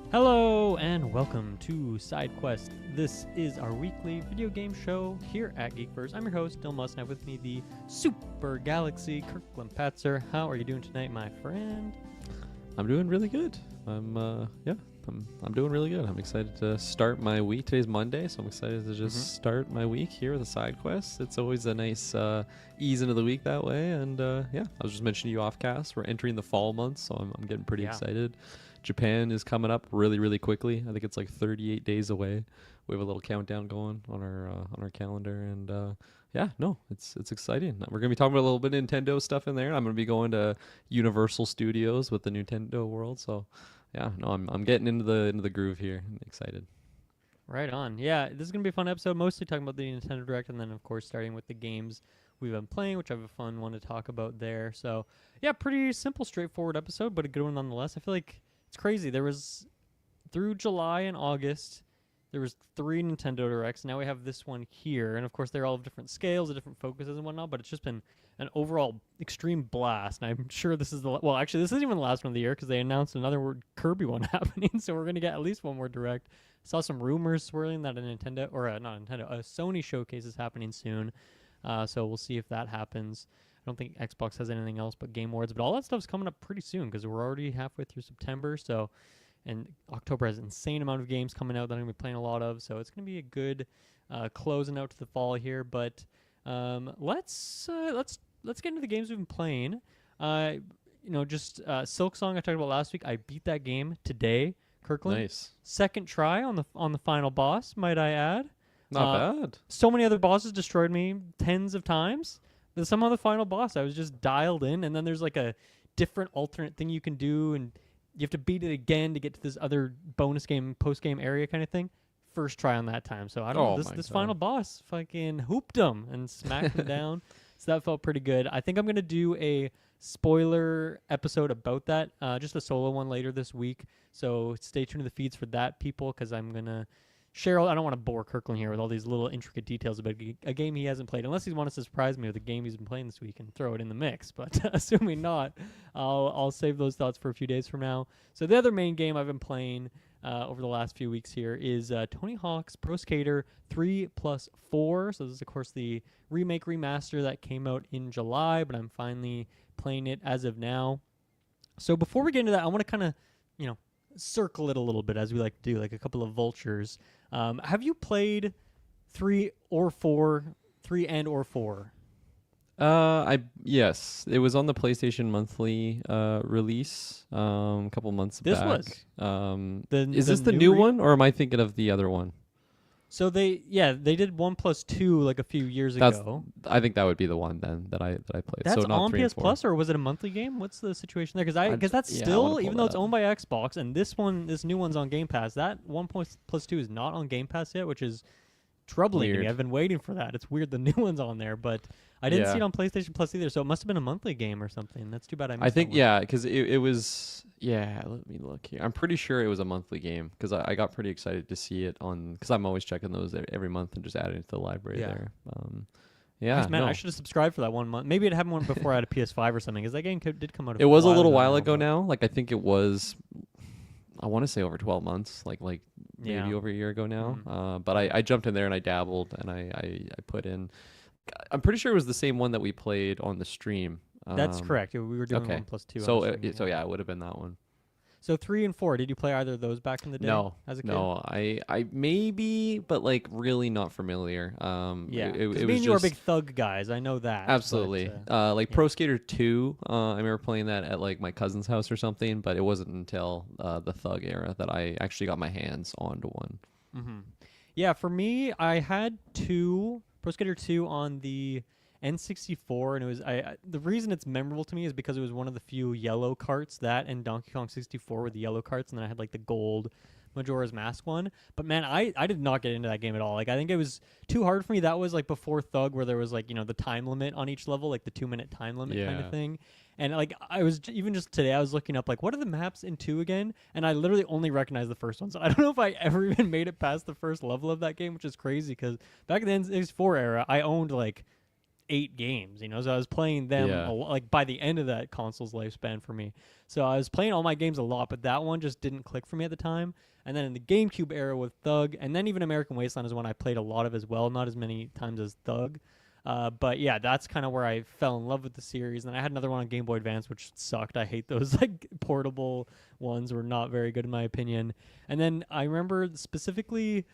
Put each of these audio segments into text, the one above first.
Hello and welcome to Sidequest. This is our weekly video game show here at Geekverse. I'm your host, Dylan Musk, and I have with me the Super Galaxy Kirklin Patzer. How are you doing tonight, my friend? I'm doing really good. I'm doing really good. I'm excited to start my week. Today's Monday, so I'm excited to just start my week here with a side quest. It's always a nice ease into the week that way. And I was just mentioning to you off cast. We're entering the fall months, so I'm getting pretty excited. Japan is coming up really, really quickly. I think it's like 38 days away. We have a little countdown going on our calendar, and it's exciting. We're gonna be talking about a little bit of Nintendo stuff in there. I'm gonna be going to Universal Studios with the Nintendo World. So, I'm getting into the groove here. I'm excited. Right on. Yeah, this is gonna be a fun episode. Mostly talking about the Nintendo Direct, and then of course starting with the games we've been playing, which I have a fun one to talk about there. So yeah, pretty simple, straightforward episode, but a good one nonetheless. I feel like it's crazy. There was, through July and August, there was 3 Nintendo Directs. Now we have this one here. And, of course, they're all of different scales, different focuses and whatnot. But it's just been an overall extreme blast. And I'm sure this is well, actually, this isn't even the last one of the year because they announced another Kirby one happening. So we're going to get at least one more Direct. Saw some rumors swirling that a Sony showcase is happening soon. So we'll see if that happens. I don't think Xbox has anything else but Game Awards, but all that stuff's coming up pretty soon because we're already halfway through September. So, and October has an insane amount of games coming out that I'm gonna be playing a lot of. So it's gonna be a good closing out to the fall here. But let's get into the games we've been playing. Silk Song I talked about last week. I beat that game today. Kirkland, Nice. Second try on the final boss. Might I add? Not bad. So many other bosses destroyed me tens of times. But somehow the final boss, I was just dialed in, and then there's like a different alternate thing you can do, and you have to beat it again to get to this other bonus game, post-game area kind of thing. First try on that time. So I don't know, this final boss fucking hooped him and smacked him down. So that felt pretty good. I think I'm going to do a spoiler episode about that, just a solo one later this week. So stay tuned to the feeds for that, people, because I'm going to share I don't want to bore Kirkland here with all these little intricate details about a game he hasn't played, unless he wants to surprise me with a game he's been playing this week and throw it in the mix. But assuming not, I'll save those thoughts for a few days from now. So the other main game I've been playing over the last few weeks here is Tony Hawk's Pro Skater 3+4. So this is, of course, the remake remaster that came out in July, but I'm finally playing it as of now. So before we get into that, I want to kind of, circle it a little bit, as we like to do, like a couple of vultures. Have you played 3 and or 4? Yes, it was on the PlayStation Monthly release a couple months back. Is this the new one, or am I thinking of the other one? So they did 1+2 like a few years ago. I think that would be the one then that I played. That's so not on 3 and PS 4. Plus, or was it a monthly game? What's the situation there? Because that's still, even though it's owned by Xbox, and this new one's on Game Pass, that 1+2 is not on Game Pass yet, which is troubling to me. I've been waiting for that. It's weird the new one's on there, but I didn't see it on PlayStation Plus either, so it must have been a monthly game or something. That's too bad I missed think, that one. because it was, let me look here. I'm pretty sure it was a monthly game, because I got pretty excited to see it on, because I'm always checking those every month and just adding it to the library there. I should have subscribed for that 1 month. Maybe it happened one before I had a PS5 or something, because that game did come out It was a little while ago now. Like, I think it was, I want to say over 12 months, like maybe over a year ago now. But I jumped in there and I dabbled and I put in, I'm pretty sure it was the same one that we played on the stream. That's correct. We were doing 1+2. So it would have been that one. So 3 and 4, did you play either of those back in the day? No, as a kid? No, I maybe, but like really not familiar. It was you were big Thug guys. I know that. Absolutely. But, Pro Skater 2, I remember playing that at like my cousin's house or something, but it wasn't until the Thug era that I actually got my hands onto one. Mm-hmm. Yeah, for me, I had Pro Skater 2 on the N64, and it was the reason it's memorable to me is because it was one of the few yellow carts, that and Donkey Kong 64 were the yellow carts, and then I had like the gold Majora's Mask one. But man, I did not get into that game at all. Like, I think it was too hard for me. That was like before Thug, where there was like, the time limit on each level, like the 2-minute time limit kind of thing. And like, I was even just today, I was looking up like, what are the maps in 2 again? And I literally only recognized the first one. So I don't know if I ever even made it past the first level of that game, which is crazy because back in the N64 era, I owned like 8 games, so I was playing them Yeah. like by the end of that console's lifespan for me. So I was playing all my games a lot, but that one just didn't click for me at the time. And then in the GameCube era with Thug, and then even American Wasteland is one I played a lot of as well, not as many times as Thug. But yeah, that's kind of where I fell in love with the series. And I had another one on Game Boy Advance, which sucked. I hate those like portable ones; were not very good in my opinion. And then I remember specifically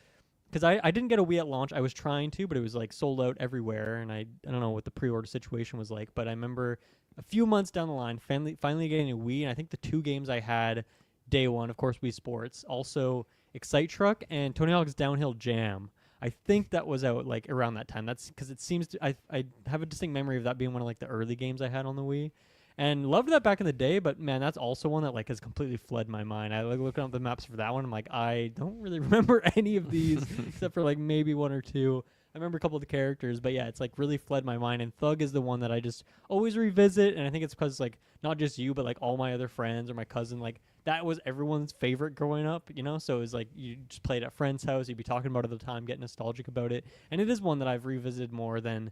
because I didn't get a Wii at launch. I was trying to, but it was like sold out everywhere, and I don't know what the pre-order situation was like. But I remember a few months down the line, finally getting a Wii, and I think the 2 games I had day one, of course, Wii Sports, also Excite Truck and Tony Hawk's Downhill Jam. I think that was out like around that time. That's because it seems to I have a distinct memory of that being one of like the early games I had on the Wii, and loved that back in the day. But man, that's also one that like has completely fled my mind. I like looking up the maps for that one. I'm like, I don't really remember any of these except for like maybe 1 or 2. I remember a couple of the characters, but yeah, it's like really fled my mind. And Thug is the one that I just always revisit, and I think it's because like not just you, but like all my other friends or my cousin, like that was everyone's favorite growing up, So it was like you just played at a friend's house, you'd be talking about it all the time, get nostalgic about it, and it is one that I've revisited more than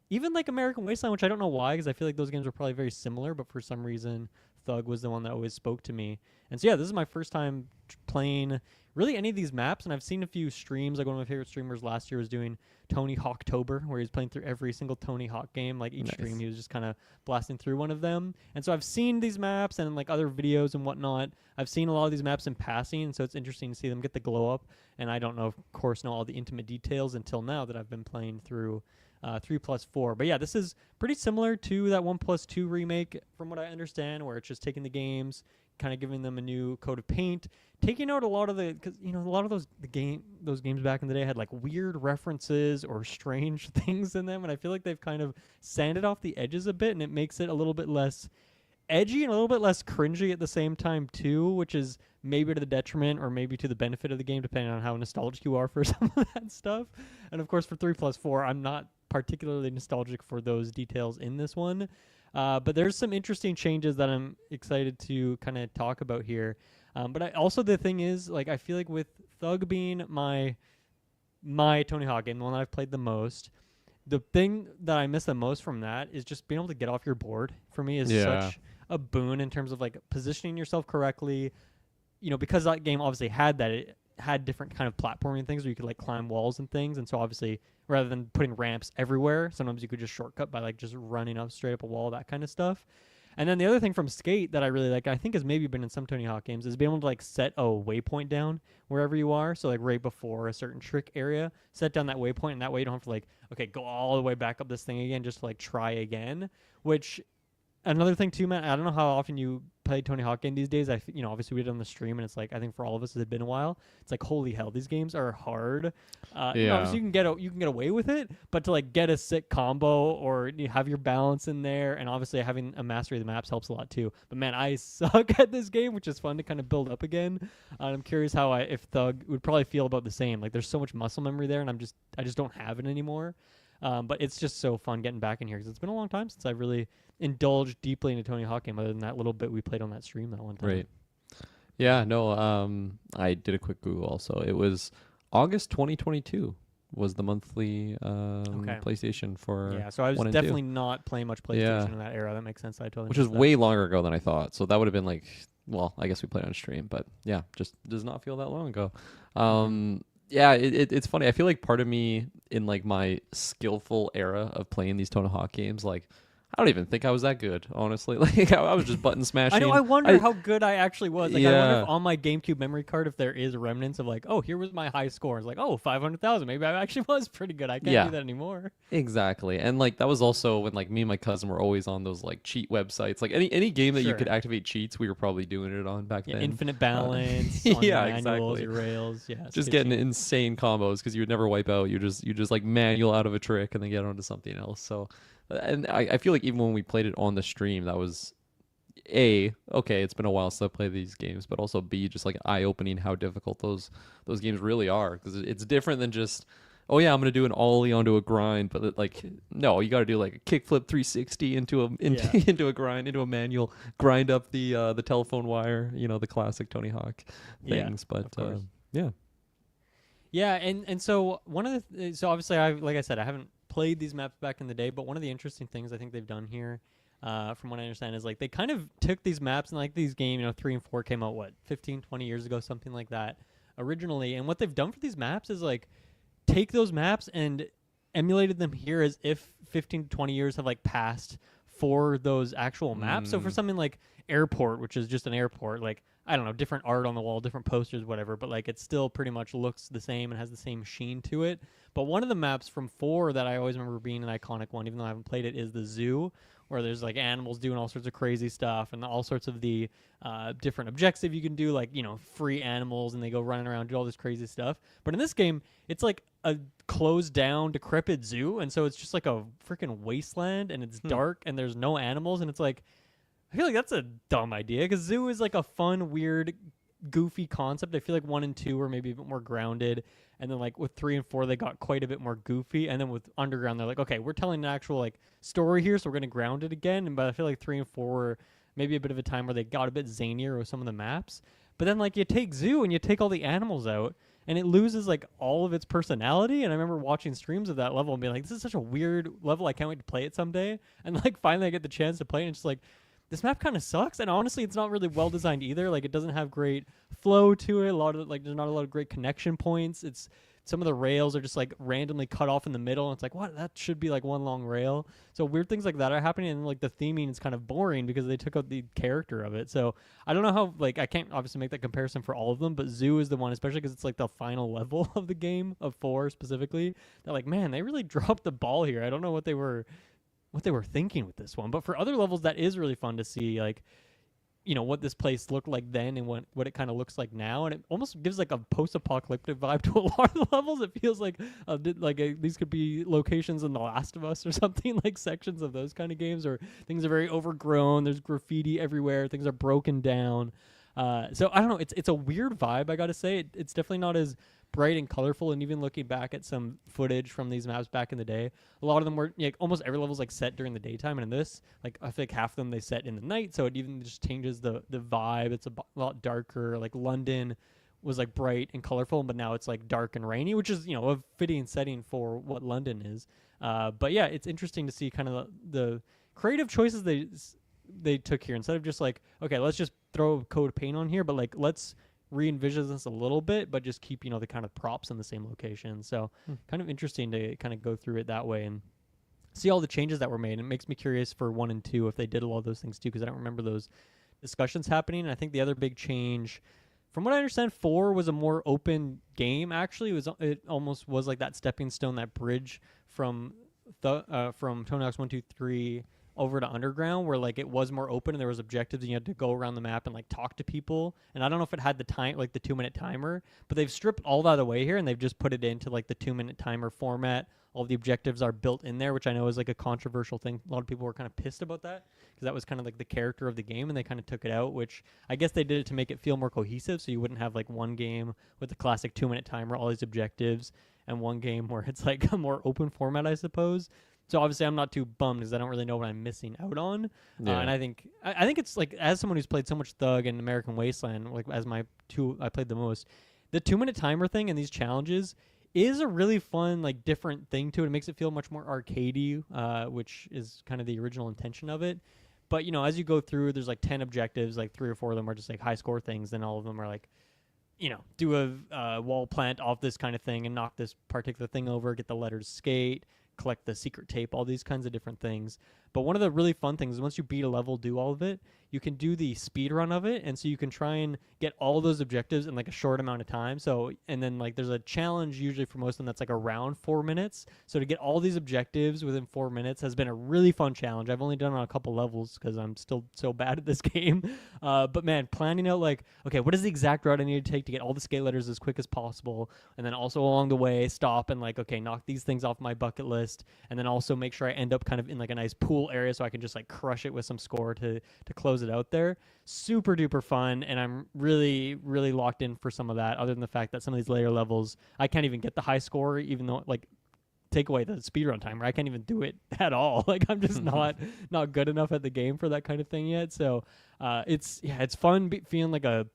even like American Wasteland, which I don't know why, because I feel like those games were probably very similar, but for some reason, Thug was the one that always spoke to me. And so yeah, this is my first time playing really any of these maps, and I've seen a few streams. Like one of my favorite streamers last year was doing Tony Hawktober, where he was playing through every single Tony Hawk game. Like each stream, he was just kind of blasting through one of them. And so I've seen these maps and like other videos and whatnot. I've seen a lot of these maps in passing, and so it's interesting to see them get the glow up. And I don't know, of course, know all the intimate details until now that I've been playing through 3+4. But yeah, this is pretty similar to that 1+2 remake, from what I understand, where it's just taking the games, kind of giving them a new coat of paint, taking out a lot of because a lot of those games back in the day had like weird references or strange things in them, and I feel like they've kind of sanded off the edges a bit, and it makes it a little bit less edgy and a little bit less cringy at the same time too, which is maybe to the detriment or maybe to the benefit of the game, depending on how nostalgic you are for some of that stuff. And of course, for 3+4, I'm not particularly nostalgic for those details in this one. But there's some interesting changes that I'm excited to kind of talk about here. But also the thing is, like, I feel like with Thug being my Tony Hawk game, the one that I've played the most, the thing that I miss the most from that is just being able to get off your board. For me, is such a boon in terms of like positioning yourself correctly. Because that game obviously had that, it had different kind of platforming things where you could like climb walls and things, and so obviously rather than putting ramps everywhere, sometimes you could just shortcut by like just running up straight up a wall, that kind of stuff. And then the other thing from Skate that I really like, I think has maybe been in some Tony Hawk games, is being able to like set a waypoint down wherever you are. So like right before a certain trick area, set down that waypoint, and that way you don't have to like, okay, go all the way back up this thing again just to like try again. Which, another thing too, Matt, I don't know how often you play Tony Hawk game these days. Obviously we did it on the stream, and it's like, I think for all of us it had been a while. It's like, holy hell, these games are hard. Obviously you can get away with it, but to like get a sick combo or you have your balance in there, and obviously having a mastery of the maps helps a lot too. But man, I suck at this game, which is fun to kind of build up again. I'm curious how if Thug would probably feel about the same. Like there's so much muscle memory there, and I just don't have it anymore. But it's just so fun getting back in here, because it's been a long time since I really indulged deeply in a Tony Hawk game, other than that little bit we played on that stream that one time. Right. Yeah, no, I did a quick Google also. It was August 2022 was the monthly PlayStation for Yeah, so I was 1 and definitely 2. not playing much PlayStation in that era. That makes sense. I totally Which is missed that. way longer ago than I thought. So that would have been like, well, I guess we played on stream, but yeah, just does not feel that long ago. Yeah, it's funny. I feel like part of me in like my skillful era of playing these Tony Hawk games, like I don't even think I was that good, honestly. Like I was just button smashing. I know. I wonder how good I actually was. Like, I wonder Yeah. if on my GameCube memory card, if there is remnants of like, oh, here was my high score. It's like, oh, 500,000. Maybe I actually was pretty good. I can't do that anymore. Exactly. And like that was also when like me and my cousin were always on those like cheat websites. Like any game that you could activate cheats, we were probably doing it on back then. Infinite balance. On Yeah, manuals, exactly. Rails. Yeah. Just getting insane combos because you would never wipe out. You just like manual out of a trick and then get onto something else. So, and I feel like even when we played it on the stream, that was okay, it's been a while since I played these games, but also B, just like eye opening how difficult those games really are, because it's different than just, oh yeah, I'm gonna do an ollie onto a grind, but like no, you got to do like a kickflip 360 into a grind, into a manual, grind up the telephone wire, the classic Tony Hawk things. But yeah. Yeah, and so one of the so obviously like I said, I haven't played these maps back in the day, but one of the interesting things I think they've done here, from what I understand, is like they kind of took these maps and like these games, 3 and 4 came out, 15, 20 years ago, something like that originally. And what they've done for these maps is like take those maps and emulated them here as if 15 to 20 years have like passed for those actual maps. So for something like Airport, which is just an airport, like, I don't know, different art on the wall, different posters, whatever, but like it still pretty much looks the same and has the same sheen to it. But one of the maps from 4 that I always remember being an iconic one, even though I haven't played it, is the zoo, where there's like animals doing all sorts of crazy stuff and all sorts of the different objectives you can do, like, free animals, and they go running around, do all this crazy stuff. But in this game, it's like a closed down, decrepit zoo, and so it's just like a freaking wasteland, and it's dark, and there's no animals, and it's like, I feel like that's a dumb idea, because zoo is like a fun, weird, goofy concept. I feel like 1 and 2 were maybe a bit more grounded, and then like with 3 and 4 they got quite a bit more goofy, and then with Underground they're like, okay, we're telling an actual like story here, so we're gonna ground it again. But I feel like 3 and 4 were maybe a bit of a time where they got a bit zanier with some of the maps. But then like you take zoo and you take all the animals out, and it loses like all of its personality. And I remember watching streams of that level and being like, this is such a weird level, I can't wait to play it someday. And like finally I get the chance to play it, and it's just like, this map kind of sucks. And honestly, it's not really well designed either. Like, it doesn't have great flow to it. There's not a lot of great connection points. It's some of the rails are just like randomly cut off in the middle. And it's like, what? That should be like one long rail. So weird things like that are happening. And like the theming is kind of boring because they took out the character of it. So I don't know how, like, I can't obviously make that comparison for all of them, but Zoo is the one, especially because it's like the final level of the game, of 4 specifically. They're like, man, they really dropped the ball here. I don't know what they were thinking with this one. But for other levels, that is really fun to see, like, what this place looked like then and what it kind of looks like now. And it almost gives like a post-apocalyptic vibe to a lot of the levels. It feels like these could be locations in The Last of Us or something, like sections of those kind of games, or things are very overgrown, there's graffiti everywhere, things are broken down. So I don't know, it's a weird vibe, I gotta say. It's definitely not as bright and colorful, and even looking back at some footage from these maps back in the day, a lot of them were like almost every level's like set during the daytime, and in this, like, I think half of them they set in the night, so it even just changes the vibe. It's a lot darker. Like London was like bright and colorful, but now it's like dark and rainy, which is a fitting setting for what London is. But yeah, it's interesting to see kind of the creative choices they took here. Instead of just like, okay, let's just throw a coat of paint on here, but like, let's re-envision this a little bit, but just keep the kind of props in the same location. So kind of interesting to kind of go through it that way and see all the changes that were made. It makes me curious for 1 and 2 if they did a lot of those things too, because I don't remember those discussions happening. And I think the other big change, from what I understand, 4 was a more open game. Actually, it almost was like that stepping stone, that bridge from Tony Hawk's 1, 2, 3 over to Underground, where like it was more open and there was objectives and you had to go around the map and like talk to people. And I don't know if it had the time, like the 2-minute timer, but they've stripped all that away here and they've just put it into like the 2-minute timer format. All the objectives are built in there, which I know is like a controversial thing. A lot of people were kind of pissed about that because that was kind of like the character of the game, and they kind of took it out, which I guess they did it to make it feel more cohesive, so you wouldn't have like one game with the classic 2-minute timer, all these objectives, and one game where it's like a more open format, I suppose. So obviously I'm not too bummed because I don't really know what I'm missing out on. Yeah. And I think it's like, as someone who's played so much Thug and American Wasteland, like as my two I played the most, the 2-minute timer thing and these challenges is a really fun, like, different thing to it. It makes it feel much more arcadey, which is kind of the original intention of it. But, as you go through, there's like 10 objectives, like 3 or 4 of them are just like high score things, and all of them are like, do a wall plant off this kind of thing and knock this particular thing over, get the letters skate, collect the secret tape, all these kinds of different things. But one of the really fun things is once you beat a level, do all of it, you can do the speed run of it, and so you can try and get all those objectives in like a short amount of time. So, and then like there's a challenge usually for most of them that's like around 4 minutes. So to get all these objectives within 4 minutes has been a really fun challenge. I've only done it on a couple levels because I'm still so bad at this game. But man, planning out like, okay, what is the exact route I need to take to get all the skate letters as quick as possible, and then also along the way stop and like, okay, knock these things off my bucket list, and then also make sure I end up kind of in like a nice pool area so I can just like crush it with some score to close it out there. Super duper fun, and I'm really, really locked in for some of that, other than the fact that some of these later levels I can't even get the high score, even though like take away the speedrun timer, I can't even do it at all. Like I'm just not good enough at the game for that kind of thing yet. So it's fun feeling like a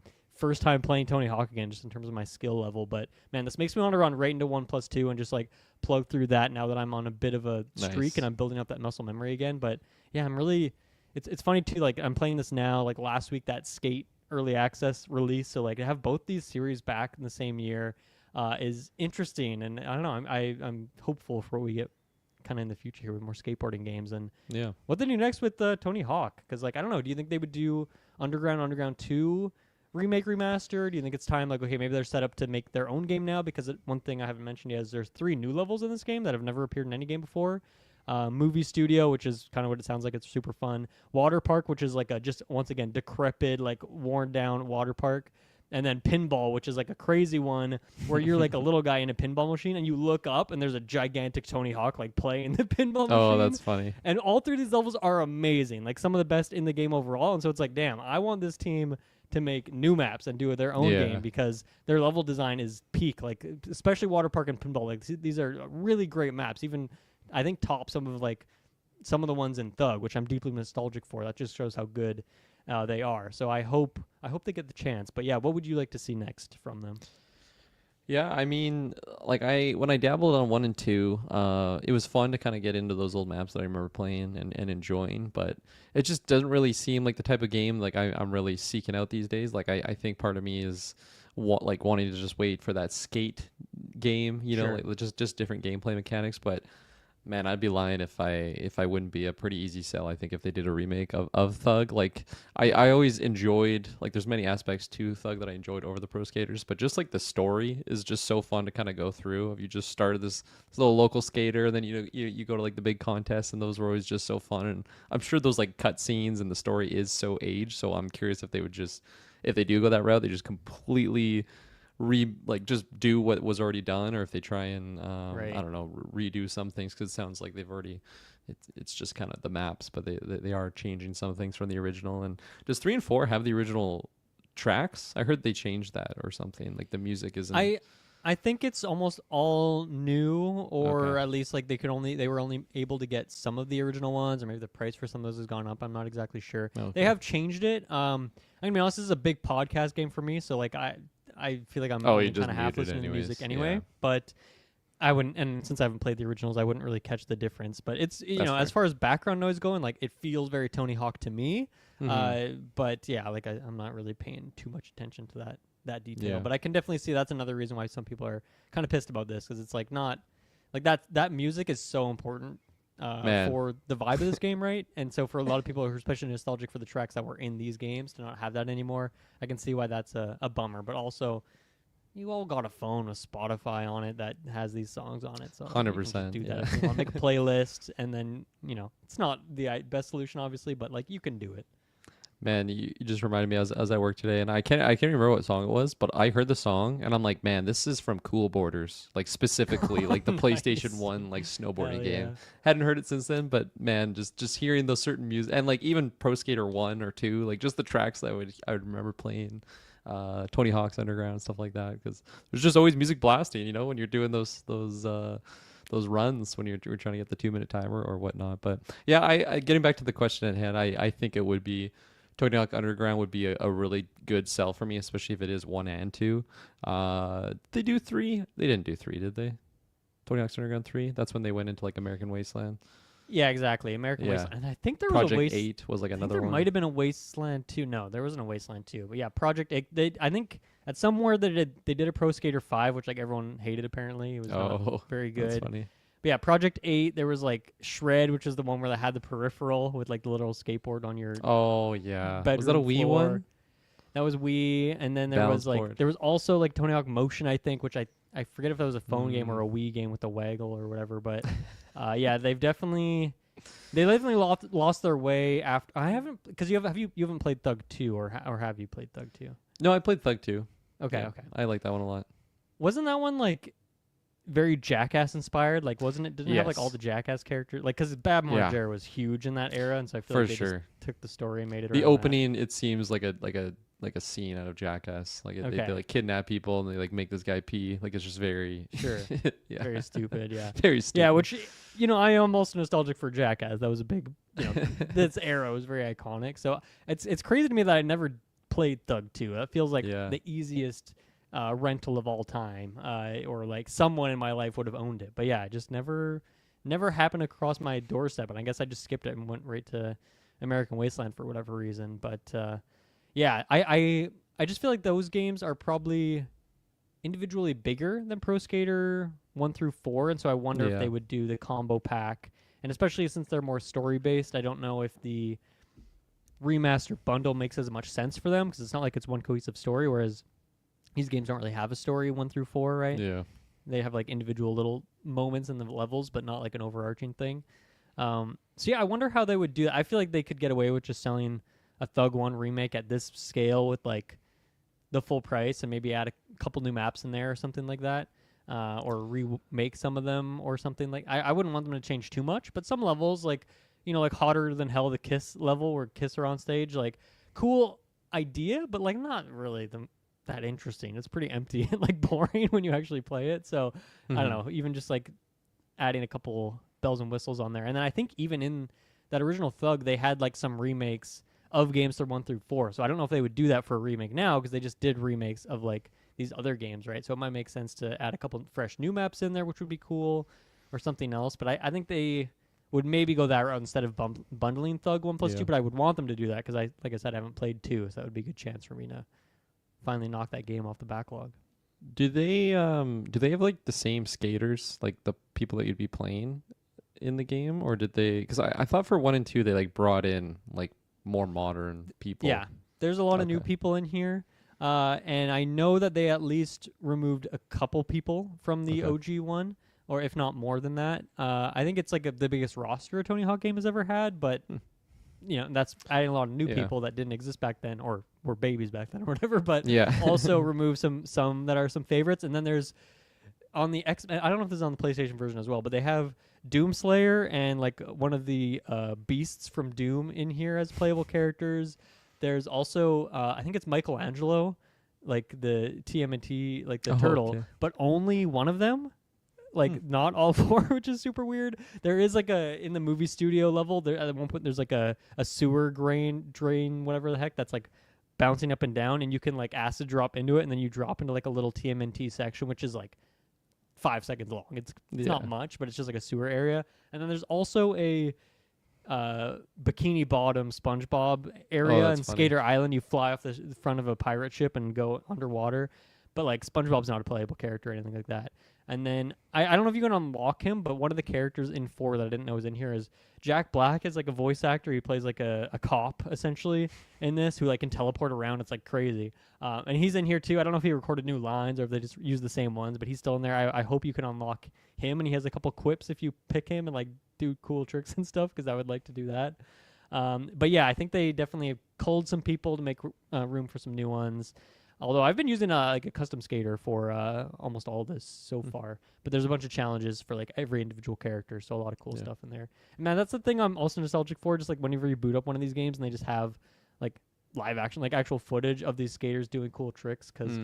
first time playing Tony Hawk again, just in terms of my skill level. But man, this makes me want to run right into 1+2 and just like plug through that now that I'm on a bit of a streak Nice. and I'm building up that muscle memory again. But yeah, I'm really. It's funny too. Like I'm playing this now. Like last week, that Skate early access release. So like to have both these series back in the same year is interesting. And I don't know. I'm hopeful for what we get kind of in the future here with more skateboarding games. And Yeah. what they do next with Tony Hawk? Because like I don't know. Do you think they would do Underground 2 remake remaster? Do you think it's time like okay maybe they're set up to make their own game now? Because one thing I haven't mentioned yet is there's 3 new levels in this game that have never appeared in any game before. Movie studio, which is kind of what it sounds like. It's super fun. Water park, which is like a just once again decrepit, like worn down water park. And then pinball, which is like a crazy one where you're like a little guy in a pinball machine and you look up and there's a gigantic Tony Hawk like playing the pinball machine. Oh, that's funny. And all 3 of these levels are amazing, like some of the best in the game overall. And so it's like, damn, I want this team to make new maps and do their own game because their level design is peak, like especially water park and pinball. Like these are really great maps. Even I think top some of the ones in Thug, which I'm deeply nostalgic for. That just shows how good they are. So I hope they get the chance. But yeah, what would you like to see next from them? Yeah, I mean, like when I dabbled on 1 and 2, it was fun to kind of get into those old maps that I remember playing and enjoying, but it just doesn't really seem like the type of game like I'm really seeking out these days. Like I think part of me is wanting to just wait for that skate game, you know, Sure. like just different gameplay mechanics, but man, I'd be lying if I wouldn't be a pretty easy sell. I think if they did a remake of Thug, like I always enjoyed, like there's many aspects to Thug that I enjoyed over the Pro Skaters, but just like the story is just so fun to kind of go through. If you just started this little local skater, and then you go to like the big contests, and those were always just so fun. And I'm sure those like cut scenes and the story is so aged. So I'm curious if they do go that route, they just completely just do what was already done, or if they try and Right. I don't know, redo some things, because it sounds like they've already it's just kind of the maps, but they are changing some things from the original. And does 3 and 4 have the original tracks? I heard they changed that or something, like the music isn't. I think it's almost all new, or Okay. at least like they were only able to get some of the original ones, or maybe the price for some of those has gone up. I'm not exactly sure. Okay. They have changed it. I'm gonna be honest, this is a big podcast game for me, so like I feel like I'm you kind just of half muted listening to anyways, music anyway. yeah. But I wouldn't, and since I haven't played the originals, I wouldn't really catch the difference. But it's That's as fair. far as background noise going, like it feels very Tony Hawk to me. Mhm. But yeah, like I'm not really paying too much attention to that detail. Yeah. But I can definitely see that's another reason why some people are kind of pissed about this, because it's like not like that music is so important Man. for the vibe of this game, right? And so for a lot of people who are especially nostalgic for the tracks that were in these games to not have that anymore, I can see why that's a bummer. But also, you all got a phone with Spotify on it that has these songs on it, so you can just 100%, do that yeah. if you want. Make a playlist, and then it's not the best solution, obviously, but like you can do it. Man, you just reminded me as I work today, and I can't remember what song it was, but I heard the song and I'm like, man, this is from Cool Borders, like specifically like the PlayStation Nice. 1 like snowboarding Hell game. yeah. Hadn't heard it since then, but man, just hearing those certain music, and like even Pro Skater 1 or 2, like just the tracks that I would remember playing, Tony Hawk's Underground, stuff like that, because there's just always music blasting, when you're doing those runs, when you're trying to get the 2-minute timer or whatnot. But yeah, I getting back to the question at hand, I think it would be Tony Hawk Underground would be a really good sell for me, especially if it is 1 and 2. They do 3. They didn't do 3, did they? Tony Hawk's Underground 3. That's when they went into like American Wasteland. Yeah, exactly. American Yeah. Wasteland. And I think there was Project a Wasteland 8 was like I think another there one. might have been a Wasteland 2. No, there wasn't a Wasteland 2. But yeah, Project 8. I think at somewhere they did a Pro Skater 5, which like everyone hated apparently. It was not very good. That's funny. But yeah, Project 8, there was like Shred, which is the one where they had the peripheral with like the little skateboard on your Oh yeah. Was that a bedroom Wii floor. one? That was Wii, and then there Balance was like board. there was also like Tony Hawk Motion, I think, which I forget if that was a phone game Mm. or a Wii game with the waggle or whatever. But yeah, they definitely lost their way after. I haven't, because you haven't played Thug 2 or have you played Thug 2? No, I played Thug 2. Okay, Yeah, okay. I like that one a lot. Wasn't that one like very Jackass inspired? Like, wasn't it? Didn't it have like all Yes. the Jackass characters? Like, because Bab Yeah. Margera was huge in that era, and so I feel For like they sure. just took the story and made it. The around that. opening, it seems like a scene out of Jackass. Like Okay. they like kidnap people and they like make this guy pee. Like it's just very Sure. yeah. Very stupid. Yeah. Very stupid. Yeah, which I am also nostalgic for Jackass. That was a big, this era was very iconic. So it's crazy to me that I never played Thug 2. That feels like Yeah. the easiest rental of all time, or like someone in my life would have owned it. But yeah, it just never happened across my doorstep, and I guess I just skipped it and went right to American Wasteland for whatever reason. But yeah, I just feel like those games are probably individually bigger than Pro Skater 1 through 4, and so I wonder if Yeah. they would do the combo pack. And especially since they're more story based, I don't know if the remaster bundle makes as much sense for them, because it's not like it's one cohesive story, whereas these games don't really have a story 1 through 4, right? Yeah. They have like individual little moments in the levels, but not like an overarching thing. So yeah, I wonder how they would do that. I feel like they could get away with just selling a Thug 1 remake at this scale with like the full price and maybe add a couple new maps in there or something like that, or remake some of them or something like. I wouldn't want them to change too much, but some levels like like Hotter Than Hell, the Kiss level where Kiss are on stage, like cool idea, but like not really that interesting. It's pretty empty and like boring when you actually play it. So I don't know, even just like adding a couple bells and whistles on there. And then I think even in that original Thug, they had like some remakes of games from 1 through 4. So I don't know if they would do that for a remake now, because they just did remakes of like these other games, right? So it might make sense to add a couple fresh new maps in there, which would be cool, or something else. But I think they would maybe go that route instead of bundling Thug 1 plus 2. But I would want them to do that because like I said, I haven't played 2, so that would be a good chance for me to finally knock that game off the backlog. Do they have like the same skaters, like the people that you'd be playing in the game, or did they? Because I thought for 1 and 2 they like brought in like more modern people. Yeah, there's a lot of new people in here, and I know that they at least removed a couple people from the OG one, or if not more than that. I think it's like the biggest roster a Tony Hawk game has ever had, but that's adding a lot of new people that didn't exist back then, or were babies back then, or whatever. But also remove some that are some favorites, and then there's on the X. I don't know if this is on the PlayStation version as well, but they have Doomslayer and like one of the beasts from Doom in here as playable characters. There's also I think it's Michelangelo, like the TMNT, like the turtle, but only one of them. Like not all 4, which is super weird. There is like in the movie studio level, there at one point there's like a sewer drain, whatever the heck, that's like bouncing up and down, and you can like acid drop into it, and then you drop into like a little TMNT section, which is like 5 seconds long. It's not much, but it's just like a sewer area. And then there's also a Bikini Bottom SpongeBob area and Skater Island. You fly off the front of a pirate ship and go underwater, but like SpongeBob's not a playable character or anything like that. And then I don't know if you can unlock him, but one of the characters in 4 that I didn't know was in here is Jack Black is like a voice actor. He plays like a cop essentially in this, who like can teleport around. It's like crazy. And he's in here too. I don't know if he recorded new lines or if they just used the same ones, but he's still in there. I hope you can unlock him, and he has a couple quips if you pick him and like do cool tricks and stuff, because I would like to do that. But yeah, I think they definitely culled some people to make room for some new ones. Although I've been using like a custom skater for almost all of this so far. But there's a bunch of challenges for like every individual character, so a lot of cool stuff in there. And man, that's the thing I'm also nostalgic for, just like whenever you boot up one of these games and they just have like live action, like actual footage of these skaters doing cool tricks, because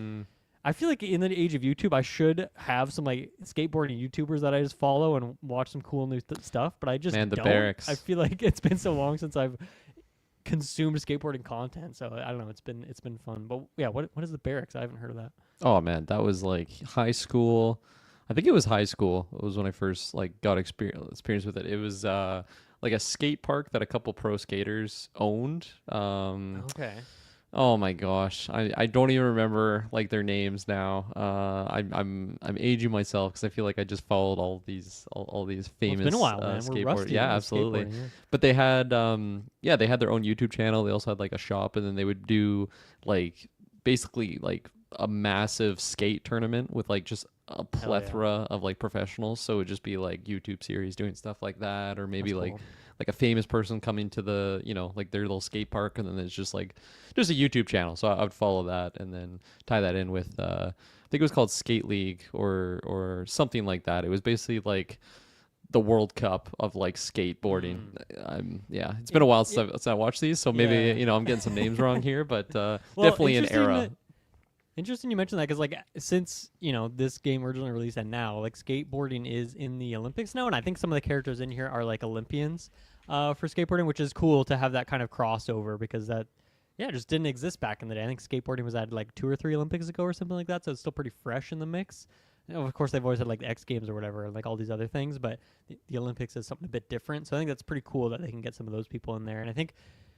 I feel like in the age of YouTube, I should have some like skateboarding YouTubers that I just follow and watch some cool new stuff, but I just don't. Barracks. I feel like it's been so long since I've consumed skateboarding content, so I don't know. It's been fun, but yeah. What is the Barracks? I haven't heard of that. Oh man, that was like high school. I think it was high school. It was when I first like got experience with it. It was like a skate park that a couple pro skaters owned. Okay. Oh my gosh, I don't even remember like their names now. I'm aging myself because I feel like I just followed all these famous. It's been a while, man. We're rusty. Yeah, absolutely. But they had they had their own YouTube channel. They also had like a shop, and then they would do like basically like a massive skate tournament with like just a plethora of like professionals. So it would just be like YouTube series doing stuff like that, or maybe like a famous person coming to the, like their little skate park, and then it's just like just a YouTube channel. So I would follow that and then tie that in with I think it was called Skate League or something like that. It was basically like the World Cup of like skateboarding. It's been a while since I watched these, so maybe I'm getting some names wrong here, but definitely an era. Interesting you mentioned that, because like since this game originally released and now like skateboarding is in the Olympics now, and I think some of the characters in here are like Olympians for skateboarding, which is cool to have that kind of crossover, because that yeah, just didn't exist back in the day. I think skateboarding was added like 2 or 3 Olympics ago or something like that, so it's still pretty fresh in the mix. You know, of course, they've always had like the X Games or whatever, and like all these other things, but the Olympics is something a bit different. So I think that's pretty cool that they can get some of those people in there. And I think,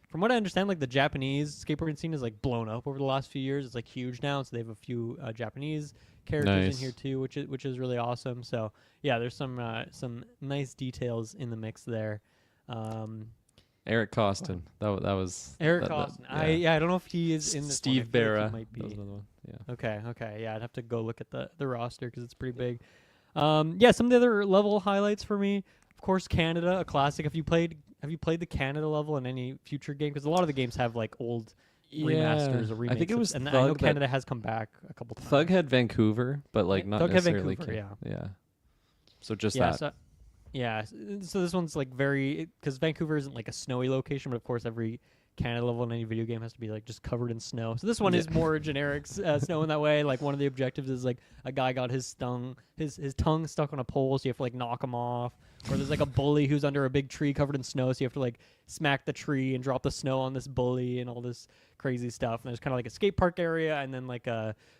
from what I understand, like the Japanese skateboarding scene is like blown up over the last few years. It's like huge now, so they have a few Japanese characters in here too, which is really awesome. So yeah, there's some nice details in the mix there. Eric Costin. That was Eric that, Costin. yeah. I don't know if he is in this Steve one. I feel like Barra. he might be. That was another one. Yeah. Okay. Yeah, I'd have to go look at the roster because it's pretty big. Yeah, some of the other level highlights for me, of course, Canada, a classic. Have you played the Canada level in any future game? Because a lot of the games have like old remasters or remakes. I think it was and Thug. I know Canada has come back a couple times. Thug had Vancouver, but like not Thug had necessarily. Vancouver, Yeah. So just yeah, that. so this one's like very, because Vancouver isn't like a snowy location, but of course every Canada level in any video game has to be like just covered in snow. So this one is more generic snow in that way. Like one of the objectives is like a guy got his tongue stuck on a pole, so you have to like knock him off. Or there's like a bully who's under a big tree covered in snow, so you have to like smack the tree and drop the snow on this bully and all this crazy stuff. And there's kind of like a skate park area, and then like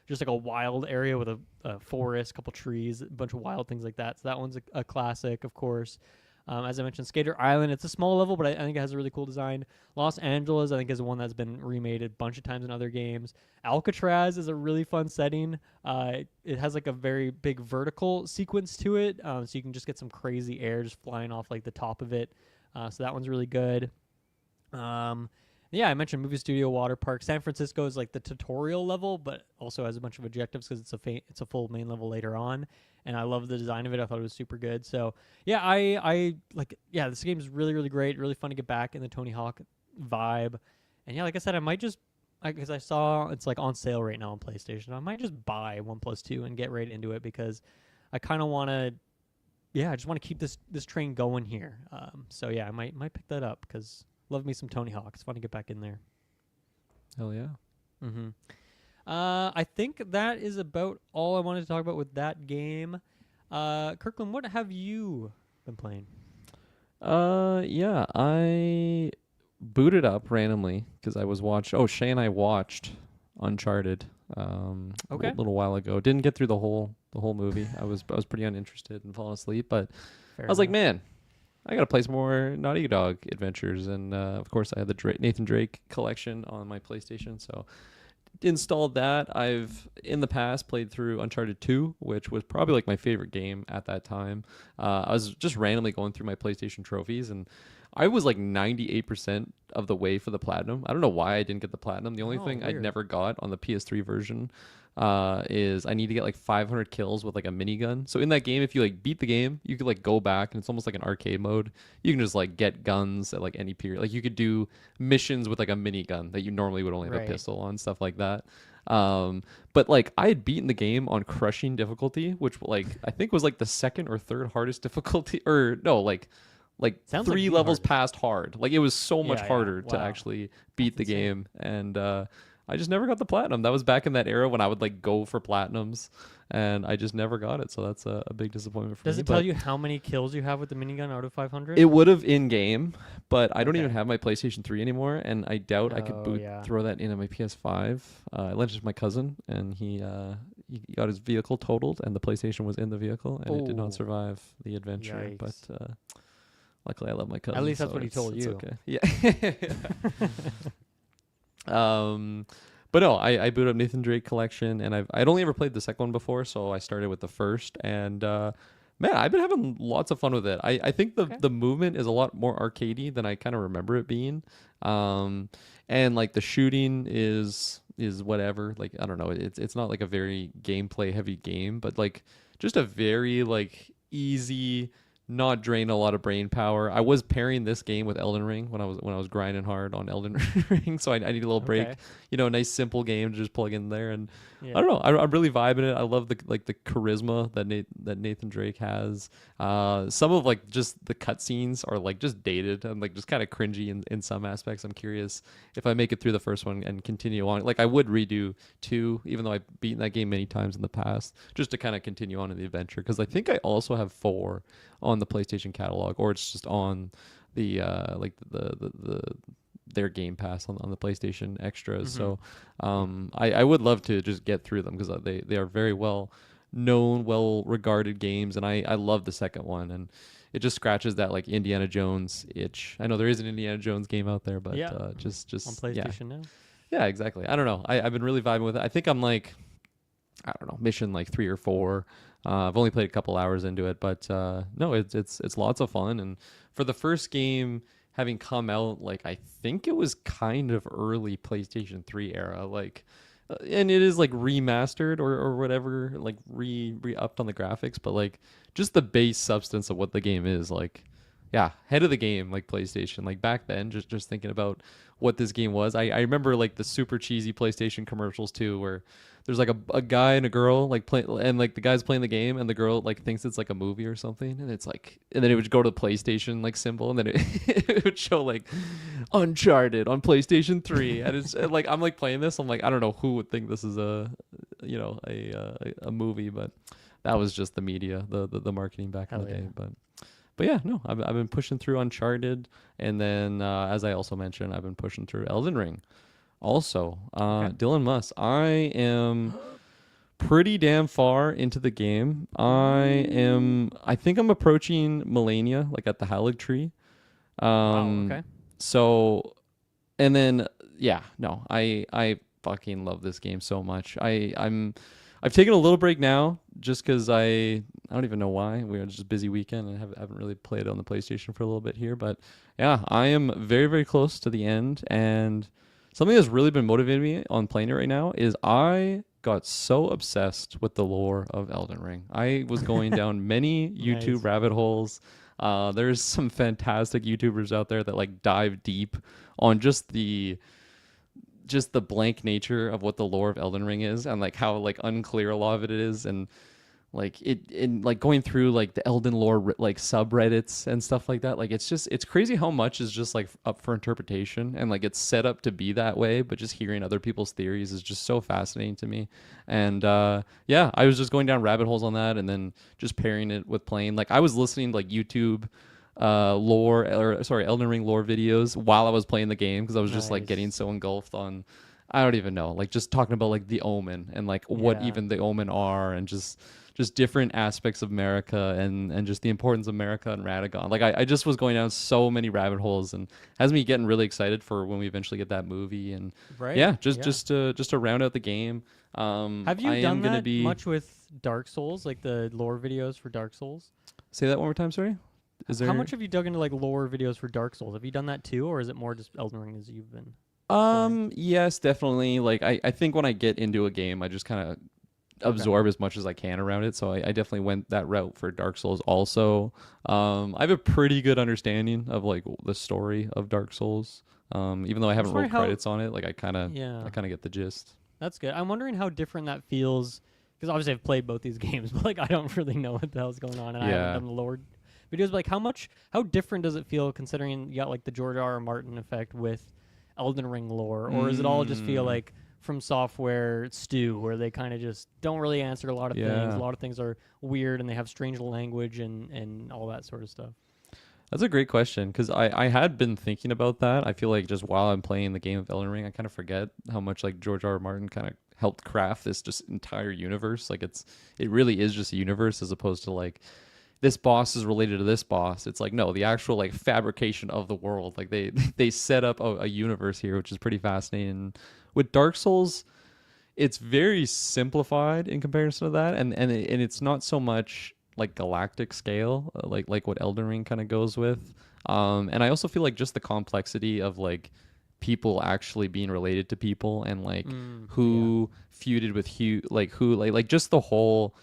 just like a wild area with a forest, a couple trees, a bunch of wild things like that. So that one's a classic, of course. As I mentioned, Skater Island, it's a small level, but I think it has a really cool design. Los Angeles, I think, is one that's been remade a bunch of times in other games. Alcatraz is a really fun setting. It has like a very big vertical sequence to it, so you can just get some crazy air just flying off like the top of it. So that one's really good. Yeah, I mentioned Movie Studio Water Park. San Francisco is like the tutorial level, but also has a bunch of objectives because it's a full main level later on. And I love the design of it. I thought it was super good. So yeah, I like. Yeah, this game is really, really great. Really fun to get back in the Tony Hawk vibe. And yeah, like I said, I might just, because I saw it's like on sale right now on PlayStation. I might just buy 1+2 and get right into it because I kind of want to. Yeah, I just want to keep this train going here. So yeah, I might pick that up because. Love me some Tony Hawk. It's fun to get back in there. Hell yeah. Mm-hmm. I think that is about all I wanted to talk about with that game. Kirklin, what have you been playing? Yeah, I booted up randomly because I was Shay and I watched Uncharted a little while ago. Didn't get through the whole movie. I was pretty uninterested and falling asleep, but I was like, man, I gotta play some more Naughty Dog adventures, and of course I had the Nathan Drake collection on my PlayStation, so installed that. I've in the past played through Uncharted 2, which was probably like my favorite game at that time. I was just randomly going through my PlayStation trophies, and I was like 98% of the way for the platinum. I don't know why I didn't get the platinum. The only thing weird. I'd never got on the PS3 version is I need to get like 500 kills with like a minigun. So in that game, if you like beat the game, you could like go back, and it's almost like an arcade mode. You can just like get guns at like any period. Like you could do missions with like a minigun that you normally would only have a pistol on, stuff like that. But like I had beaten the game on crushing difficulty, which like I think was like the second or third hardest difficulty, or no, like Sounds 3 like levels hardest. past hard. Like it was so much harder to Wow. actually beat That's the game, and I just never got the platinum. That was back in that era when I would like go for platinums, and I just never got it. So that's a big disappointment for me. Does it tell you how many kills you have with the minigun out of 500? It would have in game, but I don't even have my PlayStation 3 anymore, and I doubt I could throw that in on my PS5. I lent it to my cousin, and he got his vehicle totaled, and the PlayStation was in the vehicle, and it did not survive the adventure. Yikes. But luckily, I love my cousin. At least that's so what he told it's you. Okay. Yeah. But no, I booted up Nathan Drake collection, and I'd only ever played the second one before, so I started with the first, and man, I've been having lots of fun with it. I think the movement is a lot more arcadey than I kind of remember it being, and like the shooting is whatever. Like I don't know, it's not like a very gameplay heavy game, but like just a very like easy, not drain a lot of brain power. I was pairing this game with Elden Ring when I was grinding hard on Elden Ring, so I need a little break. You know, a nice simple game to just plug in there, and I don't know. I'm really vibing it. I love the charisma that Nathan Drake has. Some of like just the cutscenes are like just dated and like just kind of cringy in some aspects. I'm curious if I make it through the first one and continue on. Like I would redo 2, even though I've beaten that game many times in the past, just to kind of continue on in the adventure. Because I think I also have 4 on the PlayStation catalog, or it's just on the their Game Pass on the PlayStation extras. So I would love to just get through them because they are very well known, well regarded games, and I love the second one, and it just scratches that like Indiana Jones itch. I know there is an Indiana Jones game out there, but just on PlayStation now. Yeah, exactly. I don't know. I've been really vibing with it. I think I'm like, I don't know, mission like 3 or 4. I've only played a couple hours into it, but no, it's lots of fun. And for the first game having come out, like I think it was kind of early PlayStation 3 era, like, and it is like remastered or whatever, like re-upped on the graphics, but like just the base substance of what the game is, like, yeah, head of the game, like PlayStation, like back then, just thinking about what this game was. I remember like the super cheesy PlayStation commercials too, where there's like a guy and a girl like play, and like the guy's playing the game and the girl like thinks it's like a movie or something, and it's like, and then it would go to the PlayStation like symbol, and then it would show like Uncharted on PlayStation 3, and it's like I'm like playing this, I'm like, I don't know who would think this is a a movie, but that was just the media, the marketing back in the day. But yeah, no, I've been pushing through Uncharted, and then as I also mentioned, I've been pushing through Elden Ring. Also, Dylan Muss, I am pretty damn far into the game. I think I'm approaching Melania, like at the Hallig Tree. Wow, okay. So, and then yeah, no, I fucking love this game so much. I've taken a little break now just because I don't even know why. We were just a busy weekend and haven't really played it on the PlayStation for a little bit here. But yeah, I am very, very close to the end. And something that's really been motivating me on playing it right now is I got so obsessed with the lore of Elden Ring. I was going down many YouTube rabbit holes. There's some fantastic YouTubers out there that like dive deep on just the blank nature of what the lore of Elden Ring is, and like how like unclear a lot of it is, and like in like going through like the Elden lore like subreddits and stuff like that. Like it's crazy how much is just like up for interpretation, and like it's set up to be that way, but just hearing other people's theories is just so fascinating to me. And yeah, I was just going down rabbit holes on that, and then just pairing it with playing. Like I was listening to like YouTube Elden Ring lore videos while I was playing the game, because I was just like getting so engulfed on, I don't even know, like just talking about like the Omen and like what even the Omen are, and just different aspects of America, and just the importance of America and Radagon. Like I just was going down so many rabbit holes, and has me getting really excited for when we eventually get that movie. And just to round out the game. Have you done that much with Dark Souls, like the lore videos for Dark Souls? Say that one more time, sorry. How much have you dug into like lore videos for Dark Souls? Have you done that too, or is it more just Elden Ring as you've been? Yes, definitely. Like I think when I get into a game, I just kind of absorb as much as I can around it. So I definitely went that route for Dark Souls also. I have a pretty good understanding of like the story of Dark Souls. Even though I haven't rolled credits on it, like I kind of get the gist. That's good. I'm wondering how different that feels, because obviously I've played both these games, but like I don't really know what the hell's going on, and I haven't done the lore videos. But like how different does it feel considering you got like the George R.R. Martin effect with Elden Ring lore, or does it all just feel like From Software stew, where they kind of just don't really answer a lot of things? A lot of things are weird and they have strange language and all that sort of stuff. That's a great question, because I had been thinking about that. I feel like just while I'm playing the game of Elden Ring, I kind of forget how much like George R.R. Martin kind of helped craft this just entire universe. Like it really is just a universe, as opposed to like this boss is related to this boss. It's like, no, the actual like fabrication of the world. Like they set up a universe here, which is pretty fascinating. With Dark Souls, it's very simplified in comparison to that, and it's not so much like galactic scale, like what Elden Ring kind of goes with. And I also feel like just the complexity of like people actually being related to people, and like who feuded with who, like just the whole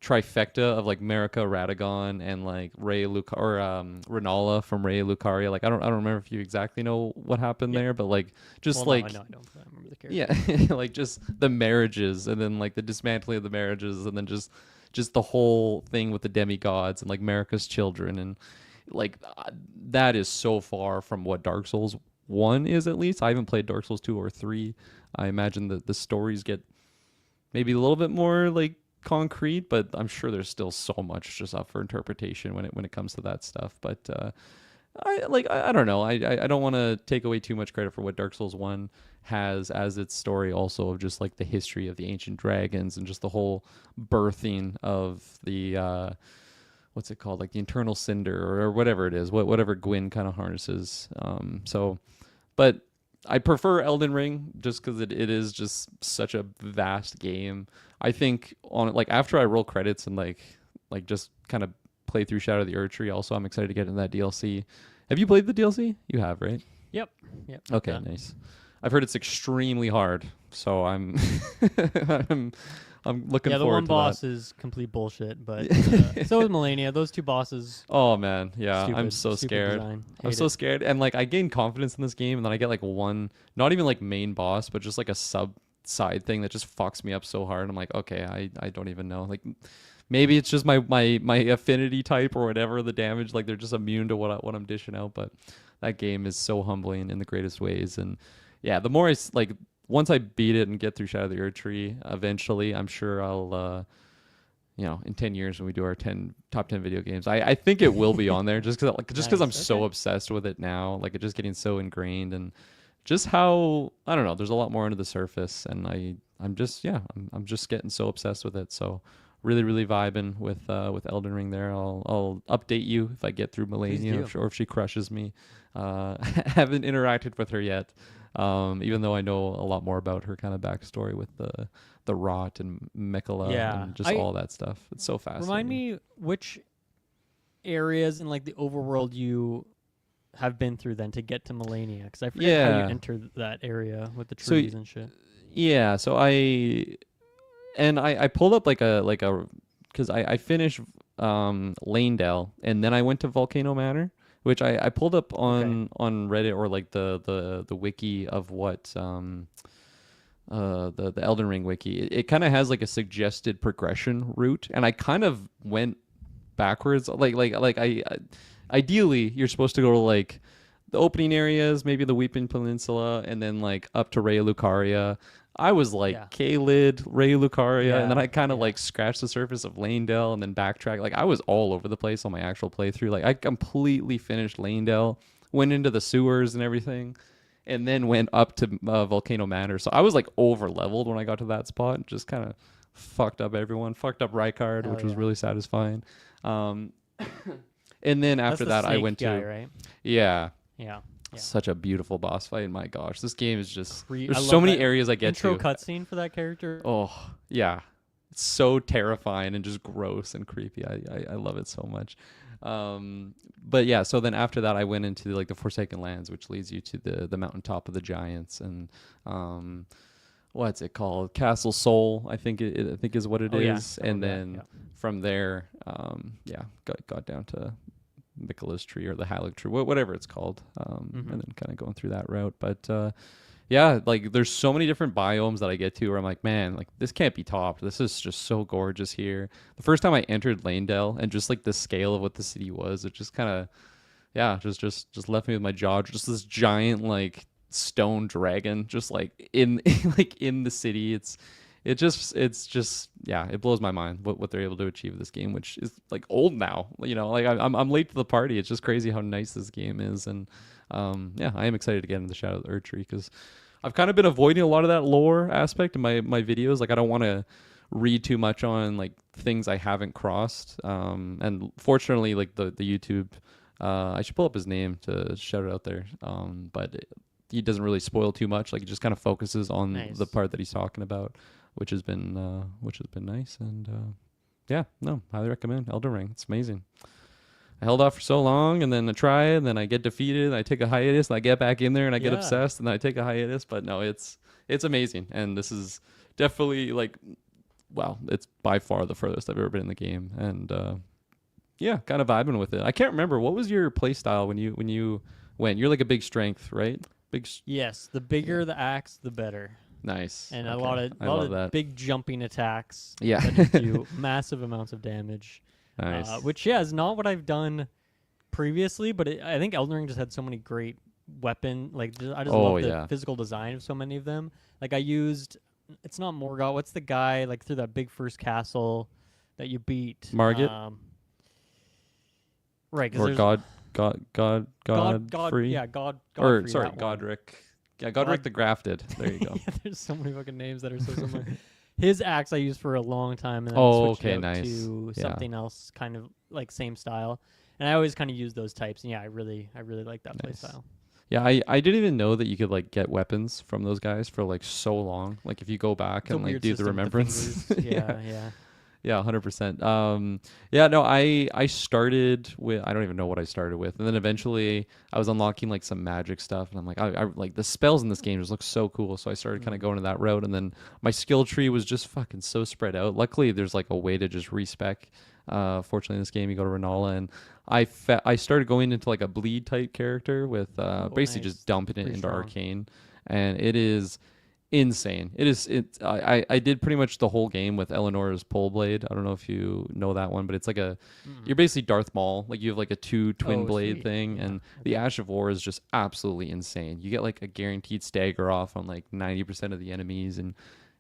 trifecta of like Marika, Radagon, and like Renala from Ray Lucaria. Like I don't remember if you exactly know what happened there, but like just I don't remember the character. Yeah, like just the marriages, and then like the dismantling of the marriages, and then just the whole thing with the demigods and like Marika's children, and like that is so far from what Dark Souls 1 is. At least I haven't played Dark Souls 2 or 3. I imagine that the stories get maybe a little bit more like concrete, but I'm sure there's still so much just up for interpretation when it comes to that stuff. But I don't know. I don't want to take away too much credit for what Dark Souls 1 has as its story also of just like the history of the ancient dragons and just the whole birthing of the what's it called, like the internal cinder or whatever it is, whatever Gwyn kind of harnesses. But I prefer Elden Ring just because it is just such a vast game. I think on like after I roll credits and like just kind of play through Shadow of the Erdtree. Also, I'm excited to get into that DLC. Have you played the DLC? You have, right? Yep. Okay, Done. nice. I've heard it's extremely hard, so I'm I'm looking Yeah, the forward one to boss that. is complete bullshit, but so is Melania. Those two bosses. Oh man, yeah, Stupid, I'm so stupid scared. design. I'm Hate so it. scared, and like I gain confidence in this game, and then I get like one, not even like main boss, but just like a side thing that just fucks me up so hard. I'm like, okay, I don't even know. Like maybe it's just my affinity type or whatever the damage. Like they're just immune to what I'm dishing out. But that game is so humbling in the greatest ways. And yeah, the more like once I beat it and get through Shadow of the Erdtree, eventually I'm sure I'll in 10 years when we do our top 10 video games, I think it will be on there just because I'm Nice, so okay. obsessed with it now. Like it's just getting so ingrained and just how I don't know. There's a lot more under the surface, and I'm just getting so obsessed with it. So really vibing with Elden Ring there. I'll update you if I get through Please Melania do. or if she crushes me. Haven't interacted with her yet, even though I know a lot more about her kind of backstory with the rot and Mekhala Yeah. and just all that stuff. It's so fascinating. Remind me which areas in like the overworld you have been through then to get to Melania, because I forget how you Yeah. enter that area with the So trees and shit. yeah, so I pulled up like a because I finished Lanedale and then I went to Volcano Manor, which I pulled up on Reddit or like the wiki of what the Elden Ring wiki. It kind of has like a suggested progression route, and I kind of went backwards. Ideally you're supposed to go to like the opening areas, maybe the Weeping Peninsula, and then like up to Raya Lucaria. I was like Yeah. Caelid, Raya Lucaria, and then Yeah. I kind of Yeah. like scratched the surface of Lanedale and then backtrack. Like I was all over the place on my actual playthrough. Like I completely finished Lanedale, went into the sewers and everything, and then went up to Volcano Manor. So I was like over leveled when I got to that spot. Just kind of fucked up everyone, fucked up Rykard, Hell which was yeah. really satisfying. Um, and then That's after the that, I snake went guy, to right? yeah. Yeah. Yeah. Such a beautiful boss fight. My gosh, this game is just I there's so love many that areas I get intro to. cutscene for that character. Oh, yeah. It's so terrifying and just gross and creepy. I love it so much. But yeah, so then after that I went into like the Forsaken Lands, which leads you to the mountaintop of the giants and what's it called? Castle Soul, I think I think is what it Oh, yeah. is. I And remember that, then from there got down to Michaela's tree or the Halig tree, whatever it's called, and then kind of going through that route. But yeah, like there's so many different biomes that I get to where I'm like, man, like this can't be topped. This is just so gorgeous here. The first time I entered Lanedale and just like the scale of what the city was, it just kind of, yeah, just left me with my jaw. Just this giant like stone dragon, just like in like in the city. It's just yeah, it blows my mind what they're able to achieve with this game, which is like old now. You know, like I'm late to the party. It's just crazy how nice this game is, and yeah, I am excited to get into Shadow of the Erdtree because I've kind of been avoiding a lot of that lore aspect in my videos. Like I don't want to read too much on like things I haven't crossed. And fortunately, like the YouTube, I should pull up his name to shout it out there. But he doesn't really spoil too much. Like he just kind of focuses on Nice. the part that he's talking about, which has been nice. And yeah, no, highly recommend Elden Ring. It's amazing. I held off for so long, and then I try it, and then I get defeated, and I take a hiatus, and I get back in there, and I get Yeah. obsessed, and then I take a hiatus. But no, it's amazing, and this is definitely like, well, it's by far the furthest I've ever been in the game, and yeah, kind of vibing with it. I can't remember what was your play style when you went. You're like a big strength, right? Yes. The bigger the axe, the better. Nice, And okay. a lot I love of that. big jumping attacks. Yeah, That just do massive amounts of damage. nice. Which yeah is not what I've done previously, but I think Elden Ring just had so many great weapon. Like I just Oh, love the yeah. physical design of so many of them. Like I used, it's not Morgoth. What's the guy like through that big first castle that you beat? Margit? Right. 'Cause Or there's God Godfrey. Yeah, Or Godfrey, sorry, that one. Godric. Yeah, Godric the Grafted. There you go. Yeah, there's so many fucking names that are so similar. His axe I used for a long time, and then Oh, switched okay, it out nice. to Yeah. something else, kind of like same style. And I always kind of use those types. And yeah, I really like that play Nice. style. Yeah, I didn't even know that you could like get weapons from those guys for like so long. Like if you go back It's a and like weird do the system with remembrance. fingers. Yeah. Yeah, 100%. Yeah, no, I started with, I don't even know what I started with, and then eventually I was unlocking like some magic stuff, and I'm like, I like the spells in this game just look so cool, so I started kind of going to that route, and then my skill tree was just fucking so spread out. Luckily, there's like a way to just respec. Fortunately, in this game, you go to Renala, and I started going into like a bleed type character with basically nice. just dumping it Pretty into strong. arcane, and it is insane. I did pretty much the whole game with Eleanor's pole blade. I don't know if you know that one, but it's like you're basically Darth Maul. Like you have like a two twin blade sweet. thing, Yeah, and the Ash of War is just absolutely insane. You get like a guaranteed stagger off on like 90% of the enemies, and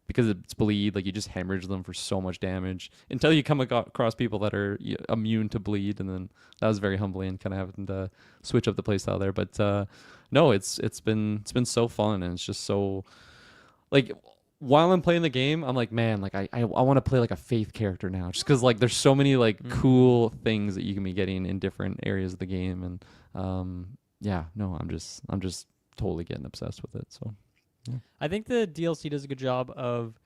because it's bleed, like you just hemorrhage them for so much damage until you come across people that are immune to bleed, and then that was very humbling, kind of having to switch up the playstyle there. But no, it's been so fun, and it's just so. Like while I'm playing the game, I'm like, man, like I want to play like a faith character now, just because like there's so many like cool things that you can be getting in different areas of the game, and yeah, no, I'm just totally getting obsessed with it. So yeah. I think the DLC does a good job of.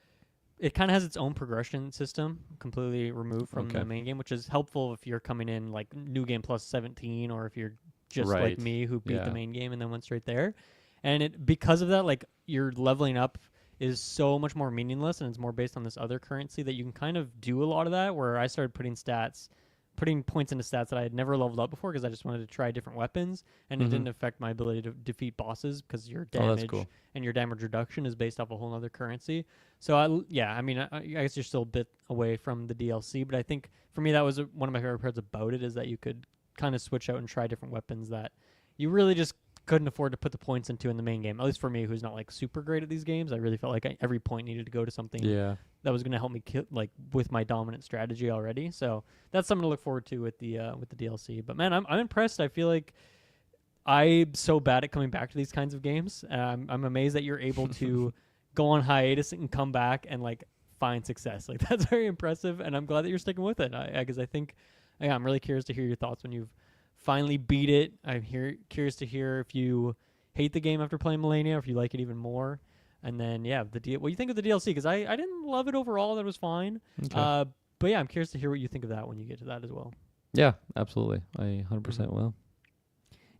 It kind of has its own progression system, completely removed from the main game, which is helpful if you're coming in like new game plus 17, or if you're just like me who beat the main game and then went straight there. And it because of that, like your leveling up is so much more meaningless, and it's more based on this other currency that you can kind of do a lot of that. Where I started putting points into stats that I had never leveled up before because I just wanted to try different weapons, and it didn't affect my ability to defeat bosses because your damage and your damage reduction is based off a whole other currency. So I guess you're still a bit away from the DLC, but I think for me that was one of my favorite parts about it, is that you could kind of switch out and try different weapons that you really just couldn't afford to put the points into in the main game. At least for me, who's not like super great at these games, I really felt like every point needed to go to something that was going to help me like with my dominant strategy already. So that's something to look forward to with the DLC. But man, I'm impressed. I feel like I'm so bad at coming back to these kinds of games. I'm amazed that you're able to go on hiatus and come back and like find success. Like that's very impressive, and I'm glad that you're sticking with it. Because I think I'm really curious to hear your thoughts when you've finally beat it. I'm curious to hear if you hate the game after playing Millennia, or if you like it even more. And then what do you think of the DLC? Because I didn't love it overall. That was fine. Okay. But yeah, I'm curious to hear what you think of that when you get to that as well. Yeah, absolutely. I 100% will.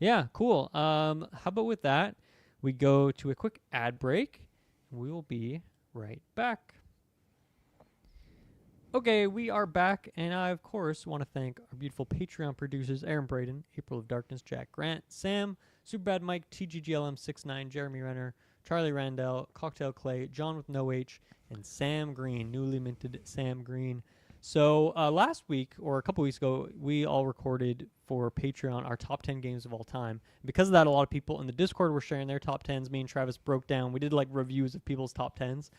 Yeah, cool. How about with that, we go to a quick ad break. We will be right back. Okay, we are back, and I, of course, want to thank our beautiful Patreon producers, Aaron Braden, April of Darkness, Jack Grant, Sam, Superbad Mike, TGGLM69, Jeremy Renner, Charlie Randall, Cocktail Clay, John with no H, and Sam Green, newly minted Sam Green. So last week, or a couple weeks ago, we all recorded for Patreon our top 10 games of all time. Because of that, a lot of people in the Discord were sharing their top 10s. Me and Travis broke down. We did like reviews of people's top 10s,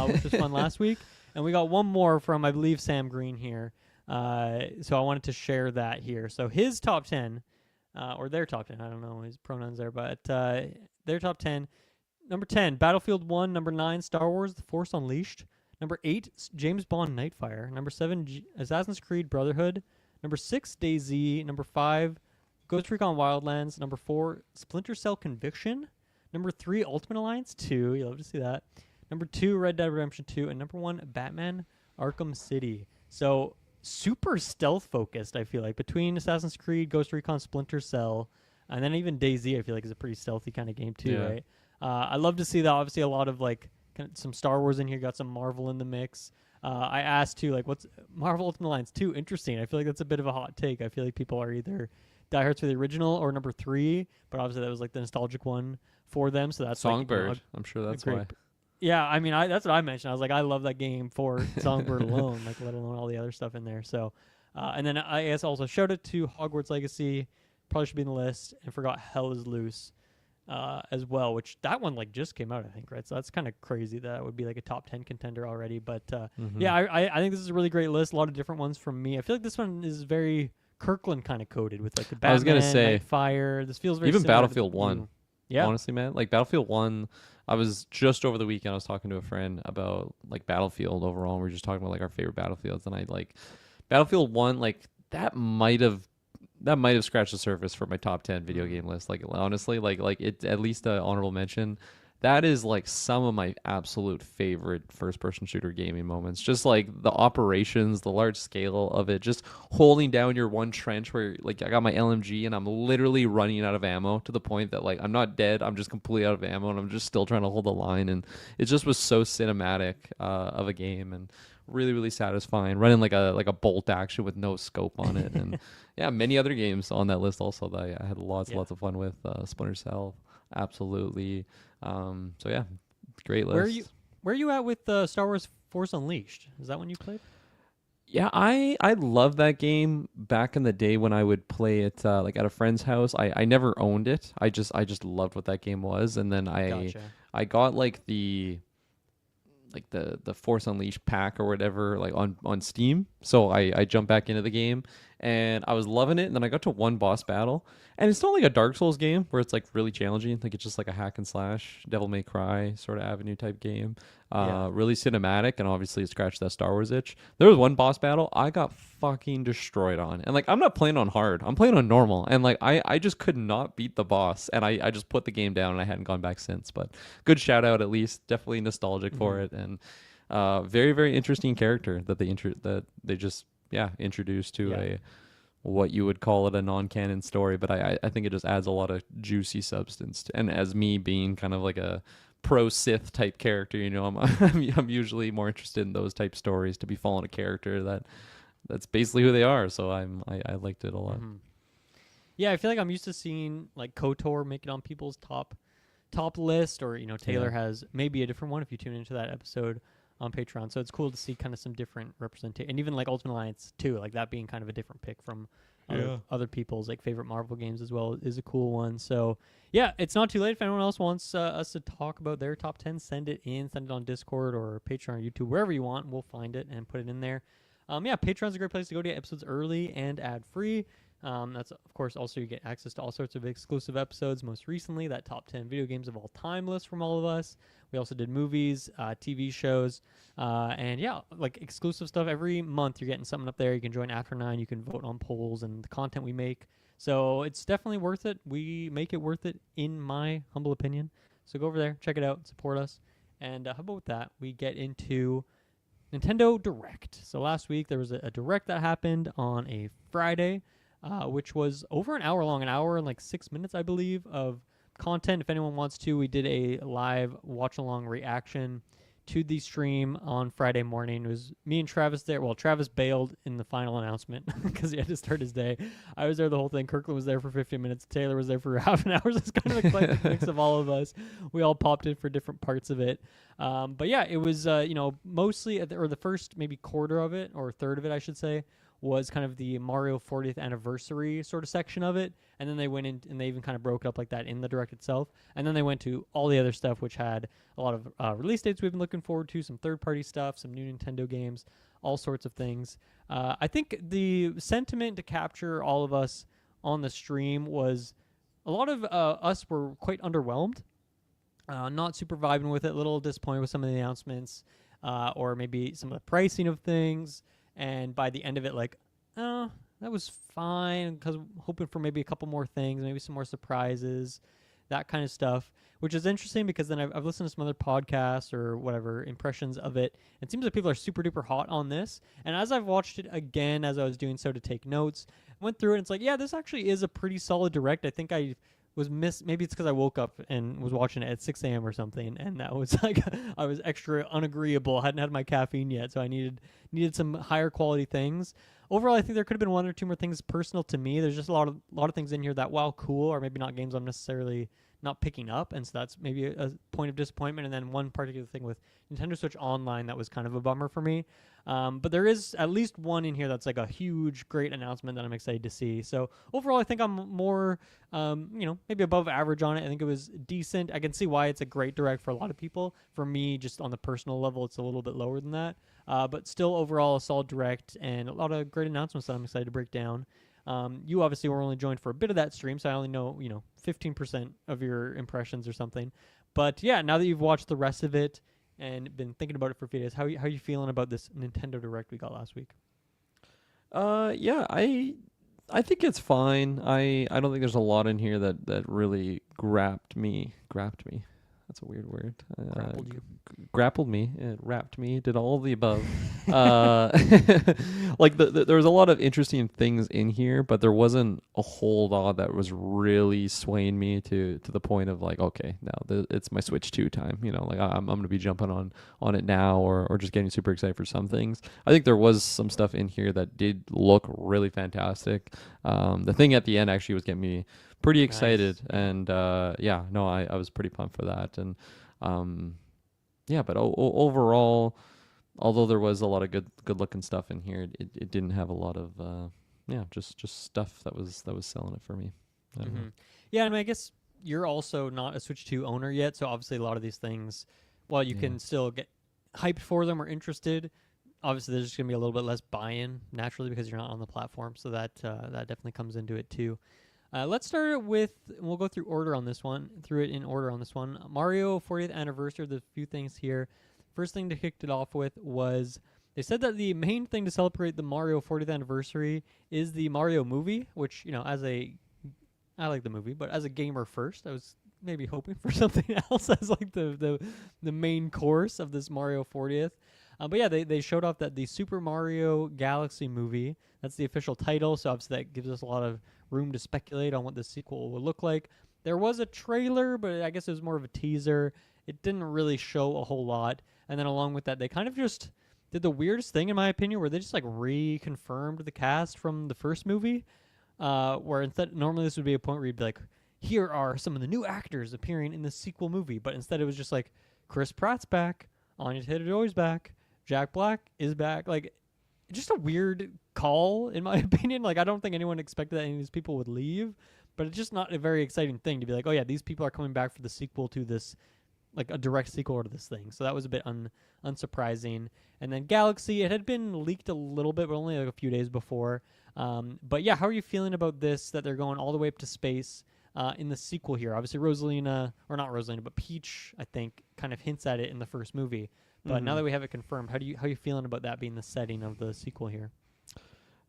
which was fun last week. And we got one more from, I believe, Sam Green here. So I wanted to share that here. So his top 10, or their top 10, I don't know his pronouns there, but their top 10. Number 10, Battlefield 1. Number 9, Star Wars The Force Unleashed. Number 8, James Bond Nightfire. Number 7, Assassin's Creed Brotherhood. Number 6, DayZ. Number 5, Ghost Recon Wildlands. Number 4, Splinter Cell Conviction. Number 3, Ultimate Alliance 2. You'll love to see that. Number 2, Red Dead Redemption 2. And number 1, Batman Arkham City. So super stealth focused, I feel like, between Assassin's Creed, Ghost Recon, Splinter Cell, and then even DayZ, I feel like is a pretty stealthy kind of game too, right? I love to see that. Obviously, a lot of like some Star Wars in here, got some Marvel in the mix. I asked too, like, what's Marvel Ultimate Alliance 2? Interesting. I feel like that's a bit of a hot take. I feel like people are either diehards for the original or number 3, but obviously that was like the nostalgic one for them. So that's Songbird. Like, I'm sure that's why. Yeah, I mean, that's what I mentioned. I was like, I love that game for Songbird alone, like let alone all the other stuff in there. So, and then I guess also showed it to Hogwarts Legacy. Probably should be in the list, and forgot Hell is Loose as well, which that one like just came out, I think, right? So that's kind of crazy that would be like a top 10 contender already. But yeah, I think this is a really great list. A lot of different ones from me. I feel like this one is very Kirklin kind of coded with like the I was Batman, gonna say, Nightfire. This feels very even similar to Battlefield 1. Yeah. Honestly, man, like Battlefield 1, I was just over the weekend, I was talking to a friend about like Battlefield overall, and we were just talking about like our favorite Battlefields, and I like Battlefield 1, like that might have scratched the surface for my top 10 video game list. Like honestly, like it at least an honorable mention. That is like some of my absolute favorite first person shooter gaming moments. Just like the operations, the large scale of it, just holding down your one trench where like I got my LMG and I'm literally running out of ammo to the point that like I'm not dead, I'm just completely out of ammo and I'm just still trying to hold the line, and it just was so cinematic of a game, and really satisfying, running like a bolt action with no scope on it. And yeah, many other games on that list also that I had lots of fun with. Splinter Cell, absolutely. So yeah, great list. Where are you at with Star Wars Force Unleashed? Is that one you played? Yeah, I love that game back in the day when I would play it like at a friend's house. I never owned it. I just loved what that game was, and then Gotcha. I got like the Force Unleashed pack or whatever, like on Steam. So I jumped back into the game and I was loving it. And then I got to one boss battle, and it's not like a Dark Souls game where it's like really challenging. Like it's just like a hack and slash, Devil May Cry sort of avenue type game. Really cinematic, and obviously it scratched that Star Wars itch. There was one boss battle I got fucking destroyed on, and like I'm not playing on hard, I'm playing on normal, and like I just could not beat the boss, and I just put the game down and I hadn't gone back since. But good shout out, at least definitely nostalgic for it, and very interesting character that they just introduced to a what you would call it a non-canon story, but I think it just adds a lot of juicy substance and as me being kind of like a pro Sith type character, you know, I'm usually more interested in those type stories, to be following a character that's basically who they are. So I liked it a lot. Mm-hmm. Yeah, I feel like I'm used to seeing like KOTOR make it on people's top list, or Taylor has maybe a different one if you tune into that episode on Patreon. So it's cool to see kind of some different representation, and even like Ultimate Alliance too, like that being kind of a different pick from other people's like favorite Marvel games as well, is a cool one. So yeah, it's not too late. If anyone else wants us to talk about their top 10, send it on Discord or Patreon or YouTube, wherever you want. We'll find it and put it in there. Patreon's a great place to go to get episodes early and ad free. That's of course also you get access to all sorts of exclusive episodes. Most recently, that top 10 video games of all time list from all of us. We also did movies, TV shows, and like exclusive stuff. Every month you're getting something up there. You can join After 9. You can vote on polls and the content we make. So it's definitely worth it. We make it worth it, in my humble opinion. So go over there, check it out, support us. And how about that? We get into Nintendo Direct. So last week there was a Direct that happened on a Friday, which was over an hour long, an hour and like 6 minutes, I believe, of content. If anyone wants to, we did a live watch-along reaction to the stream on Friday morning. It was me and Travis there. Well, Travis bailed in the final announcement because he had to start his day. I was there the whole thing. Kirklin was there for 15 minutes. Taylor was there for half an hour. It's kind of a eclectic mix of all of us. We all popped in for different parts of it. But yeah, it was, mostly, or the first maybe quarter of it, or third of it, I should say, was kind of the Mario 40th anniversary sort of section of it. And then they went in and they even kind of broke it up like that in the Direct itself. And then they went to all the other stuff, which had a lot of release dates we've been looking forward to, some third-party stuff, some new Nintendo games, all sorts of things. I think the sentiment to capture all of us on the stream was a lot of us were quite underwhelmed, not super vibing with it, a little disappointed with some of the announcements, or maybe some of the pricing of things. And by the end of it, like, oh, that was fine, because hoping for maybe a couple more things, maybe some more surprises, that kind of stuff, which is interesting because then I've listened to some other podcasts or whatever, impressions of it. It seems like people are super duper hot on this. And as I've watched it again, as I was doing so to take notes, I went through it and it's like, yeah, this actually is a pretty solid Direct. I think I was maybe it's because I woke up and was watching it at 6 a.m. or something, and that was like I was extra unagreeable. I hadn't had my caffeine yet, so I needed some higher quality things. Overall, I think there could have been one or two more things personal to me. There's just a lot of things in here that, while cool, are maybe not games I'm necessarily not picking up, and so that's maybe a point of disappointment. And then one particular thing with Nintendo Switch Online that was kind of a bummer for me. But there is at least one in here that's like a huge, great announcement that I'm excited to see. So overall, I think I'm more, maybe above average on it. I think it was decent. I can see why it's a great Direct for a lot of people. For me, just on the personal level, it's a little bit lower than that. But still, overall, a solid Direct and a lot of great announcements that I'm excited to break down. You obviously were only joined for a bit of that stream, so I only know 15% of your impressions or something. But yeah, now that you've watched the rest of it and been thinking about it for a few days, how you feeling about this Nintendo Direct we got last week? Yeah, I think it's fine. I don't think there's a lot in here that really grabbed me. Grabbed me. That's a weird word. Grappled you. Grappled me. It wrapped me. Did all of the above. Like there was a lot of interesting things in here, but there wasn't a whole lot that was really swaying me to the point of like, okay, now it's my Switch 2 time. Like I'm gonna be jumping on it now, or just getting super excited for some things. I think there was some stuff in here that did look really fantastic. The thing at the end actually was getting me pretty excited. Nice. And I was pretty pumped for that. And but overall, although there was a lot of good looking stuff in here, it didn't have a lot of just stuff that was selling it for me. I don't know. Yeah, I mean, I guess you're also not a Switch 2 owner yet, so obviously a lot of these things, while you can still get hyped for them or interested, obviously there's just going to be a little bit less buy-in naturally because you're not on the platform, so that definitely comes into it too. Let's start it with, we'll go through it in order on this one. Mario 40th anniversary, there's a few things here. First thing to kick it off with was, they said that the main thing to celebrate the Mario 40th anniversary is the Mario movie, which, I like the movie, but as a gamer first, I was maybe hoping for something else as like the main course of this Mario 40th. But yeah, they showed off that the Super Mario Galaxy movie, that's the official title, so obviously that gives us a lot of room to speculate on what the sequel will look like. There was a trailer, but I guess it was more of a teaser. It didn't really show a whole lot. And then along with that, they kind of just did the weirdest thing, in my opinion, where they just like reconfirmed the cast from the first movie, where instead, normally this would be a point where you'd be like, here are some of the new actors appearing in the sequel movie. But instead it was just like, Chris Pratt's back, Anya Taylor-Joy's back, Jack Black is back. Like, just a weird call, in my opinion. Like, I don't think anyone expected that any of these people would leave, but it's just not a very exciting thing to be like, oh yeah, these people are coming back for the sequel to this, like a direct sequel to this thing. So that was a bit unsurprising. And then Galaxy, it had been leaked a little bit, but only like a few days before. But yeah, how are you feeling about this, that they're going all the way up to space in the sequel here? Obviously Rosalina, but Peach, I think, kind of hints at it in the first movie. But now that we have it confirmed, how are you feeling about that being the setting of the sequel here?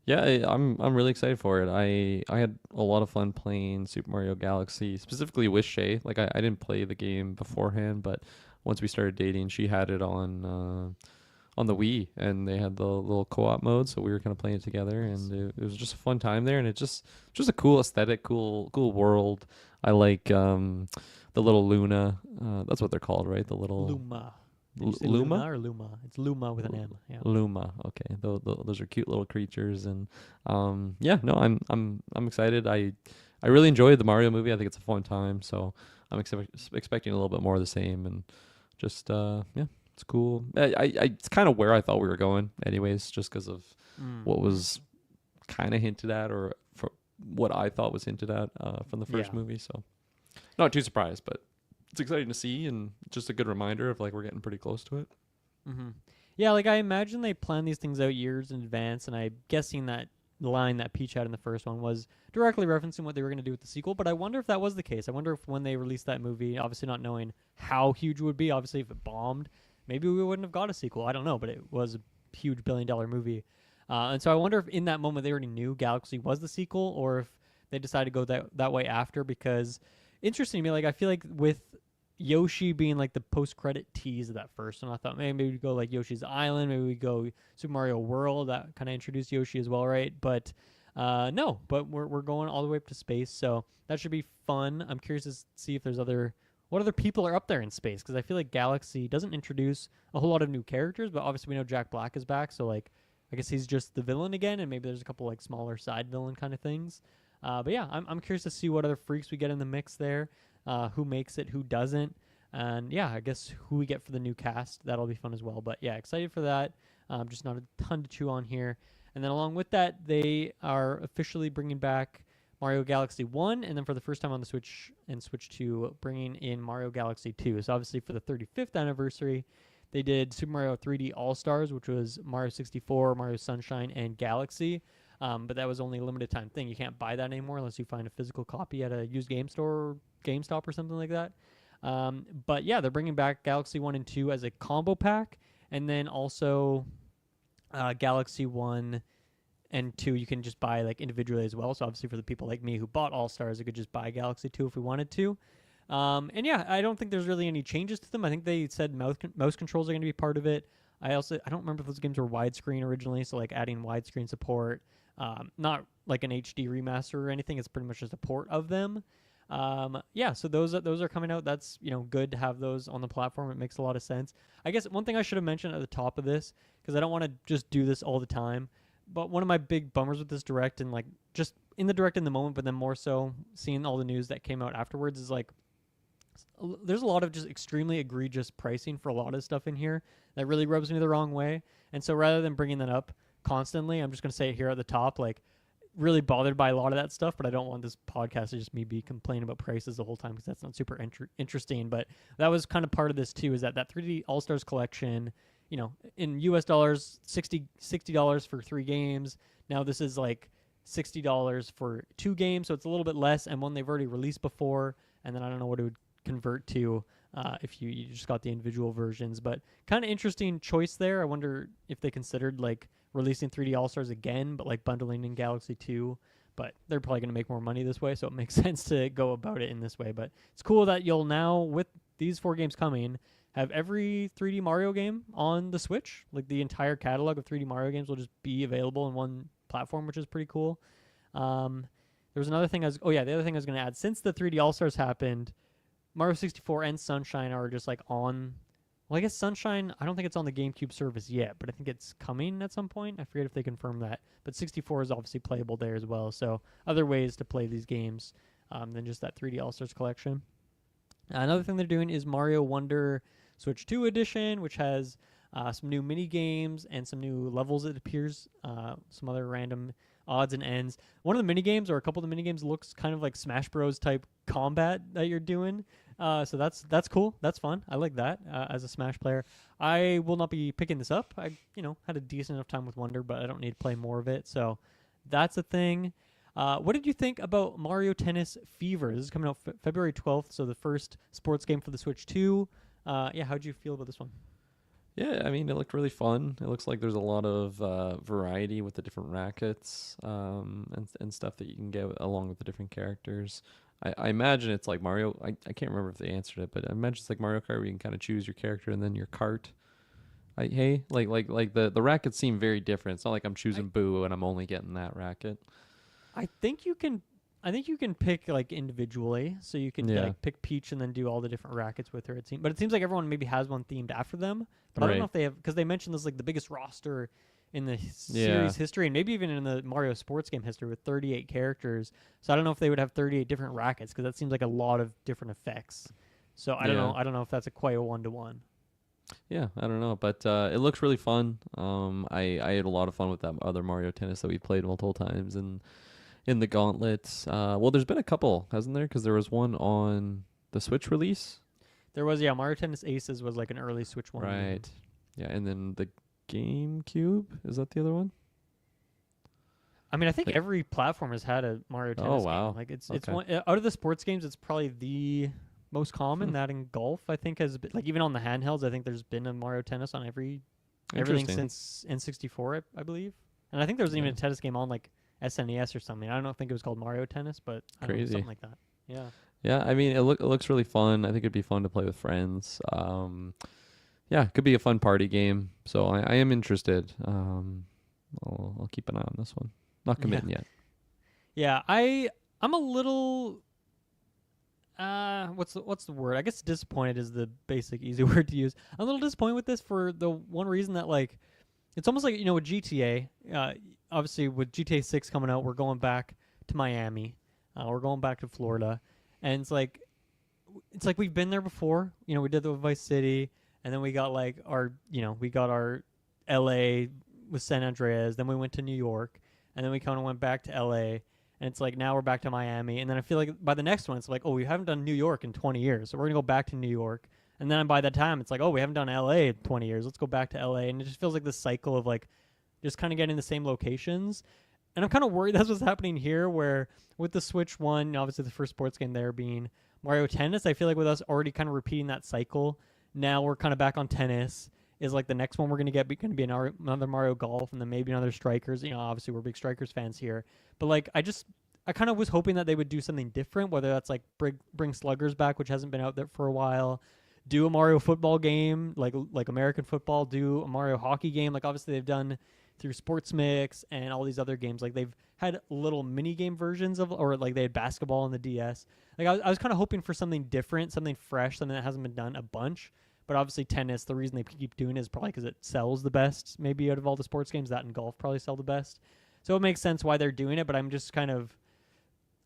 Yeah, I'm really excited for it. I had a lot of fun playing Super Mario Galaxy, specifically with Shay. Like I didn't play the game beforehand, but once we started dating, she had it on the Wii, and they had the little co-op mode, so we were kind of playing it together, and it was just a fun time there, and it just a cool aesthetic, cool world. I like the little Luna. That's what they're called, right? The little Luma. Luma Luna or Luma? It's Luma with an M. Yeah. Luma. Okay, those are cute little creatures, and I'm excited. I really enjoyed the Mario movie. I think it's a fun time, so I'm expecting a little bit more of the same, and just it's cool. It's kind of where I thought we were going, anyways, just because of what was kind of hinted at, or for what I thought was hinted at from the first movie. So not too surprised, but it's exciting to see, and just a good reminder of like we're getting pretty close to it. Yeah, like I imagine they plan these things out years in advance, and I'm guessing that line that Peach had in the first one was directly referencing what they were going to do with the sequel. But I wonder if that was the case. I wonder if when they released that movie, obviously not knowing how huge it would be, obviously if it bombed, maybe we wouldn't have got a sequel. I don't know, but it was a huge $1 billion movie. And so I wonder if in that moment they already knew Galaxy was the sequel, or if they decided to go that way after. Because interesting to me, like I feel like with Yoshi being like the post-credit tease of that first one, I thought maybe we'd go like Yoshi's Island, maybe we go Super Mario World, that kind of introduced Yoshi as well, right? But no, but we're going all the way up to space, so that should be fun. I'm curious to see if there's what other people are up there in space, because I feel like Galaxy doesn't introduce a whole lot of new characters, but obviously we know Jack Black is back, so like I guess he's just the villain again, and maybe there's a couple like smaller side villain kind of things. But yeah, I'm curious to see what other freaks we get in the mix there. Who makes it, who doesn't, and yeah, I guess who we get for the new cast. That'll be fun as well. But yeah, excited for that. Just not a ton to chew on here. And then along with that, they are officially bringing back Mario Galaxy 1, and then for the first time on the Switch and Switch 2, bringing in Mario Galaxy 2. So obviously for the 35th anniversary, they did Super Mario 3D All-Stars, which was Mario 64, Mario Sunshine, and Galaxy. but that was only a limited time thing. You can't buy that anymore unless you find a physical copy at a used game store or GameStop or something like that. But yeah, they're bringing back Galaxy 1 and 2 as a combo pack, and then also Galaxy 1 and 2 you can just buy like individually as well. So obviously for the people like me who bought All Stars, I could just buy Galaxy 2 if we wanted to. And yeah, I don't think there's really any changes to them. I think they said mouse controls are going to be part of it. I don't remember if those games were widescreen originally, so like adding widescreen support, not like an HD remaster or anything. It's pretty much just a port of them. Yeah, so those are coming out. That's good to have those on the platform. It makes a lot of sense. I guess one thing I should have mentioned at the top of this, because I don't want to just do this all the time, but one of my big bummers with this direct, and like just in the direct in the moment, but then more so seeing all the news that came out afterwards, is like there's a lot of just extremely egregious pricing for a lot of stuff in here that really rubs me the wrong way. And so rather than bringing that up constantly, I'm just going to say it here at the top, like really bothered by a lot of that stuff, but I don't want this podcast to just me be complaining about prices the whole time, because that's not super interesting. But that was kind of part of this too, is that 3D All-Stars collection, in US dollars, $60 for 3 games. Now this is like $60 for 2 games, so it's a little bit less, and one they've already released before, and then I don't know what it would convert to if you just got the individual versions. But kind of interesting choice there. I wonder if they considered like releasing 3D All-Stars again, but like bundling in Galaxy 2. But they're probably going to make more money this way, so it makes sense to go about it in this way. But it's cool that you'll now, with these 4 games coming, have every 3D Mario game on the Switch. Like the entire catalog of 3D Mario games will just be available in one platform, which is pretty cool. There was another thing the other thing I was going to add, since the 3D All-Stars happened, Mario 64 and Sunshine are just like on. Well, I guess Sunshine, I don't think it's on the GameCube service yet, but I think it's coming at some point. I forget if they confirmed that. But 64 is obviously playable there as well. So other ways to play these games than just that 3D All-Stars collection. Another thing they're doing is Mario Wonder Switch 2 Edition, which has some new mini games and some new levels, it appears, some other random odds and ends. One of the mini games, or a couple of the mini games, looks kind of like Smash Bros type combat that you're doing. So that's cool. That's fun. I like that as a Smash player. I will not be picking this up. I had a decent enough time with Wonder, but I don't need to play more of it. So that's a thing. What did you think about Mario Tennis Fever? This is coming out February 12th, so the first sports game for the Switch 2. How'd you feel about this one? Yeah, I mean, it looked really fun. It looks like there's a lot of variety with the different rackets and stuff that you can get along with the different characters. I imagine it's like Mario. I can't remember if they answered it, but I imagine it's like Mario Kart, where you can kind of choose your character and then your cart. Like the rackets seem very different. It's not like I'm choosing Boo and I'm only getting that racket. I think you can pick like individually, so you can like pick Peach and then do all the different rackets with her. But it seems like everyone maybe has one themed after them. But I don't know if they have, because they mentioned this like the biggest roster in the series history, and maybe even in the Mario sports game history, with 38 characters. So I don't know if they would have 38 different rackets, because that seems like a lot of different effects. So I don't know. I don't know if that's quite a 1-to-1. Yeah, I don't know, but it looks really fun. I had a lot of fun with that other Mario Tennis that we played multiple times, and in the gauntlets. Well, there's been a couple, hasn't there? Because there was one on the Switch release. There was, Mario Tennis Aces was like an early Switch one. Right. Yeah, and then the GameCube, is that the other one? I mean, I think every platform has had a Mario Tennis game. Like it's one out of the sports games, it's probably the most common. That in golf, I think, has been, like, even on the handhelds, I think there's been a Mario Tennis on everything since N64, I believe. And I think there was even a tennis game on like SNES or something. I don't think it was called Mario Tennis, but I don't know, something like that. Yeah. Yeah, I mean, it looks really fun. I think it'd be fun to play with friends. It could be a fun party game. So I am interested. I'll keep an eye on this one. Not committing yet. Yeah, I'm a little what's the word? I guess disappointed is the basic easy word to use. I'm a little disappointed with this for the one reason that, like, it's almost like, with GTA, obviously with GTA 6 coming out, we're going back to Miami. We're going back to Florida. And it's like we've been there before. We did the Vice City, and then we got like our LA with San Andreas, then we went to New York, and then we kind of went back to LA, and it's like now we're back to Miami. And then I feel like by the next one, it's like, oh, we haven't done New York in 20 years, so we're going to go back to New York. And then by that time, it's like, oh, we haven't done LA in 20 years. Let's go back to LA. And it just feels like this cycle of like just kind of getting the same locations. And I'm kind of worried that's what's happening here, where with the Switch one, obviously the first sports game there being Mario Tennis, I feel like with us already kind of repeating that cycle, now we're kind of back on tennis. Is like the next one we're going to get going to be another Mario Golf, and then maybe another Strikers. Obviously we're big Strikers fans here. But like I kind of was hoping that they would do something different, whether that's like bring Sluggers back, which hasn't been out there for a while, do a Mario football game, like American football, do a Mario hockey game. Like obviously they've done through Sports Mix and all these other games. Like they've had little mini game versions of, or like they had basketball on the DS. Like I was kind of hoping for something different, something fresh, something that hasn't been done a bunch. But obviously tennis, the reason they keep doing it is probably because it sells the best, maybe out of all the sports games. That and golf probably sell the best. So it makes sense why they're doing it, but I'm just kind of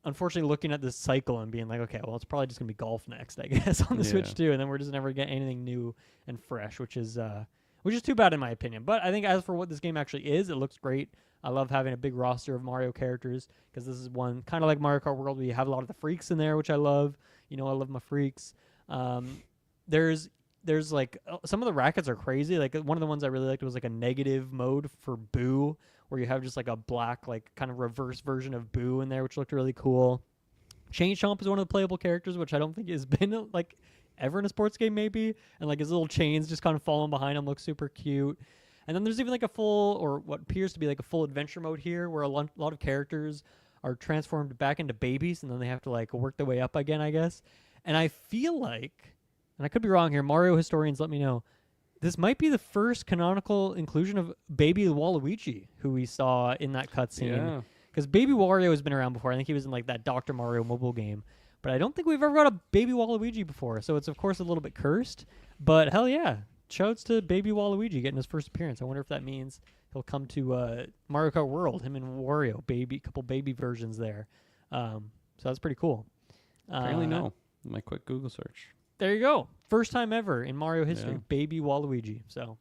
unfortunately looking at this cycle and being like, okay, well, it's probably just going to be golf next, I guess, on the Switch too, and then we're just never getting anything new and fresh, which is too bad in my opinion. But I think as for what this game actually is, it looks great. I love having a big roster of Mario characters because this is one kind of like Mario Kart World where you have a lot of the freaks in there, which I love. I love my freaks. There's like some of the rackets are crazy. Like one of the ones I really liked was like a negative mode for Boo, where you have just like a black, like kind of reverse version of Boo in there, which looked really cool. Chain Chomp is one of the playable characters, which I don't think has been like ever in a sports game maybe. And like his little chains just kind of falling behind him look super cute. And then there's even like a full, or what appears to be like a full adventure mode here, where a lot of characters are transformed back into babies, and then they have to like work their way up again, I guess. And I feel like, and I could be wrong here, Mario historians let me know, this might be the first canonical inclusion of Baby Waluigi, who we saw in that cutscene. Yeah. Because Baby Wario has been around before. I think he was in like that Dr. Mario mobile game. But I don't think we've ever got a Baby Waluigi before. So it's, of course, a little bit cursed. But hell yeah. Shouts to Baby Waluigi getting his first appearance. I wonder if that means he'll come to Mario Kart World, him and Wario, couple baby versions there. So that's pretty cool. Apparently no. My quick Google search. There you go. First time ever in Mario history, Yeah. Baby Waluigi. So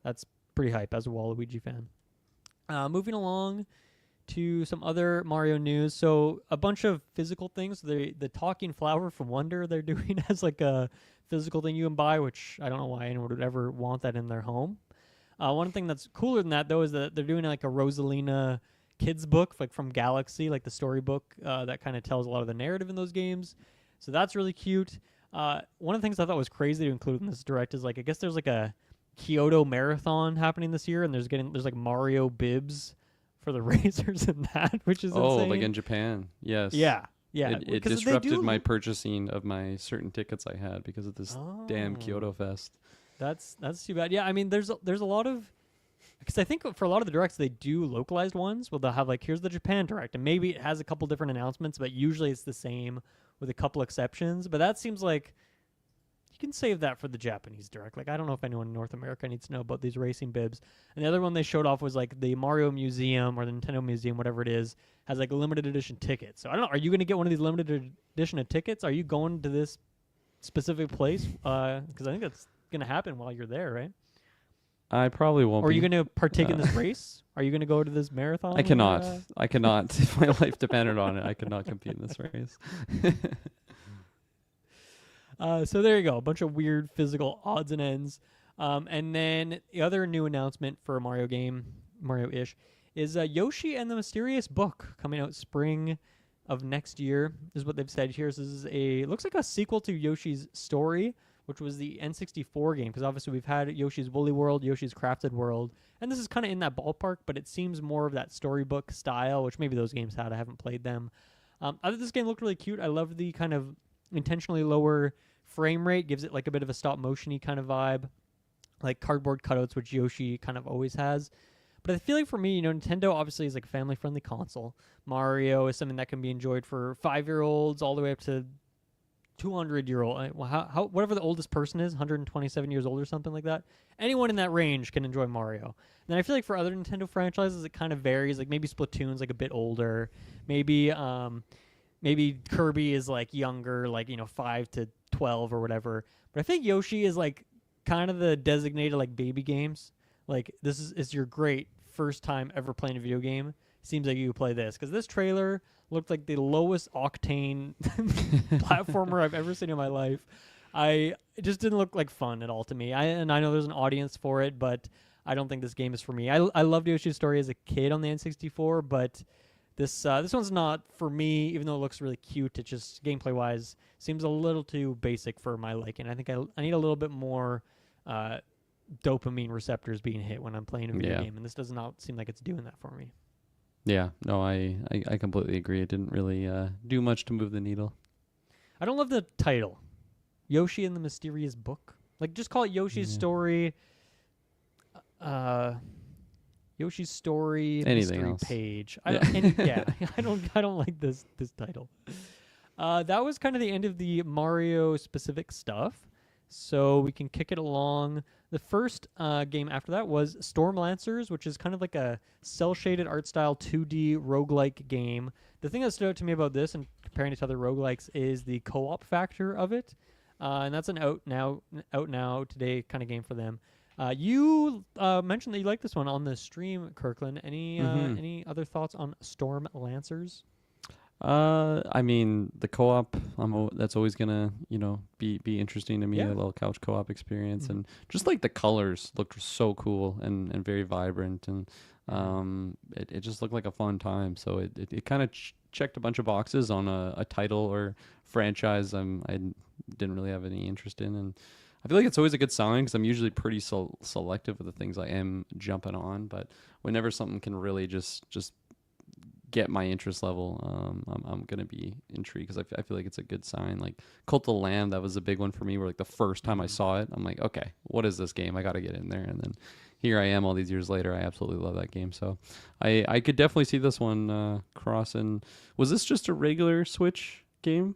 that's pretty hype as a Waluigi fan. Moving along to some other Mario news. So a bunch of physical things. The talking flower from Wonder they're doing as like a physical thing you can buy, which I don't know why anyone would ever want that in their home. One thing that's cooler than that, though, is that they're doing like a Rosalina kids book, like from Galaxy, like the storybook that kind of tells a lot of the narrative in those games. So that's really cute. One of the things I thought was crazy to include in this direct is like, I guess there's like a Kyoto marathon happening this year, and there's like Mario bibs for the racers in that, which is insane. Like in Japan. Yes. Yeah. It disrupted my purchasing of my certain tickets I had because of this damn Kyoto Fest. That's too bad. Yeah, I mean, there's a lot of, because I think for a lot of the directs they do localized ones. Well, they'll have like, here's the Japan direct, and maybe it has a couple different announcements, but usually it's the same with a couple exceptions. But that seems like you can save that for the Japanese direct. Like, I don't know if anyone in North America needs to know about these racing bibs. And the other one they showed off was like the Mario Museum or the Nintendo Museum, whatever it is, has like a limited edition ticket. So I don't know. Are you going to get one of these limited edition of tickets? Are you going to this specific place? Because I think that's going to happen while you're there, right? I probably won't. Or are you going to partake in this race? Are you going to go to this marathon? I cannot. I cannot. If my life depended on it, I could not compete in this race. So there you go. A bunch of weird physical odds and ends. And then the other new announcement for a Mario game, Mario-ish, is Yoshi and the Mysterious Book coming out spring of next year, is what they've said here. This is looks like a sequel to Yoshi's Story, which was the N64 game, because obviously we've had Yoshi's Woolly World, Yoshi's Crafted World, and this is kind of in that ballpark, but it seems more of that storybook style, which maybe those games had. I haven't played them. I thought this game looked really cute. I love the kind of intentionally lower frame rate, gives it like a bit of a stop motion-y kind of vibe, like cardboard cutouts, which Yoshi kind of always has. But I feel like for me, Nintendo obviously is like a family-friendly console. Mario is something that can be enjoyed for 5-year-olds all the way up to 200-year-old. Whatever the oldest person is, 127 years old or something like that. Anyone in that range can enjoy Mario. And then I feel like for other Nintendo franchises, it kind of varies. Like maybe Splatoon's like a bit older. Maybe Kirby is like younger, like 5 to 12 or whatever. But I think Yoshi is like kind of the designated like baby games. Like this is your great first time ever playing a video game. Seems like you play this, because this trailer looked like the lowest octane platformer I've ever seen in my life. It just didn't look like fun at all to me. I know there's an audience for it, but I don't think this game is for me. I loved Yoshi's Story as a kid on the N64, but this one's not for me. Even though it looks really cute, it just gameplay wise seems a little too basic for my liking. I think I need a little bit more dopamine receptors being hit when I'm playing a video game, and this does not seem like it's doing that for me. Yeah, no, I completely agree. It didn't really do much to move the needle. I don't love the title, Yoshi and the Mysterious Book. Like, just call it Yoshi's Story. Yoshi's Story. Anything Mystery else? Page. I don't like this title. That was kind of the end of the Mario specific stuff. So we can kick it along. The first game after that was Stormlancers, which is kind of like a cel-shaded art style 2D roguelike game. The thing that stood out to me about this and comparing it to other roguelikes is the co-op factor of it. And that's an out now today kind of game for them. You mentioned that you like this one on the stream, Kirklin. Any other thoughts on Stormlancers? I mean, the co-op, that's always gonna, be interesting to me. A little couch co-op experience, and just like the colors looked so cool and very vibrant, and it just looked like a fun time. So it kind of checked a bunch of boxes on a title or franchise I didn't really have any interest in, and I feel like it's always a good sign because I'm usually pretty selective with the things I am jumping on. But whenever something can really just get my interest level, I'm gonna be intrigued because I feel like it's a good sign. Like Cult of the Lamb, that was a big one for me. Where like the first time I saw it, I'm like, okay, what is this game? I got to get in there. And then here I am, all these years later. I absolutely love that game. So I could definitely see this one crossing. Was this just a regular Switch game?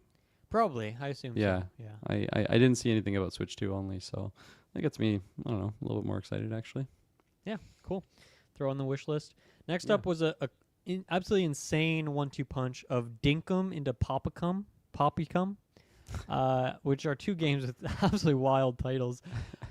Probably, I assume. Yeah, so. Yeah. I didn't see anything about Switch 2 only, so that gets me, I don't know, a little bit more excited actually. Yeah, cool. Throw on the wish list. Next up was a absolutely insane 1-2 punch of Dinkum into Poppycum, which are two games with absolutely wild titles.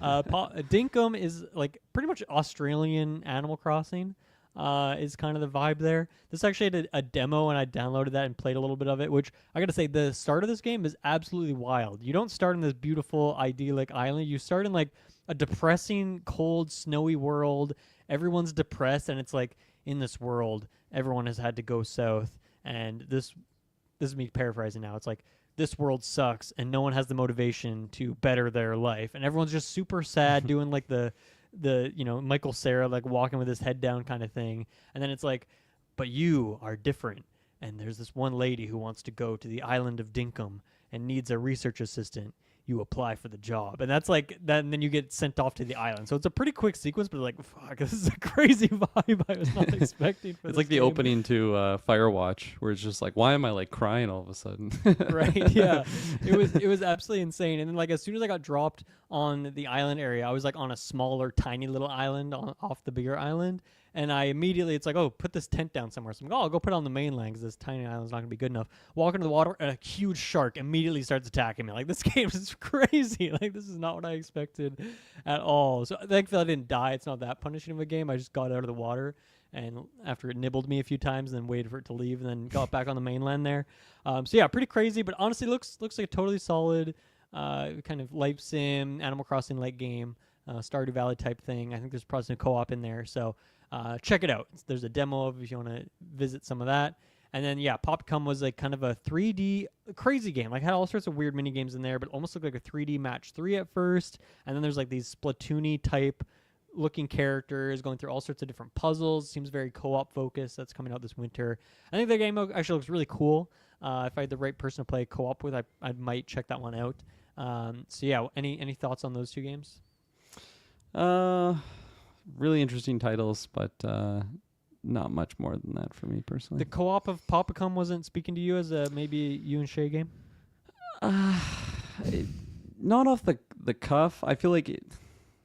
Dinkum is like pretty much Australian Animal Crossing. Is kind of the vibe there. This actually had a demo, and I downloaded that and played a little bit of it, which I gotta say, the start of this game is absolutely wild. You don't start in this beautiful, idyllic island. You start in like a depressing, cold, snowy world. Everyone's depressed, and it's like in this world, everyone has had to go south, and this is me paraphrasing now. It's like, this world sucks, and no one has the motivation to better their life, and everyone's just super sad, doing like the Michael Cera like walking with his head down kind of thing. And then it's like, but you are different, and there's this one lady who wants to go to the island of Dinkum and needs a research assistant. You apply for the job, and that's like that, and then you get sent off to the island. So it's a pretty quick sequence, but like, fuck, this is a crazy vibe I was not expecting for it's this like the game. opening to Firewatch, where it's just like, why am I like crying all of a sudden? Right, yeah. It was absolutely insane. And then like as soon as I got dropped on the island area, I was like on a smaller, tiny little island off the bigger island. And I immediately, it's like, oh, put this tent down somewhere. So I'm like, oh, I'll go put it on the mainland because this tiny island's not going to be good enough. Walk into the water, and a huge shark immediately starts attacking me. Like, this game is crazy. Like, this is not what I expected at all. So thankfully I didn't die. It's not that punishing of a game. I just got out of the water, and after it nibbled me a few times, and then waited for it to leave, and then got back on the mainland there. So yeah, pretty crazy, but honestly looks like a totally solid kind of life sim, Animal Crossing-like game, Stardew Valley type thing. I think there's probably some co-op in there, so check it out. There's a demo of if you want to visit some of that. And then, yeah, Popcom was like kind of a 3D crazy game. Like, had all sorts of weird mini games in there, but almost looked like a 3D match 3 at first. And then there's like these Splatoon-y type looking characters going through all sorts of different puzzles. Seems very co-op focused. That's coming out this winter. I think the game actually looks really cool. If I had the right person to play co-op with, I might check that one out. So yeah, any thoughts on those two games? Really interesting titles, but not much more than that for me personally. The co-op of Popicum wasn't speaking to you as a maybe you and Shay game? Not off the cuff. I feel like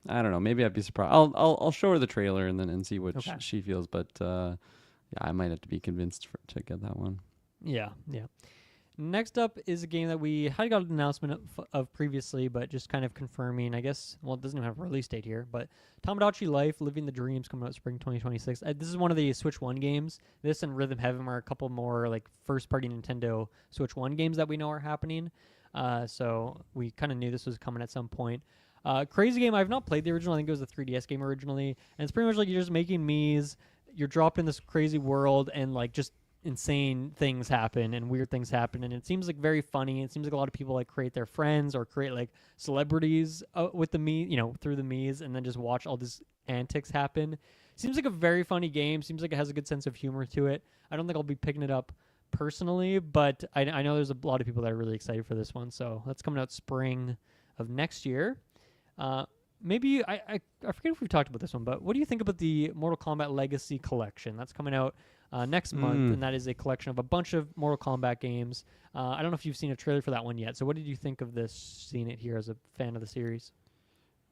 I don't know. Maybe I'd be surprised. I'll show her the trailer and see what she feels. But yeah, I might have to be convinced to get that one. Yeah. Next up is a game that we had got an announcement of previously, but just kind of confirming, I guess. Well, it doesn't even have a release date here, but Tomodachi Life, Living the Dreams, coming out spring 2026. This is one of the Switch 1 games. This and Rhythm Heaven are a couple more like first-party Nintendo Switch 1 games that we know are happening. So we kind of knew this was coming at some point. Crazy game. I've not played the original. I think it was a 3DS game originally, and it's pretty much like you're just making Mii's. You're dropped in this crazy world, and like just insane things happen and weird things happen, and it seems like very funny. It seems like a lot of people like create their friends or create like celebrities with the Mii, through the Mii's, and then just watch all these antics happen. Seems like a very funny game. Seems like it has a good sense of humor to it. I don't think I'll be picking it up personally, but I know there's a lot of people that are really excited for this one. So that's coming out spring of next year. Maybe I forget if we've talked about this one, but what do you think about the Mortal Kombat Legacy Collection? That's coming out next month, and that is a collection of a bunch of Mortal Kombat games. I don't know if you've seen a trailer for that one yet. So what did you think of this, seeing it here as a fan of the series?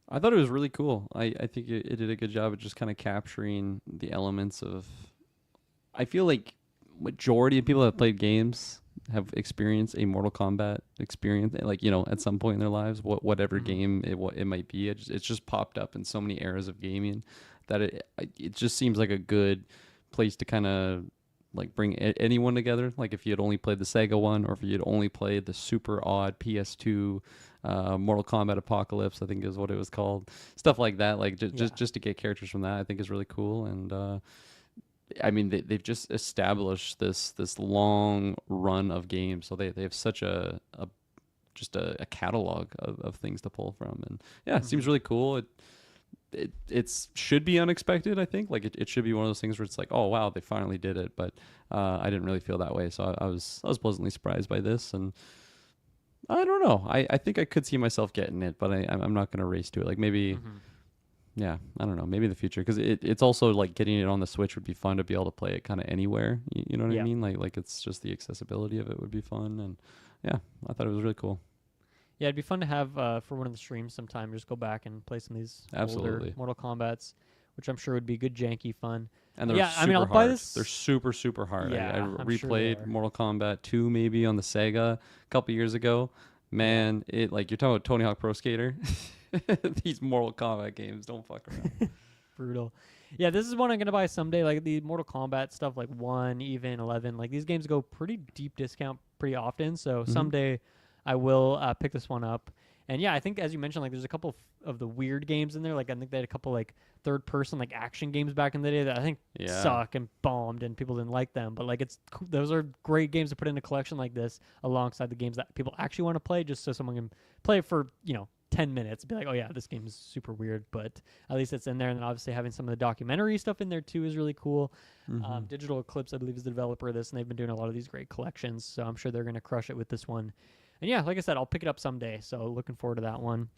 I thought it was really cool. I think it did a good job of just kind of capturing the elements of. I feel like majority of people that have played games have experienced a Mortal Kombat experience, like at some point in their lives, whatever game it might be. It's just popped up in so many eras of gaming that it just seems like a good place to kind of like bring anyone together. Like if you had only played the Sega one, or if you had only played the super odd PS2 Mortal Kombat Apocalypse, I think is what it was called. Stuff like that. Like just to get characters from that, I think is really cool. And I mean, they've just established this long run of games, so they have such a catalog of things to pull from, and yeah, it seems really cool. It should be unexpected. I think like it should be one of those things where it's like, oh wow, they finally did it. But I didn't really feel that way, so I was pleasantly surprised by this, and I don't know. I think I could see myself getting it, but I'm not going to race to it. Like maybe. Yeah, I don't know. Maybe in the future, because it's also like getting it on the Switch would be fun to be able to play it kind of anywhere. You know what I mean? Like it's just the accessibility of it would be fun, and yeah, I thought it was really cool. Yeah, it'd be fun to have for one of the streams sometime. Just go back and play some of these older Mortal Kombats, which I'm sure would be good, janky fun. And they're I'll buy this. They're super hard. Yeah, I replayed sure Mortal Kombat 2 maybe on the Sega a couple years ago. Man, it like you're talking about Tony Hawk Pro Skater. These Mortal Kombat games don't fuck around. Brutal. Yeah, this is one I'm gonna buy someday. Like the Mortal Kombat stuff, like 1, even 11. Like these games go pretty deep discount pretty often. So someday I will pick this one up. And yeah, I think as you mentioned, like there's a couple of the weird games in there. Like I think they had a couple like third-person like action games back in the day that I think suck and bombed, and people didn't like them. But like those are great games to put in a collection like this alongside the games that people actually want to play, just so someone can play it for 10 minutes and be like, oh yeah, this game is super weird, but at least it's in there. And then obviously having some of the documentary stuff in there too is really cool. Digital Eclipse, I believe, is the developer of this, and they've been doing a lot of these great collections, so I'm sure they're going to crush it with this one. And yeah, like I said, I'll pick it up someday, so looking forward to that one.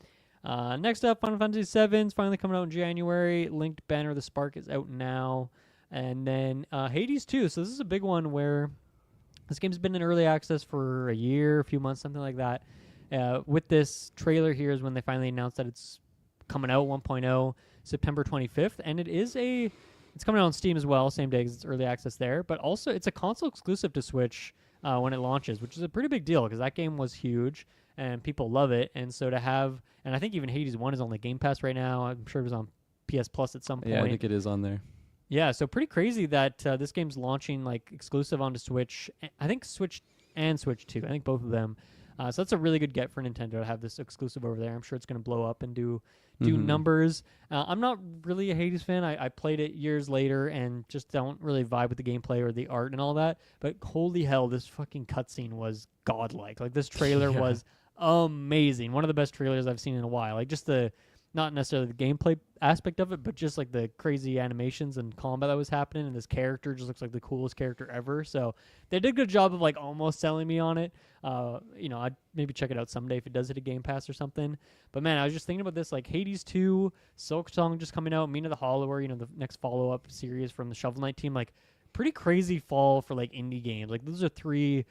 Next up, Final Fantasy VII is finally coming out in January. Linked Banner of the Spark is out now. And then Hades 2, so this is a big one where this game's been in early access for a year, a few months, something like that. With this trailer here is when they finally announced that it's coming out 1.0 September 25th, and it's coming out on Steam as well, same day because it's early access there, but also it's a console exclusive to Switch when it launches, which is a pretty big deal because that game was huge and people love it. And so to have, and I think even Hades 1 is on the Game Pass right now. I'm sure it was on PS Plus at some point. Yeah, I think it is on there. Yeah, so pretty crazy that this game's launching like exclusive onto Switch. I think Switch and Switch 2. I think both of them. So that's a really good get for Nintendo to have this exclusive over there. I'm sure it's going to blow up and do numbers. I'm not really a Hades fan. I played it years later and just don't really vibe with the gameplay or the art and all that. But holy hell, this fucking cutscene was godlike. Like this trailer was amazing. One of the best trailers I've seen in a while. Like just not necessarily the gameplay aspect of it, but just like the crazy animations and combat that was happening, and this character just looks like the coolest character ever. So they did a good job of like almost selling me on it. I'd maybe check it out someday if it does hit a Game Pass or something. But man, I was just thinking about this, like Hades 2, Silk Song just coming out, Mina the Hollower, the next follow-up series from the Shovel Knight team. Like pretty crazy fall for like indie games. Like those are 3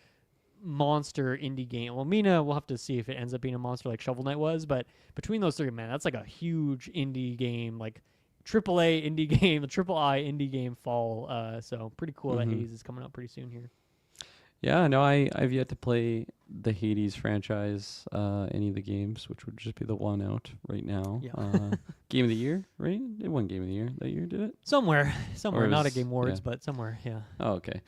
monster indie game. Well, Mina, we'll have to see if it ends up being a monster like Shovel Knight was, but between those 3, man, that's like a huge indie game, like AAA indie game, a III indie game fall. So pretty cool that Hades is coming out pretty soon here. Yeah, no, I've yet to play the Hades franchise, any of the games, which would just be the one out right now. Yeah. Game of the Year, right? It won Game of the Year that year, did it? Somewhere, not at Game Awards, but somewhere, yeah. Oh, okay.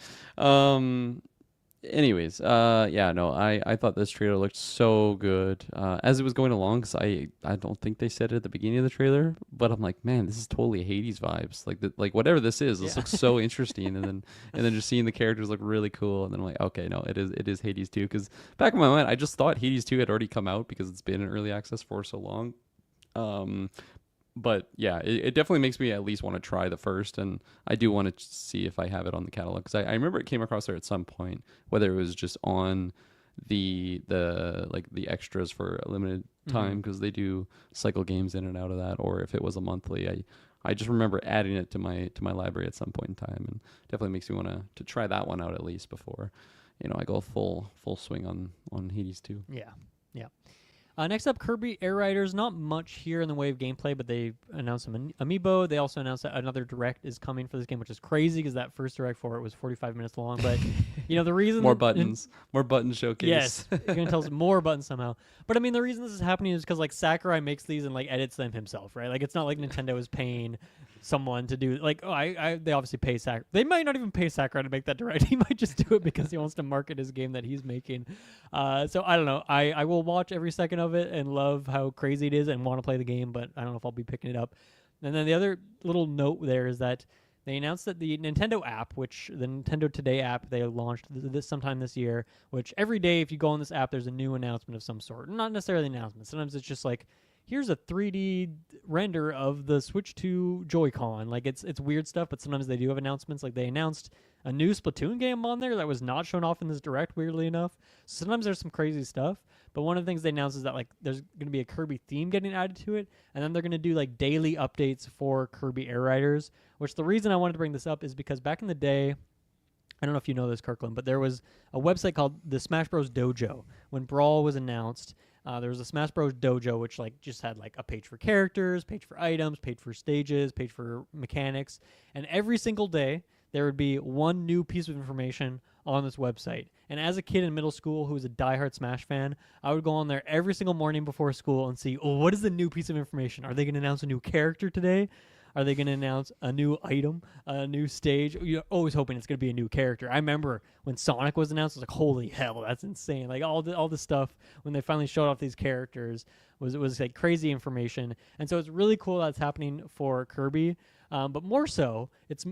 Anyways, yeah, no, I thought this trailer looked so good as it was going along, because I don't think they said it at the beginning of the trailer, but I'm like, man, this is totally Hades vibes, like whatever this is, this Yeah. looks so interesting, and then just seeing the characters look really cool, and then I'm like, okay, no, it is Hades 2, because back in my mind I just thought Hades 2 had already come out because it's been in early access for so long. Um, but yeah, it definitely makes me at least want to try the first, and I do want to see if I have it on the catalog, because I remember it came across there at some point, whether it was just on the like the extras for a limited time, Mhm. because they do cycle games in and out of that, or if it was a monthly. I just remember adding it to my library at some point in time, and definitely makes me want to try that one out at least before I go full swing on Hades 2. Yeah. Yeah. Next up, Kirby Air Riders. Not much here in the way of gameplay, but they announced some amiibo. They also announced that another direct is coming for this game, which is crazy because that first direct for it was 45 minutes long. But the reason More that more button showcase. yes, you're gonna tell us more buttons somehow. But I mean, the reason this is happening is because like Sakurai makes these and like edits them himself, right? Like it's not like Nintendo is paying someone to do like they obviously pay Sakurai. They might not even pay Sakurai to make that direct. He might just do it because he wants to market his game that he's making. So I don't know. I will watch every second of it and love how crazy it is and want to play the game, but I don't know if I'll be picking it up. And then the other little note there is that they announced that the Nintendo app, which the Nintendo Today app they launched this sometime this year, which every day if you go on this app, there's a new announcement of some sort. Not necessarily an announcement. Sometimes it's just like, here's a 3D render of the Switch 2 Joy-Con. Like it's weird stuff, but sometimes they do have announcements. Like they announced a new Splatoon game on there that was not shown off in this direct, weirdly enough. So sometimes there's some crazy stuff. But one of the things they announced is that like there's going to be a Kirby theme getting added to it, and then they're going to do like daily updates for Kirby Air Riders. Which the reason I wanted to bring this up is because back in the day, I don't know if you know this, Kirkland, but there was a website called the Smash Bros. Dojo. When Brawl was announced, there was a Smash Bros. Dojo, which like just had like a page for characters, page for items, page for stages, page for mechanics, and every single day there would be one new piece of information on this website. And as a kid in middle school who was a diehard Smash fan, I would go on there every single morning before school and see, oh, what is the new piece of information? Are they going to announce a new character today? Are they going to announce a new item, a new stage? You're always hoping it's going to be a new character. I remember when Sonic was announced, I was like, holy hell, that's insane. Like all the stuff when they finally showed off these characters was like crazy information. And so it's really cool that's happening for Kirby. But more so, it's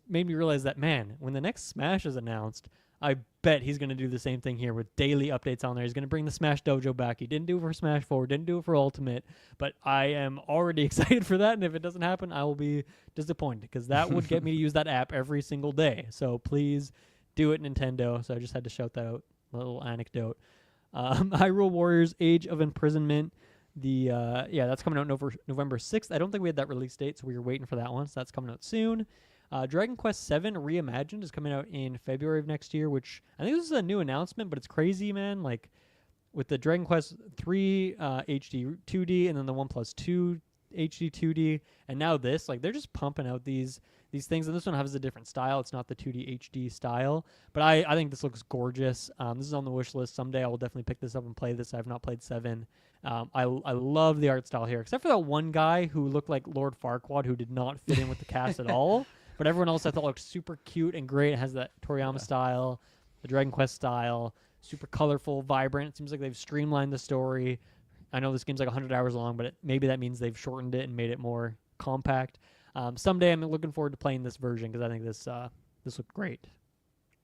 made me realize that, man, when the next Smash is announced, I bet he's going to do the same thing here with daily updates on there. He's going to bring the Smash Dojo back. He didn't do it for Smash 4, didn't do it for Ultimate, but I am already excited for that, and if it doesn't happen, I will be disappointed because that would get me to use that app every single day. So please do it, Nintendo. So I just had to shout that out, a little anecdote. Hyrule Warriors Age of Imprisonment. That's coming out November 6th. I don't think we had that release date, so we were waiting for that one, so that's coming out soon. Dragon Quest VII Reimagined is coming out in February of next year, which I think this is a new announcement, but it's crazy, man. Like with the Dragon Quest 3 HD 2D and then the 1+2 HD 2D, and now this, like they're just pumping out these things, and this one has a different style. It's not the 2D HD style, but I think this looks gorgeous. This is on the wish list. Someday I will definitely pick this up and play this. I have not played 7. I love the art style here, except for that one guy who looked like Lord Farquaad, who did not fit in with the cast at all. But everyone else I thought looked super cute and great. It has that Toriyama style, the Dragon Quest style, super colorful, vibrant. It seems like they've streamlined the story. I know this game's like 100 hours long, but maybe that means they've shortened it and made it more compact. Someday I'm looking forward to playing this version because I think this looked great.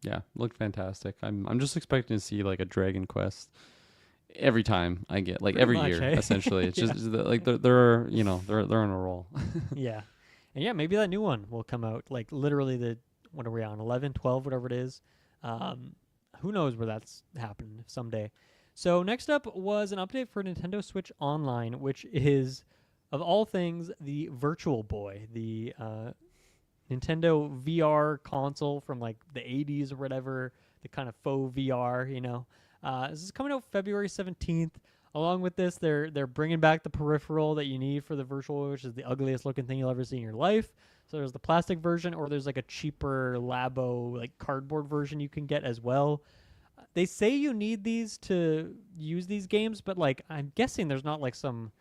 Yeah, looked fantastic. I'm just expecting to see like a Dragon Quest every time I get, like Pretty every much, year, eh? essentially. It's Yeah. just like they're on a roll. Yeah. And yeah, maybe that new one will come out like literally what are we on, 11, 12, whatever it is. Who knows where that's happening someday. So next up was an update for Nintendo Switch Online, which is, of all things, the Virtual Boy, the Nintendo VR console from like the 80s or whatever, the kind of faux VR, This is coming out February 17th. Along with this, they're bringing back the peripheral that you need for the Virtual, which is the ugliest looking thing you'll ever see in your life. So there's the plastic version, or there's like a cheaper Labo like cardboard version you can get as well. They say you need these to use these games, but like I'm guessing there's not like some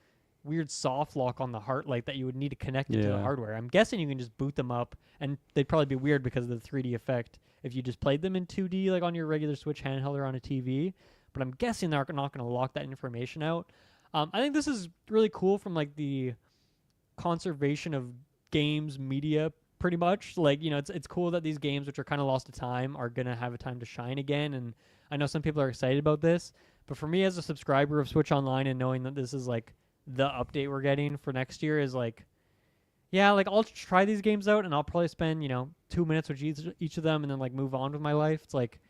weird soft lock on the heart, like that you would need to connect it to the Yeah. hardware. I'm guessing you can just boot them up, and they'd probably be weird because of the 3D effect if you just played them in 2D, like on your regular Switch handheld or on a TV. But I'm guessing they're not going to lock that information out. I think this is really cool from like the conservation of games media, pretty much. Like, you know, it's cool that these games, which are kind of lost to time, are going to have a time to shine again. And I know some people are excited about this, but for me as a subscriber of Switch Online and knowing that this is like the update we're getting for next year is like, yeah, like I'll try these games out and I'll probably spend, you know, 2 minutes with each of them and then like move on with my life. It's like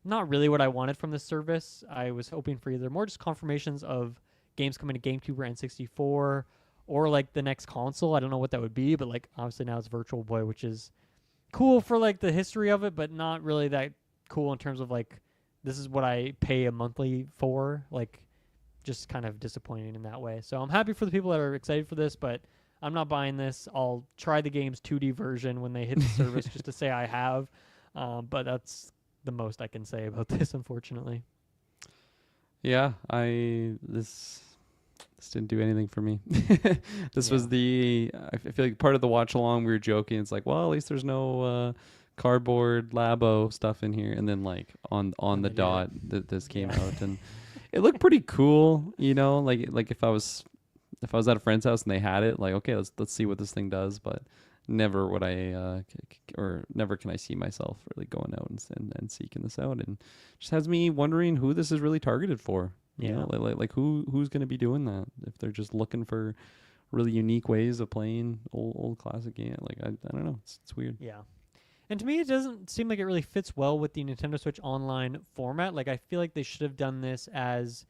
not really what I wanted from this service. I was hoping for either more just confirmations of games coming to GameCube or N64 or like the next console. I don't know what that would be, but like obviously now it's Virtual Boy, which is cool for like the history of it, but not really that cool in terms of like this is what I pay a monthly for. Like just kind of disappointing in that way. So I'm happy for the people that are excited for this, but I'm not buying this. I'll try the game's 2D version when they hit the service just to say I have. But that's the most I can say about this, unfortunately. Yeah, this didn't do anything for me. This was I feel like part of the watch along we were joking. It's like, well, at least there's no cardboard Labo stuff in here. And then like on the dot that this came out, and it looked pretty cool. You know, like if I was at a friend's house and they had it, like, okay, let's see what this thing does. But never would I never can I see myself really going out and seeking this out, and just has me wondering who this is really targeted for. You know, like who's going to be doing that if they're just looking for really unique ways of playing old classic game. Like I don't know, it's weird. Yeah. And to me, it doesn't seem like it really fits well with the Nintendo Switch Online format. Like, I feel like they should have done this as,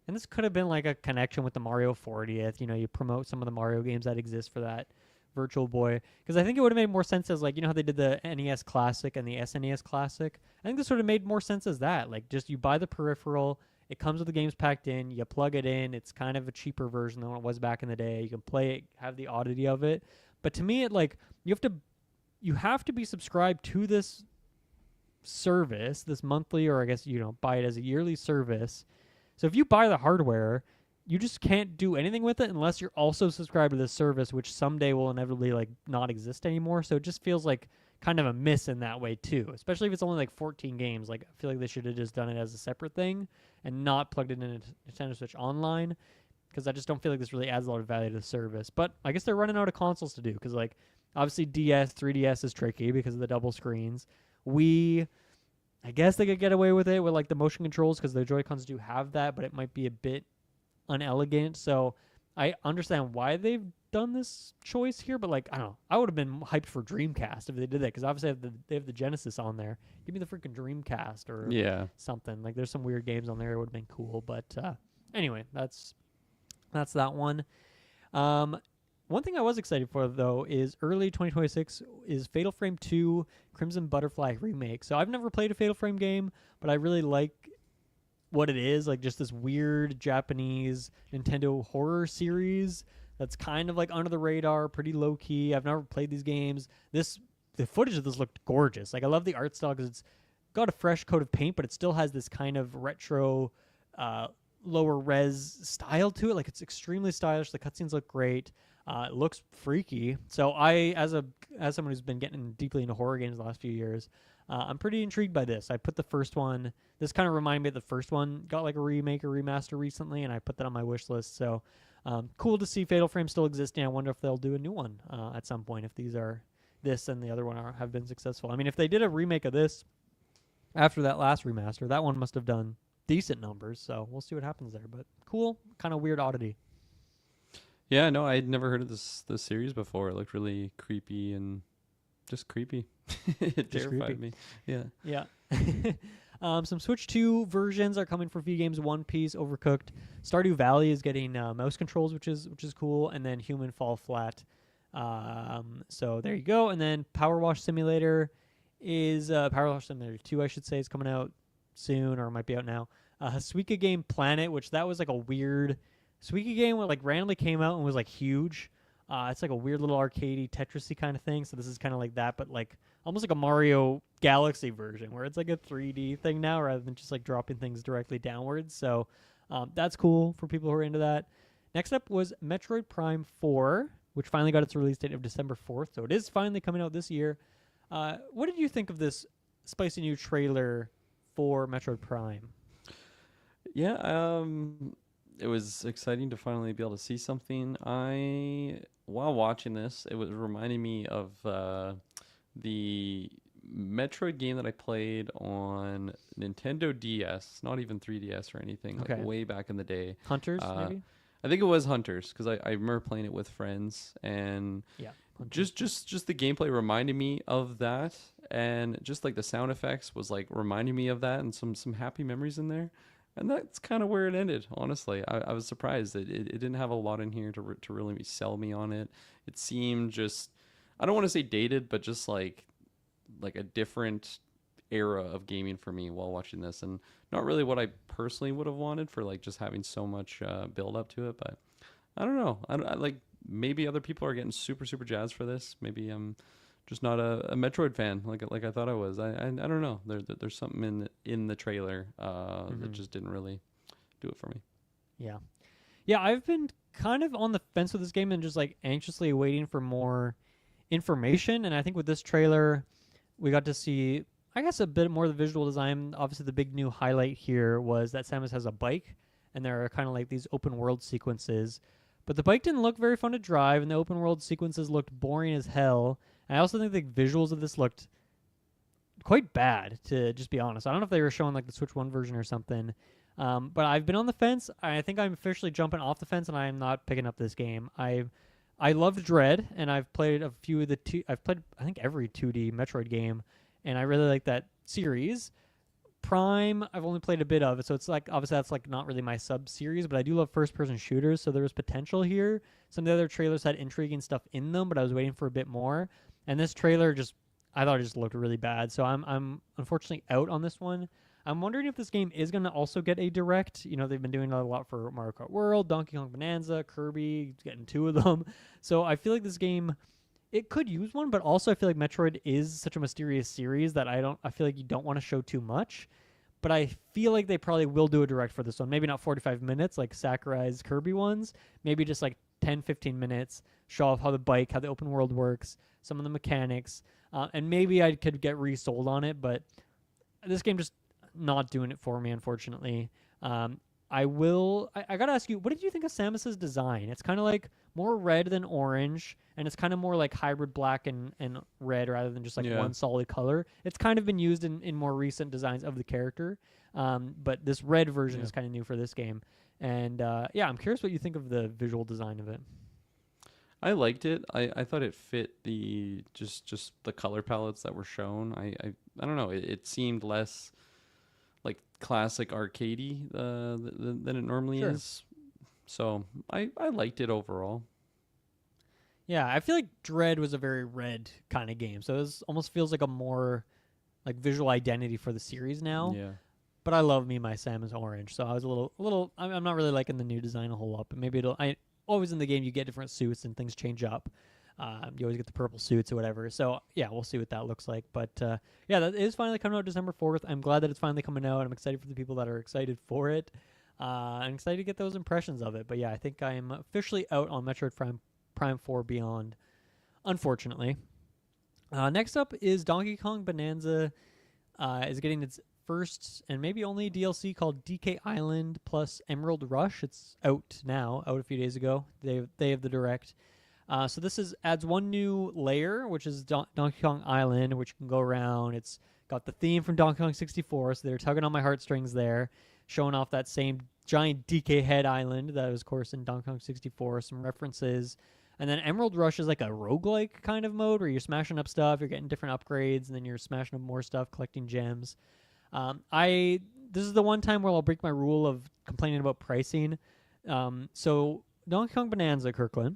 and this could have been like a connection with the Mario 40th. You know, you promote some of the Mario games that exist for that Virtual Boy. Because I think it would have made more sense as, like, you know how they did the NES Classic and the SNES Classic? I think this would have made more sense as that. Like, just you buy the peripheral, it comes with the games packed in, you plug it in, it's kind of a cheaper version than what it was back in the day. You can play it, have the oddity of it. But to me, it like, you have to be subscribed to this service, this monthly, or I guess, you know, buy it as a yearly service. So if you buy the hardware, you just can't do anything with it unless you're also subscribed to this service, which someday will inevitably like not exist anymore. So it just feels like kind of a miss in that way too, especially if it's only like 14 games. Like, I feel like they should have just done it as a separate thing and not plugged it into Nintendo Switch Online, because I just don't feel like this really adds a lot of value to the service. But I guess they're running out of consoles to do, because like obviously 3DS is tricky because of the double screens. I guess they could get away with it with like the motion controls because the Joy-Cons do have that, but it might be a bit unelegant. So I understand why they've done this choice here, but like, I don't know. I would have been hyped for Dreamcast if they did that, because obviously they have the Genesis on there. Give me the freaking Dreamcast or something. Like, there's some weird games on there. It would have been cool. But anyway, that's that one. One thing I was excited for, though, is early 2026 is Fatal Frame 2 Crimson Butterfly Remake. So I've never played a Fatal Frame game, but I really like what it is, like just this weird Japanese Nintendo horror series that's kind of like under the radar, pretty low key. I've never played these games. The footage of this looked gorgeous. Like, I love the art style because it's got a fresh coat of paint, but it still has this kind of retro, lower res style to it. Like, it's extremely stylish. The cutscenes look great. It looks freaky. So I, as someone who's been getting deeply into horror games the last few years, I'm pretty intrigued by this. I put the first one. This kind of reminded me of the first one. Got like a remake or remaster recently, and I put that on my wish list. So cool to see Fatal Frame still existing. I wonder if they'll do a new one at some point, if this and the other one have been successful. I mean, if they did a remake of this after that last remaster, that one must have done decent numbers. So we'll see what happens there. But cool, kind of weird oddity. Yeah, no, I'd never heard of this series before. It looked really creepy and just creepy. It terrified me. Yeah. Yeah. Some Switch 2 versions are coming for a few games. One Piece, Overcooked. Stardew Valley is getting mouse controls, which is cool. And then Human Fall Flat. So there you go. And then Power Wash Simulator is Power Wash Simulator 2, I should say, is coming out soon, or it might be out now. Suika Game Planet, which that was like a weird Suika game that like randomly came out and was like huge. It's like a weird little arcadey Tetris-y kind of thing. So this is kind of like that, but like almost like a Mario Galaxy version where it's like a 3D thing now rather than just like dropping things directly downwards. So that's cool for people who are into that. Next up was Metroid Prime 4, which finally got its release date of December 4th, so it is finally coming out this year. What did you think of this spicy new trailer for Metroid Prime? Yeah, it was exciting to finally be able to see something. While watching this, it was reminding me of the Metroid game that I played on Nintendo DS, not even 3DS or anything, like Okay. way back in the day. Hunters, maybe? I think it was Hunters because I remember playing it with friends, and Yeah. Hunters. just the gameplay reminded me of that, and just like the sound effects was like reminding me of that, and some happy memories in there. And that's kind of where it ended, honestly. I was surprised that it didn't have a lot in here to really sell me on it. It seemed just, I don't want to say dated, but just like a different era of gaming for me while watching this, and not really what I personally would have wanted for like just having so much build up to it. But I don't know. I like maybe other people are getting super jazzed for this. Maybe I'm just not a Metroid fan like I thought I was. I don't know. There's something in the trailer that just didn't really do it for me. Yeah. Yeah, I've been kind of on the fence with this game and just like anxiously waiting for more information. And I think with this trailer, we got to see, I guess, a bit more of the visual design. Obviously, the big new highlight here was that Samus has a bike, and there are kind of like these open world sequences. But the bike didn't look very fun to drive, and the open world sequences looked boring as hell. And I also think the visuals of this looked quite bad, to just be honest. I don't know if they were showing like the Switch 1 version or something. But I've been on the fence. I think I'm officially jumping off the fence, and I am not picking up this game. I loved Dread, and I've played a few of the I've played, I think, every 2D Metroid game, and I really like that series. Prime, I've only played a bit of it, so it's like, obviously that's like not really my sub-series, but I do love first-person shooters, so there was potential here. Some of the other trailers had intriguing stuff in them, but I was waiting for a bit more. And this trailer I thought it just looked really bad, so I'm unfortunately out on this one. I'm wondering if this game is going to also get a direct. You know, they've been doing a lot for Mario Kart World, Donkey Kong Bonanza, Kirby, getting 2 of them. So I feel like this game, it could use one, but also I feel like Metroid is such a mysterious series that I feel like you don't want to show too much. But I feel like they probably will do a direct for this one. Maybe not 45 minutes like Sakurai's Kirby ones. Maybe just like 10, 15 minutes. Show off how the open world works, some of the mechanics. And maybe I could get resold on it, but this game just not doing it for me, unfortunately. I gotta ask you, what did you think of Samus's design? It's kind of like more red than orange, and it's kind of more like hybrid black and red rather than just like one solid color. It's kind of been used in more recent designs of the character, but this red version is kind of new for this game. And I'm curious what you think of the visual design of it. I liked it. I thought it fit the just the color palettes that were shown. I don't know. It seemed less like classic arcadey than it normally is. So I liked it overall. Yeah, I feel like Dread was a very red kind of game, so it almost feels like a more like visual identity for the series now. Yeah. But I love me my Samus Orange, so I was a little. I'm not really liking the new design a whole lot, but maybe always in the game you get different suits and things change up. You always get the purple suits or whatever. So yeah, we'll see what that looks like. But that is finally coming out December 4th. I'm glad that it's finally coming out. I'm excited for the people that are excited for it. I'm excited to get those impressions of it. But yeah, I think I'm officially out on Metroid Prime 4 Beyond, unfortunately. Next up is Donkey Kong Bonanza is getting its first and maybe only DLC called DK Island plus Emerald Rush. It's out now, out a few days ago. They have the direct. So this adds one new layer, which is Donkey Kong Island, which you can go around. It's got the theme from Donkey Kong 64, so they're tugging on my heartstrings there, showing off that same giant DK Head Island that was, of course, in Donkey Kong 64, some references. And then Emerald Rush is like a roguelike kind of mode where you're smashing up stuff, you're getting different upgrades, and then you're smashing up more stuff, collecting gems. This is the one time where I'll break my rule of complaining about pricing. So Donkey Kong Bonanza, Kirklin,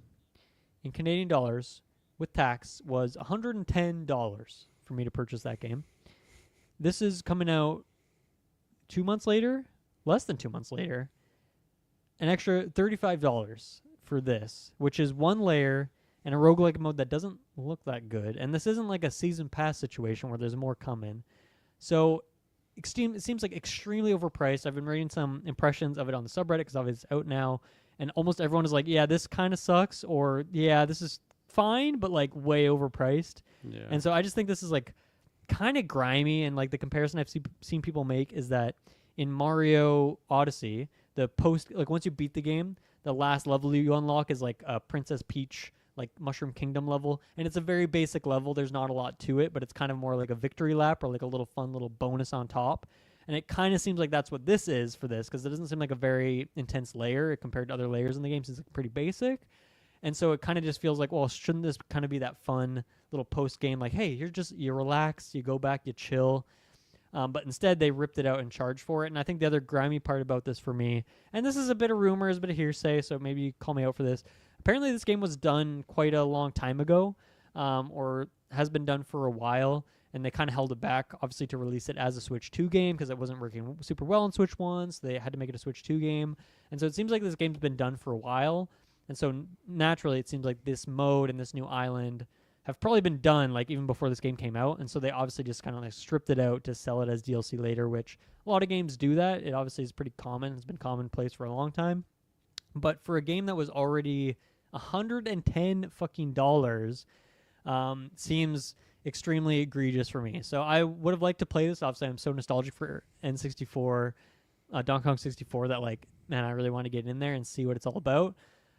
in Canadian dollars with tax was $110 for me to purchase that game. This is coming out 2 months later, less than 2 months later, an extra $35 for this, which is one layer and a roguelike mode that doesn't look that good. And this isn't like a season pass situation where there's more coming. So it seems like extremely overpriced. I've been reading some impressions of it on the subreddit because obviously it's out now. and almost everyone is like, yeah, this kind of sucks, or yeah, this is fine, but like way overpriced. Yeah. And so I just think this is like kind of grimy, and like the comparison I've seen people make is that in Mario Odyssey, the post, like once you beat the game, the last level you unlock is like a Princess Peach like Mushroom Kingdom level, and it's a very basic level. There's not a lot to it, but it's kind of more like a victory lap or like a little fun little bonus on top. And it kind of seems like that's what this is for this, because it doesn't seem like a very intense layer compared to other layers in the game. It's like pretty basic. And so it kind of just feels like, well, shouldn't this kind of be that fun little post game? Like, hey, you relax, you go back, you chill. But instead, they ripped it out and charged for it. And I think the other grimy part about this for me, and this is a bit of rumors, a bit of hearsay, so maybe you call me out for this. Apparently, this game was done quite a long time ago, or has been done for a while, and they kind of held it back, obviously, to release it as a Switch 2 game because it wasn't working super well on Switch 1, so they had to make it a Switch 2 game. And so it seems like this game's been done for a while. And so naturally, it seems like this mode and this new island have probably been done like even before this game came out. And so they obviously just kind of like stripped it out to sell it as DLC later, which a lot of games do that. It obviously is pretty common. It's been commonplace for a long time. But for a game that was already $110 fucking dollars, seems extremely egregious for me. So I would have liked to play this. Obviously, I'm so nostalgic for N64, Donkey Kong 64 that like, man, I really want to get in there and see what it's all about.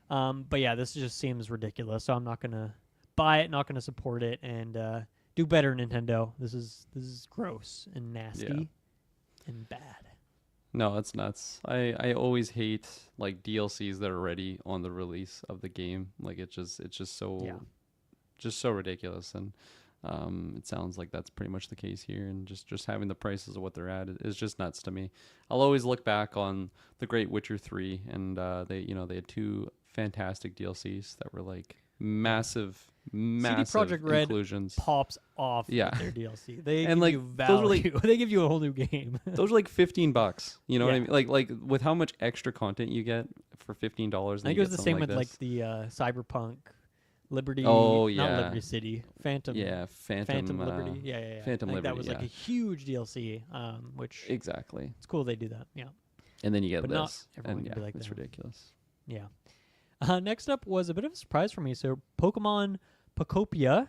But yeah, this just seems ridiculous. So I'm not gonna buy it, not gonna support it, and do better, Nintendo. This is gross and nasty and bad. No, it's nuts. I always hate like DLCs that are ready on the release of the game. Like it's just so ridiculous, and it sounds like that's pretty much the case here. And just having the prices of what they're at is just nuts to me. I'll always look back on the great Witcher 3, and they had two fantastic DLCs that were like massive CD Projekt Red inclusions. Pops off with their DLC. They give you value. They give you a whole new game. Those are like $15. You know what I mean? Like with how much extra content you get for $15. I think it was the same with like the Cyberpunk Liberty. Oh yeah, not Liberty City. Phantom. Yeah, Phantom Liberty. Yeah. Phantom Liberty. That was like a huge DLC. Which exactly. It's cool they do that. Yeah. And then you get but this. Not everyone and can be like it's that. ridiculous. Yeah. Next up was a bit of a surprise for me. So Pokemon Pocopia,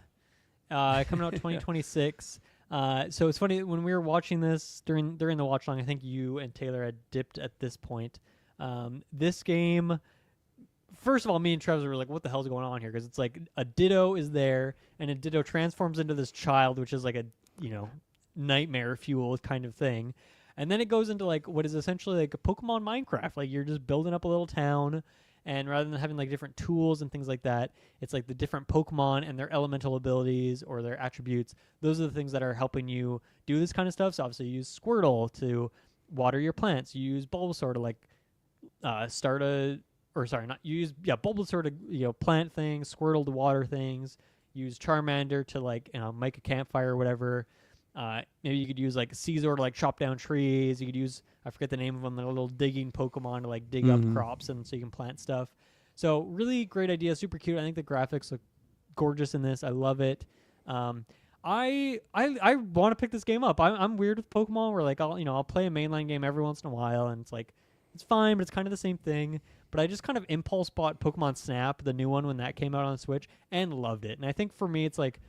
coming out 2026. So it's funny when we were watching this during the watch long. I think you and Taylor had dipped at this point. This game, first of all, me and Travis were like, "What the hell's going on here?" Because it's like a Ditto is there, and a Ditto transforms into this child, which is like a nightmare fuel kind of thing. And then it goes into like what is essentially like a Pokemon Minecraft. Like you're just building up a little town. And rather than having like different tools and things like that, it's like the different Pokemon and their elemental abilities or their attributes. Those are the things that are helping you do this kind of stuff. So obviously you use Squirtle to water your plants. You use Bulbasaur to like Bulbasaur to plant things, Squirtle to water things. Use Charmander to like make a campfire or whatever. Maybe you could use like Caesar to like chop down trees. You could use, I forget the name of them, the little digging Pokemon to like dig up crops and so you can plant stuff. So really great idea, super cute. I think the graphics look gorgeous in this. I love it. I want to pick this game up. I'm weird with Pokemon where like I'll play a mainline game every once in a while and it's like it's fine, but it's kind of the same thing. But I just kind of impulse bought Pokemon Snap, the new one when that came out on Switch, and loved it. And I think for me it's like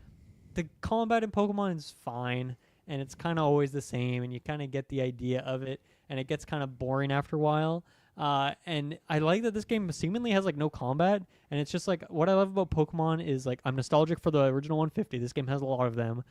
the combat in Pokemon is fine, and it's kind of always the same, and you kind of get the idea of it, and it gets kind of boring after a while. And I like that this game seemingly has like no combat, and it's just like what I love about Pokemon is like I'm nostalgic for the original 150. This game has a lot of them,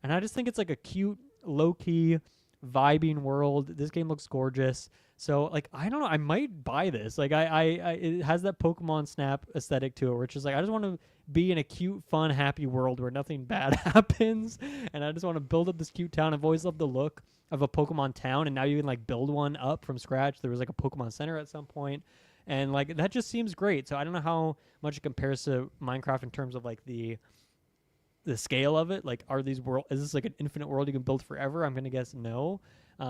and I just think it's like a cute, low-key, vibing world. This game looks gorgeous. So like I don't know, I might buy this. Like I it has that Pokemon Snap aesthetic to it, which is like I just want to be in a cute, fun, happy world where nothing bad happens, and I just want to build up this cute town. I've always loved the look of a Pokemon town, and now you can like build one up from scratch. There was like a Pokemon Center at some point, and like that just seems great. So I don't know how much it compares to Minecraft in terms of like the scale of it. Like is this like an infinite world you can build forever? I'm gonna guess no.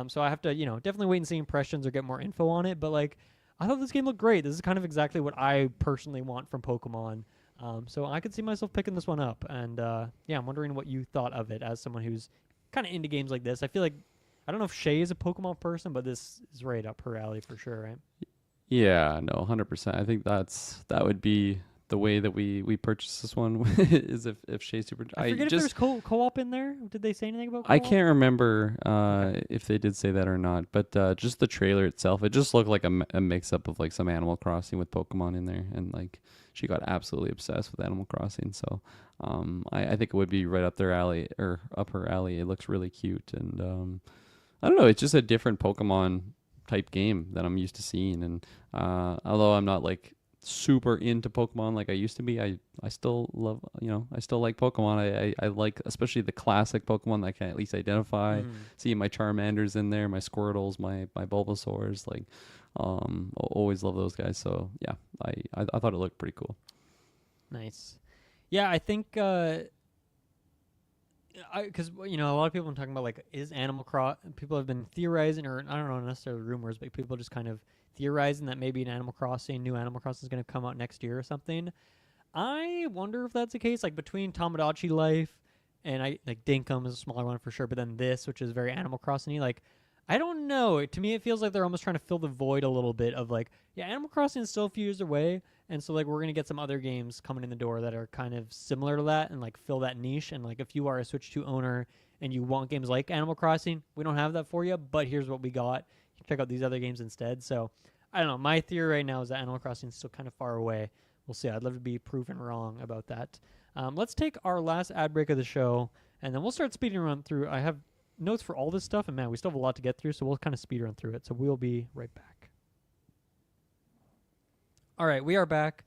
So I have to definitely wait and see impressions or get more info on it. But like I thought this game looked great. This is kind of exactly what I personally want from Pokemon. So I could see myself picking this one up. And I'm wondering what you thought of it as someone who's kind of into games like this. I feel like I don't know if Shay is a Pokemon person, but this is right up her alley for sure, right? Yeah, no, 100%. I think that would be the way that we purchase this one is if Shea Super. I forget if there's co-op in there. Did they say anything about I co-op? can't remember Okay. if they did say that or not, but just the trailer itself, it just looked like a mix up of like some Animal Crossing with Pokemon in there, and like she got absolutely obsessed with Animal Crossing. So I think it would be right up their alley or up her alley. It looks really cute, and I don't know, it's just a different Pokemon type game that I'm used to seeing, and although I'm not like super into Pokemon like I used to be. I still love, I still like Pokemon. I like especially the classic Pokemon that I can at least identify. Mm. See my Charmanders in there, my Squirtles, my Bulbasaurs. Like, always love those guys. So yeah, I thought it looked pretty cool. Nice. Yeah, I think because a lot of people are talking about like is Animal Cross. People have been theorizing, or I don't know necessarily rumors, but people just kind of theorizing that maybe new Animal Crossing is going to come out next year or something. I wonder if that's the case. Like between Tamagotchi Life and I like Dinkum is a smaller one for sure, but then this, which is very Animal Crossing-y, like I don't know. To me, it feels like they're almost trying to fill the void a little bit of like, yeah, Animal Crossing is still a few years away, and so like we're gonna get some other games coming in the door that are kind of similar to that and like fill that niche. And like if you are a Switch 2 owner and you want games like Animal Crossing, we don't have that for you, but here's what we got. You can check out these other games instead. So I don't know. My theory right now is that Animal Crossing is still kind of far away. We'll see. I'd love to be proven wrong about that. Let's take our last ad break of the show, and then we'll start speeding run through. I have notes for all this stuff, and man, we still have a lot to get through, so we'll kind of speed run through it. So we'll be right back. All right, we are back.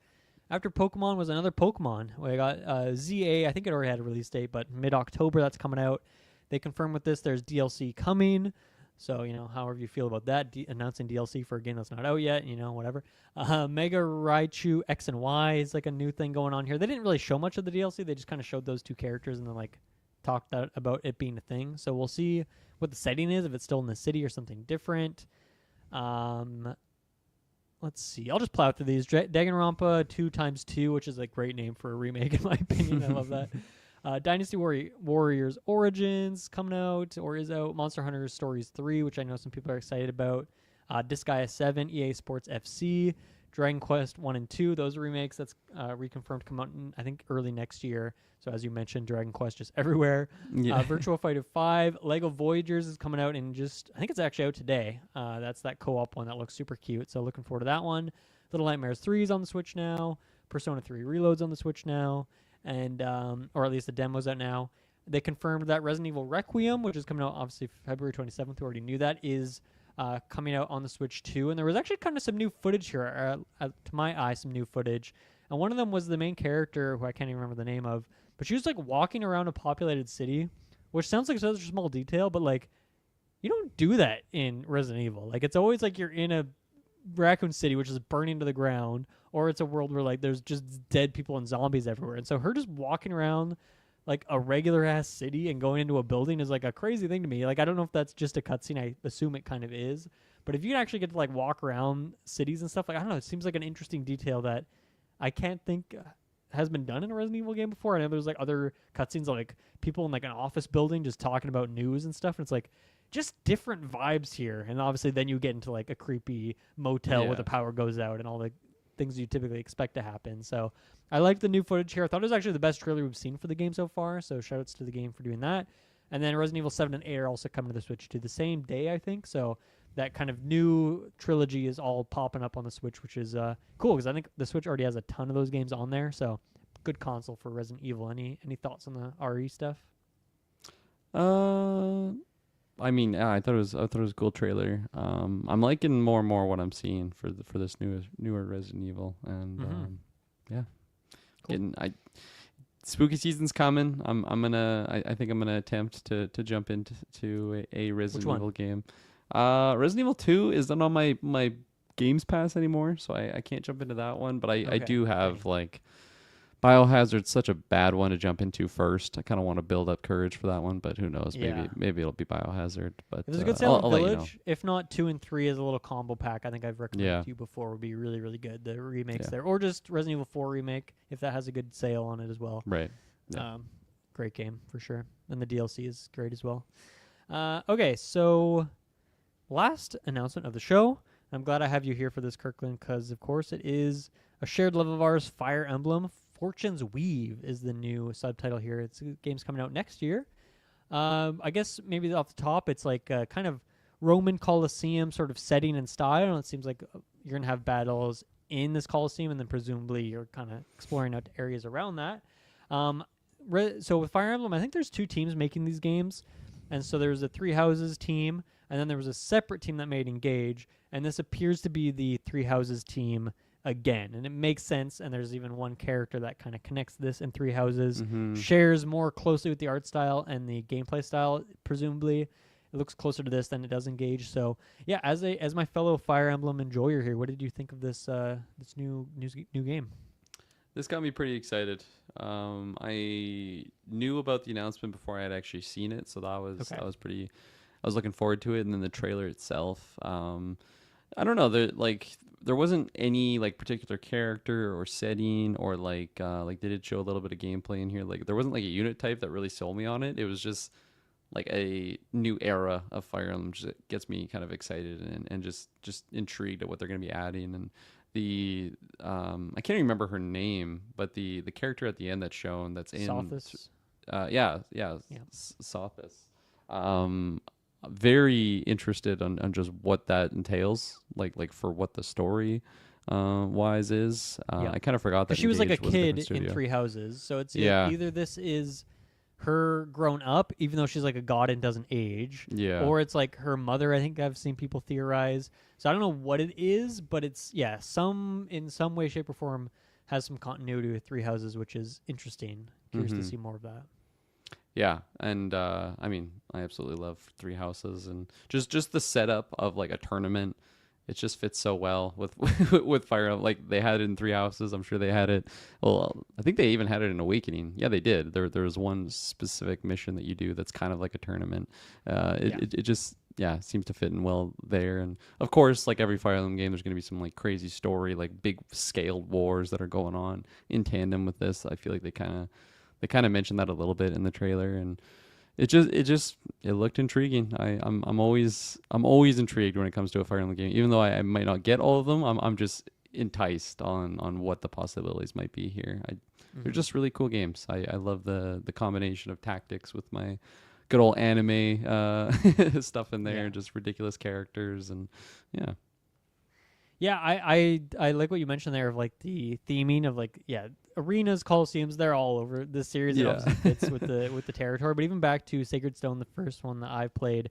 After Pokemon was another Pokemon. We got ZA. I think it already had a release date, but mid-October that's coming out. They confirmed with this there's DLC coming. So, however you feel about that, announcing DLC for a game that's not out yet, whatever. Mega Raichu X and Y is like a new thing going on here. They didn't really show much of the DLC. They just kind of showed those two characters and then like talked about it being a thing. So we'll see what the setting is, if it's still in the city or something different. Let's see. I'll just plow through these. Danganronpa 2x2, which is a great name for a remake in my opinion. I love that. Dynasty Warriors Origins coming out or is out. Monster Hunter Stories 3, which I know some people are excited about. Disgaea 7, EA Sports FC, Dragon Quest 1 and 2. Those are remakes. That's reconfirmed come out in, I think, early next year. So as you mentioned, Dragon Quest just everywhere. Yeah. Virtua Fighter 5. Lego Voyagers is coming out in I think it's actually out today. That's that co-op one that looks super cute. So looking forward to that one. Little Nightmares 3 is on the Switch now. Persona 3 Reload's on the Switch now. And or at least the demo's out now. They confirmed that Resident Evil Requiem, which is coming out obviously February 27th, we already knew that, is coming out on the Switch too. And there was actually kind of some new footage here, to my eye, some new footage. And one of them was the main character, who I can't even remember the name of, but she was like walking around a populated city, which sounds like such a small detail, but like you don't do that in Resident Evil. Like it's always like you're in a Raccoon City, which is burning to the ground, or it's a world where like there's just dead people and zombies everywhere. And so her just walking around like a regular ass city and going into a building is like a crazy thing to me. Like I don't know if that's just a cutscene. I assume it kind of is. But if you can actually get to like walk around cities and stuff, like I don't know, it seems like an interesting detail that I can't think has been done in a Resident Evil game before. I know there's like other cutscenes like people in like an office building just talking about news and stuff, and it's like just different vibes here. And obviously then you get into like a creepy motel where the power goes out and all the things you typically expect to happen. So I like the new footage here. I thought it was actually the best trailer we've seen for the game so far, so shoutouts to the game for doing that. And then Resident Evil 7 and 8 are also coming to the Switch to the same day, I think. So that kind of new trilogy is all popping up on the Switch, which is cool because I think the Switch already has a ton of those games on there. So good console for Resident Evil. Any thoughts on the RE stuff? I mean, yeah, I thought it was a cool trailer. I'm liking more and more what I'm seeing for this newer Resident Evil, and yeah, cool. Spooky season's coming. I think I'm gonna attempt to jump into a Resident Evil game. Resident Evil 2 is not on my Games Pass anymore, so I can't jump into that one. But I do have like Biohazard's such a bad one to jump into first. I kind of want to build up courage for that one, but who knows? Yeah. Maybe it'll be Biohazard. But if there's a good sale in I'll let Village, you know. If not 2 and 3 as a little combo pack, I think I've recommended to you before, would be really, really good. The remakes there, or just Resident Evil 4 remake if that has a good sale on it as well. Right. Yeah. Great game for sure, and the DLC is great as well. Okay, so last announcement of the show. I'm glad I have you here for this, Kirkland, because of course it is a shared love of ours. Fire Emblem Fortune's Weave is the new subtitle here. It's game's coming out next year. I guess maybe off the top, it's like kind of Roman Colosseum sort of setting and style. And it seems like you're gonna have battles in this Colosseum, and then presumably you're kind of exploring out areas around that. So with Fire Emblem, I think there's 2 teams making these games, and so there's a Three Houses team, and then there was a separate team that made Engage, and this appears to be the Three Houses team again, and it makes sense. And there's even one character that kind of connects this and Three Houses, shares more closely with the art style and the gameplay style. Presumably, it looks closer to this than it does Engage. So yeah, as my fellow Fire Emblem enjoyer here, what did you think of this this new game? This got me pretty excited. I knew about the announcement before I had actually seen it, so that was pretty. I was looking forward to it, and then the trailer itself. I don't know. There wasn't any like particular character or setting or like they did show a little bit of gameplay in here. Like there wasn't like a unit type that really sold me on it. It was just like a new era of Fire Emblem. Just gets me kind of excited and just intrigued at what they're going to be adding. And the I can't remember her name, but the character at the end that's shown that's in Sothis? Sothis. Very interested on just what that entails, like for what the story wise is. I kind of forgot that she was like a kid in studio. Three Houses, so it's either this is her grown up, even though she's like a god and doesn't age, or it's like her mother. I think I've seen people theorize. So I don't know what it is, but it's in some way, shape, or form has some continuity with Three Houses, which is interesting. Curious to see more of that. Yeah, and I mean, I absolutely love Three Houses, and just the setup of like a tournament. It just fits so well with with Fire Emblem. Like they had it in Three Houses. I'm sure they had it. Well, I think they even had it in Awakening. Yeah, they did. There was one specific mission that you do that's kind of like a tournament. It just seems to fit in well there. And of course, like every Fire Emblem game, there's going to be some like crazy story, like big scaled wars that are going on in tandem with this. I feel like they kind of mentioned that a little bit in the trailer, and it looked intriguing. I'm always intrigued when it comes to a Fire Emblem game, even though I might not get all of them. I'm just enticed on what the possibilities might be here. They're just really cool games. I love the combination of tactics with my good old anime stuff in there, just ridiculous characters, and Yeah, I like what you mentioned there of like the theming of like arenas, coliseums. They're all over this series. It obviously fits with the territory. But even back to Sacred Stone, the first one that I played,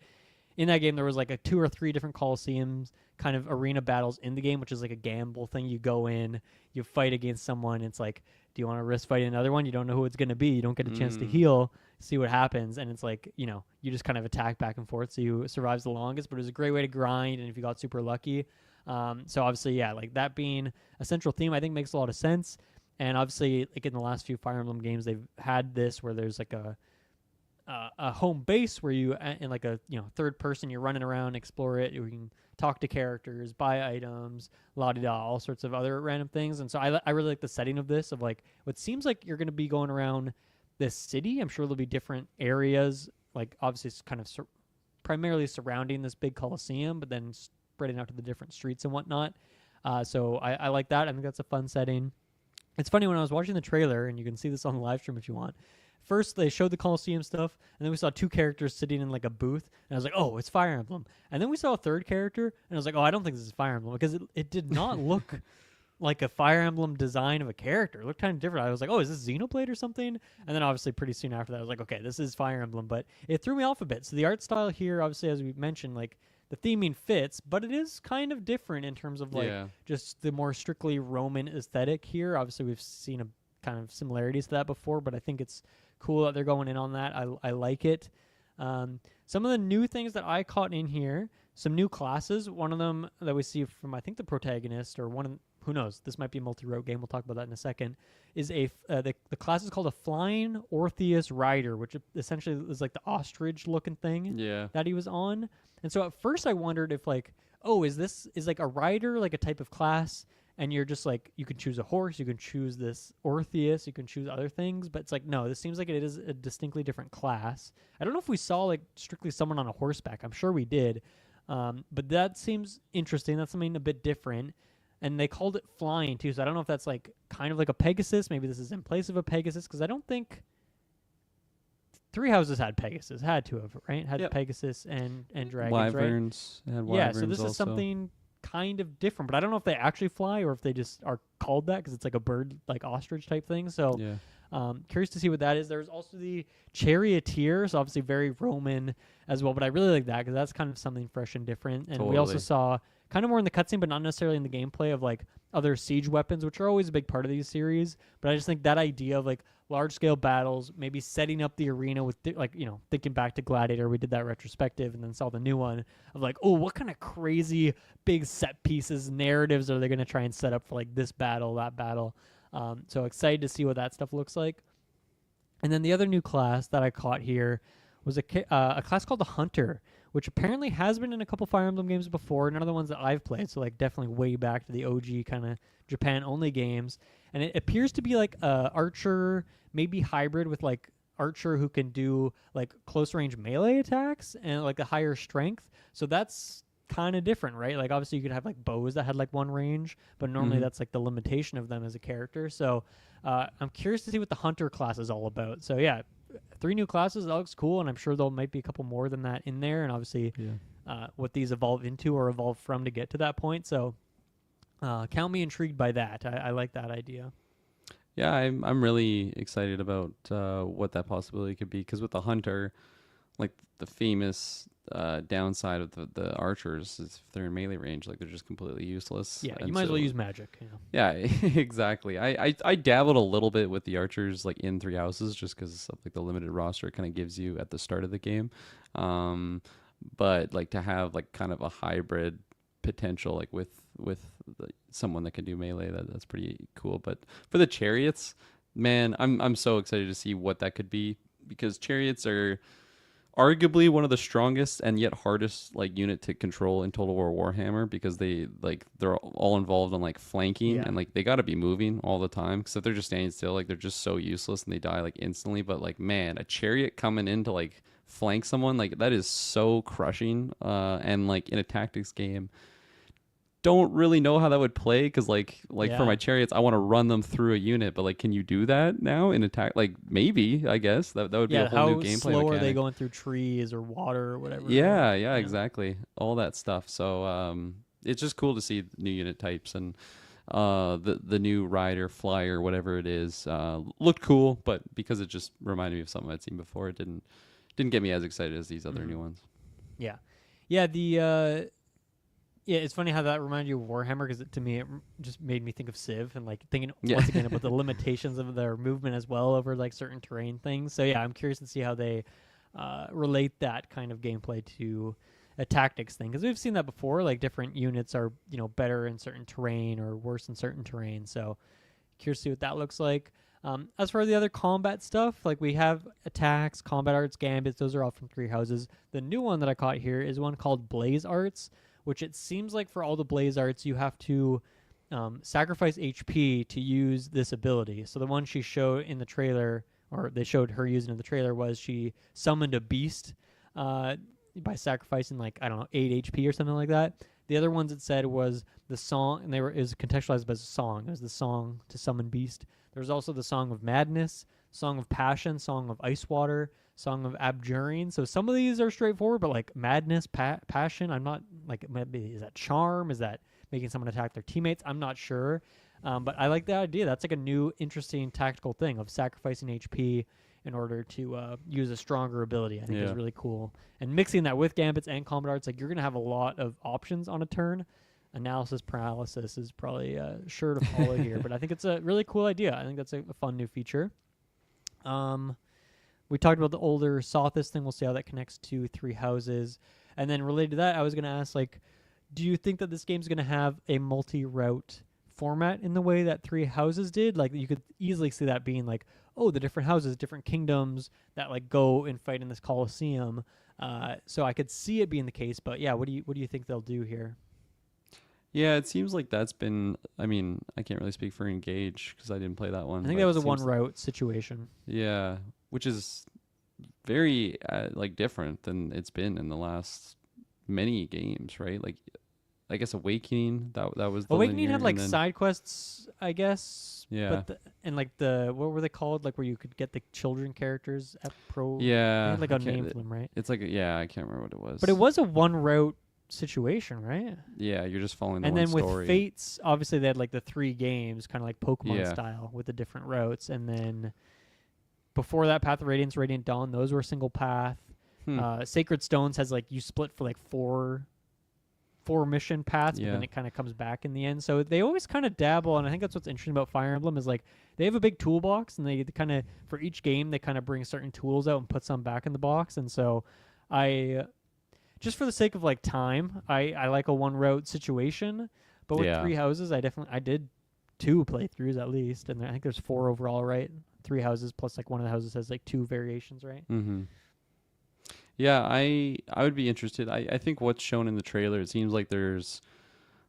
in that game there was like 2 or 3 different coliseums, kind of arena battles in the game, which is like a gamble thing. You go in, you fight against someone. It's like, do you want to risk fighting another one? You don't know who it's going to be. You don't get a chance to heal, see what happens, and it's like, you just kind of attack back and forth. So you survives the longest. But it was a great way to grind, and if you got super lucky. So obviously, like that being a central theme, I think makes a lot of sense. And obviously, like in the last few Fire Emblem games, they've had this where there's like a home base where you, in like a third person, you're running around, explore it. You can talk to characters, buy items, la-di-da, all sorts of other random things. And so I really like the setting of this, of like what seems like you're going to be going around this city. I'm sure there'll be different areas, like obviously it's kind of primarily surrounding this big coliseum, but then spreading out to the different streets and whatnot. So I like that. I think that's a fun setting. It's funny, when I was watching the trailer, and you can see this on the live stream if you want. First, they showed the Coliseum stuff, and then we saw 2 characters sitting in like a booth, and I was like, oh, it's Fire Emblem. And then we saw a 3rd character, and I was like, oh, I don't think this is Fire Emblem, because it did not look like a Fire Emblem design of a character. It looked kind of different. I was like, oh, is this Xenoblade or something? And then obviously pretty soon after that, I was like, okay, this is Fire Emblem, but it threw me off a bit. So the art style here, obviously, as we mentioned, like, the theming fits, but it is kind of different in terms of like just the more strictly Roman aesthetic here. Obviously, we've seen a kind of similarities to that before, but I think it's cool that they're going in on that. I like it. Some of the new things that I caught in here, some new classes. One of them that we see from, I think, the protagonist, or who knows, this might be a multi-route game. We'll talk about that in a second. Is the class is called a Flying Orpheus Rider, which essentially is like the ostrich-looking thing that he was on. And so at first I wondered if like, oh, is like a rider like a type of class, and you're just like, you can choose a horse, you can choose this Orpheus, you can choose other things, but it's like, no, this seems like it is a distinctly different class. I don't know if we saw like strictly someone on a horseback. I'm sure we did. But that seems interesting. That's something a bit different. And they called it flying too, so I don't know if that's like kind of like a Pegasus. Maybe this is in place of a Pegasus, because I don't think Three Houses had Pegasus. Had to have, right? Had Yep. Pegasus and dragons, Wyverns. It had right? Yeah. wyverns So this also. is something kind of different, but I don't know if they actually fly or if they just are called that because it's like a bird, like ostrich type thing. So Yeah. curious to see what that is. There's also the charioteer, so obviously very Roman as well, but I really like that because that's kind of something fresh and different. And we also Totally. saw kind of more in the cutscene, but not necessarily in the gameplay of like other siege weapons, which are always a big part of these series. But I just think that idea of like large scale battles, maybe setting up the arena with like, you know, thinking back to Gladiator, we did that retrospective and then saw the new one of like, oh, what kind of crazy big set pieces, narratives are they going to try and set up for like this battle, that battle? So excited to see what that stuff looks like. And then the other new class that I caught here was a class called the Hunter, which apparently has been in a couple Fire Emblem games before. None of the ones that I've played, so like definitely way back to the OG kind of Japan-only games. And it appears to be like a archer, maybe hybrid with like archer who can do like close-range melee attacks and like a higher strength. So that's kind of different, right? Like obviously you could have like bows that had like one range, but normally that's like the limitation of them as a character. So I'm curious to see what the Hunter class is all about. So yeah, 3 new classes. That looks cool, and I'm sure there might be a couple more than that in there, and obviously what these evolve into or evolve from to get to that point. So count me intrigued by that. I like that idea. Yeah, I'm really excited about what that possibility could be, because with the Hunter, like the famous downside of the archers is if they're in melee range, like they're just completely useless. Yeah, And you might as well so- use magic. You know. Yeah, exactly. I dabbled a little bit with the archers like in Three Houses just because of like the limited roster it kind of gives you at the start of the game. But like to have like kind of a hybrid potential like with someone that can do melee, that's pretty cool. But for the chariots, man, I'm so excited to see what that could be, because chariots are arguably one of the strongest and yet hardest like unit to control in Total War Warhammer, because they're all involved in like flanking and like they got to be moving all the time, because if they're just standing still, like they're just so useless and they die like instantly. But like, man, a chariot coming in to like flank someone, like that is so crushing. And like in a tactics game, don't really know how that would play, because like for my chariots, I want to run them through a unit, but like, can you do that now in attack? Like maybe, I guess that would be a whole new gameplay how slow mechanic. are they going through trees or water or whatever? Yeah, exactly, all that stuff. So it's just cool to see new unit types, and the new rider, flyer, whatever it is, looked cool, but because it just reminded me of something I'd seen before, it didn't get me as excited as these other new ones. Yeah, yeah, it's funny how that reminded you of Warhammer, because to me it just made me think of Civ and like thinking once again about the limitations of their movement as well over like certain terrain things. So yeah, I'm curious to see how they relate that kind of gameplay to a tactics thing, because we've seen that before. Like different units are better in certain terrain or worse in certain terrain. So curious to see what that looks like. As for the other combat stuff, like we have attacks, combat arts, gambits. Those are all from Three Houses. The new one that I caught here is one called Blaze Arts, which it seems like for all the Blaze Arts, you have to sacrifice HP to use this ability. So the one she showed in the trailer, or they showed her using in the trailer, was she summoned a beast by sacrificing like, I don't know, 8 HP or something like that. The other ones it said was the song, and it was contextualized as a song. It was the song to summon beast. There was also the Song of Madness, Song of Passion, Song of Ice Water, Song of Abjuring. So some of these are straightforward, but like Madness, Passion, I'm not like, maybe is that Charm? Is that making someone attack their teammates? I'm not sure. But I like the idea. That's like a new, interesting tactical thing of sacrificing HP in order to use a stronger ability. I think is really cool. And mixing that with gambits and combat arts, like you're going to have a lot of options on a turn. Analysis paralysis is probably sure to follow here, but I think it's a really cool idea. I think that's a fun new feature. We talked about the older Sothis thing. We'll see how that connects to Three Houses. And then related to that, I was going to ask, like, do you think that this game's going to have a multi-route format in the way that Three Houses did? Like, you could easily see that being like, oh, the different houses, different kingdoms that like go and fight in this Colosseum. So I could see it being the case, but yeah, what do you think they'll do here? Yeah, it seems like that's been. I mean, I can't really speak for Engage because I didn't play that one. I think that was a one route situation. Yeah, which is very like different than it's been in the last many games, right? Like I guess Awakening, that was the Awakening linear, had like and then side quests, I guess. yeah, But and like what were they called? Like where you could get the children characters at pro. They yeah, had like I a can't. name for them, right? It's like yeah, I can't remember what it was. But it was a one route situation, right? Yeah, you're just following the And one then with story. Fates, obviously they had like the 3 games, kind of like Pokemon Yeah. style, with the different routes. And then before that, Path of Radiance, Radiant Dawn, those were single path. Sacred Stones has like you split for like four mission paths, but then Yeah. it kind of comes back in the end. So they always kind of dabble, and I think that's what's interesting about Fire Emblem is like they have a big toolbox, and they kind of for each game they kind of bring certain tools out and put some back in the box. And so I just for the sake of like time, I like a one route situation. But with Yeah. 3 houses, I did 2 playthroughs at least, and I think there's 4 overall, right? 3 houses plus like one of the houses has like 2 variations, right? Mm-hmm. Yeah, I would be interested. I think what's shown in the trailer, it seems like there's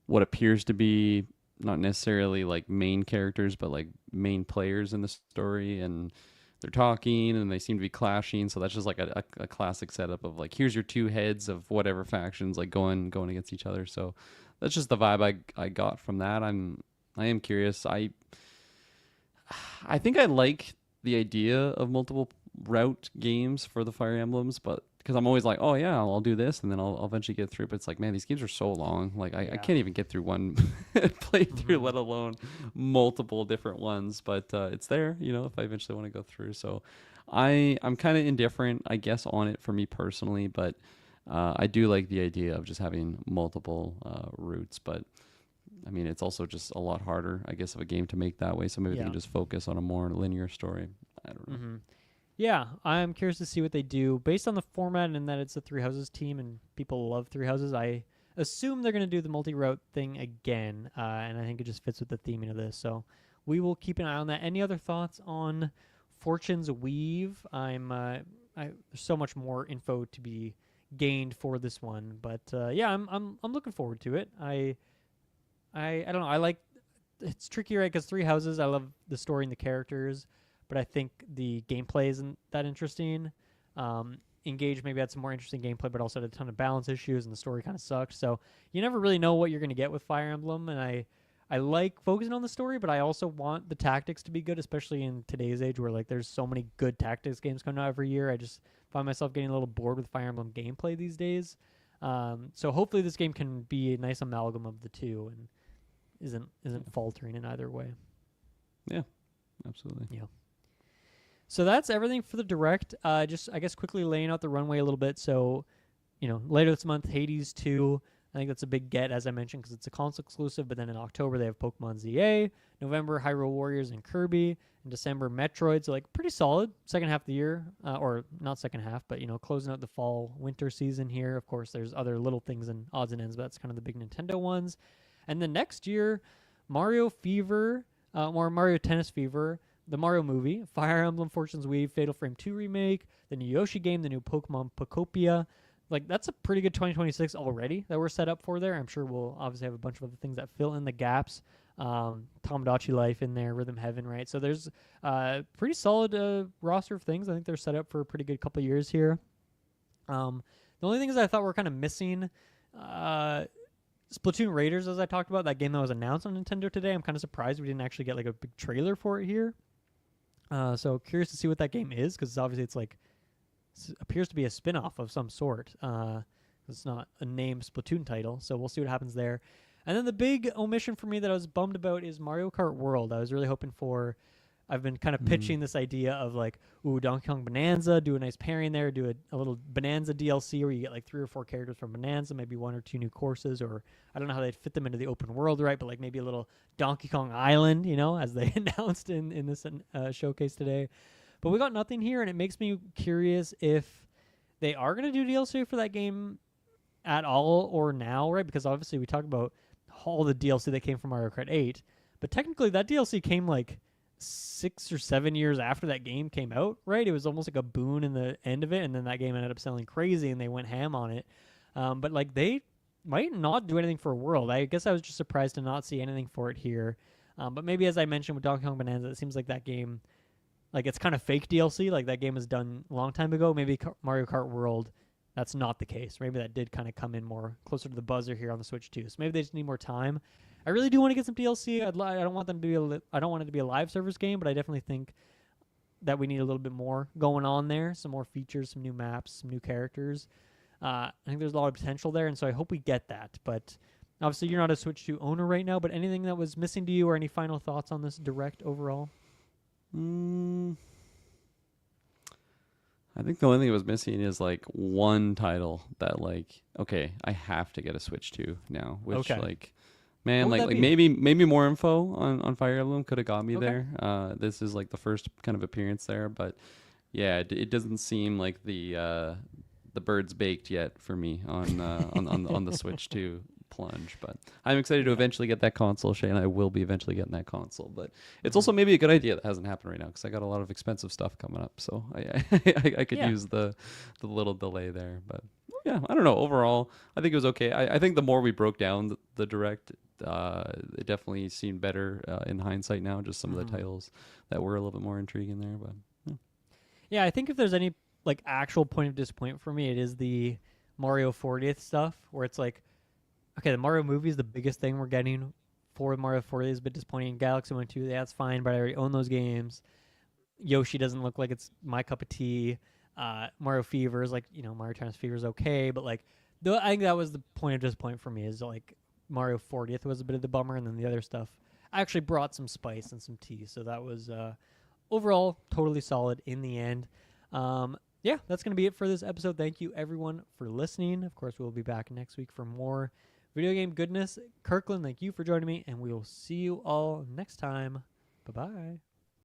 what appears to be not necessarily like main characters, but like main players in the story, and they're talking and they seem to be clashing. So that's just like a classic setup of like here's your 2 heads of whatever factions like going against each other. So that's just the vibe I got from that. I am curious. I think I like the idea of multiple route games for the Fire Emblems, but because I'm always like, oh yeah, I'll do this, and then I'll eventually get through. But it's like, man, these games are so long. Like I can't even get through one playthrough, let alone multiple different ones. But it's there, if I eventually want to go through. So I'm kind of indifferent, I guess, on it for me personally. But I do like the idea of just having multiple routes. But I mean, it's also just a lot harder, I guess, of a game to make that way. So maybe they can just focus on a more linear story. I don't know. Mm-hmm. Yeah, I'm curious to see what they do based on the format and that it's a 3 houses team and people love 3 houses. I assume they're going to do the multi-route thing again, and I think it just fits with the theming of this. So we will keep an eye on that. Any other thoughts on Fortune's Weave? There's so much more info to be gained for this one, but yeah, I'm looking forward to it. I don't know. I like it's tricky, right? Because 3 houses. I love the story and the characters. But I think the gameplay isn't that interesting. Engage maybe had some more interesting gameplay, but also had a ton of balance issues, and the story kind of sucked. So you never really know what you're going to get with Fire Emblem, and I like focusing on the story, but I also want the tactics to be good, especially in today's age where like there's so many good tactics games coming out every year. I just find myself getting a little bored with Fire Emblem gameplay these days. So hopefully this game can be a nice amalgam of the two and isn't faltering in either way. Yeah, absolutely. Yeah. So that's everything for the Direct. Just, I guess, quickly laying out the runway a little bit. So, later this month, Hades 2. I think that's a big get, as I mentioned, because it's a console exclusive. But then in October, they have Pokemon ZA. November, Hyrule Warriors and Kirby. In December, Metroid. So, like, pretty solid second half of the year. Or not second half, but, closing out the fall-winter season here. Of course, there's other little things and odds and ends, but that's kind of the big Nintendo ones. And then next year, Mario Fever, or Mario Tennis Fever, the Mario movie, Fire Emblem Fortune's Weave, Fatal Frame 2 remake, the new Yoshi game, the new Pokemon Pokopia. Like, that's a pretty good 2026 already that we're set up for there. I'm sure we'll obviously have a bunch of other things that fill in the gaps. Tamagotchi Life in there, Rhythm Heaven, right? So there's pretty solid roster of things. I think they're set up for a pretty good couple years here. The only things I thought were kind of missing, Splatoon Raiders, as I talked about, that game that was announced on Nintendo today. I'm kind of surprised we didn't actually get like a big trailer for it here. So curious to see what that game is, because obviously it's like appears to be a spin-off of some sort. It's not a named Splatoon title, so we'll see what happens there. And then the big omission for me that I was bummed about is Mario Kart World. I was really hoping for. I've been kind of pitching this idea of like, Donkey Kong Bonanza, do a nice pairing there, do a little Bonanza DLC where you get like 3 or 4 characters from Bonanza, maybe 1 or 2 new courses, or I don't know how they'd fit them into the open world, right? But like maybe a little Donkey Kong Island, as they announced in this showcase today. But we got nothing here, and it makes me curious if they are going to do DLC for that game at all or now, right? Because obviously we talked about all the DLC that came from Mario Kart 8, but technically that DLC came like 6 or 7 years after that game came out, right? It was almost like a boon in the end of it, and then that game ended up selling crazy, and they went ham on it. But like they might not do anything for World. I guess I was just surprised to not see anything for it here. But maybe, as I mentioned with Donkey Kong Bonanza, it seems like that game, like it's kind of fake DLC. Like that game was done a long time ago. Maybe Mario Kart World that's not the case. Maybe that did kind of come in more closer to the buzzer here on the Switch too. So maybe they just need more time. I really do want to get some DLC. I don't want them to be I don't want it to be a live service game, but I definitely think that we need a little bit more going on there. Some more features, some new maps, some new characters. I think there's a lot of potential there, and so I hope we get that. But obviously, you're not a Switch 2 owner right now. But anything that was missing to you, or any final thoughts on this Direct overall? I think the only thing that was missing is like one title that like, okay, I have to get a Switch 2 now, which Okay. like, man, What would like that like be? maybe more info on Fire Emblem could have got me Okay. there. This is like the first kind of appearance there, but yeah, it doesn't seem like the bird's baked yet for me on the Switch 2 plunge. But I'm excited to eventually get that console, Shay, and I will be eventually getting that console. But it's also maybe a good idea that hasn't happened right now because I got a lot of expensive stuff coming up, so I could Yeah. use the little delay there. But yeah, I don't know. Overall, I think it was okay. I think the more we broke down the Direct, it definitely seemed better in hindsight now. Just some of the titles that were a little bit more intriguing there, but. Yeah, I think if there's any like actual point of disappointment for me, it is the Mario 40th stuff, where it's like, okay, the Mario movie is the biggest thing we're getting for Mario 40 is a bit disappointing. Galaxy 1 2, that's fine, but I already own those games. Yoshi doesn't look like it's my cup of tea. Mario Fever is like, Mario Tennis Fever is okay, but like, I think that was the point of disappointment for me is like Mario 40th was a bit of the bummer, and then the other stuff actually brought some spice and some tea. So that was overall totally solid in the end. Yeah, that's going to be it for this episode. Thank you, everyone, for listening. Of course, we'll be back next week for more video game goodness. Kirklin, thank you for joining me, and we will see you all next time. Bye-bye.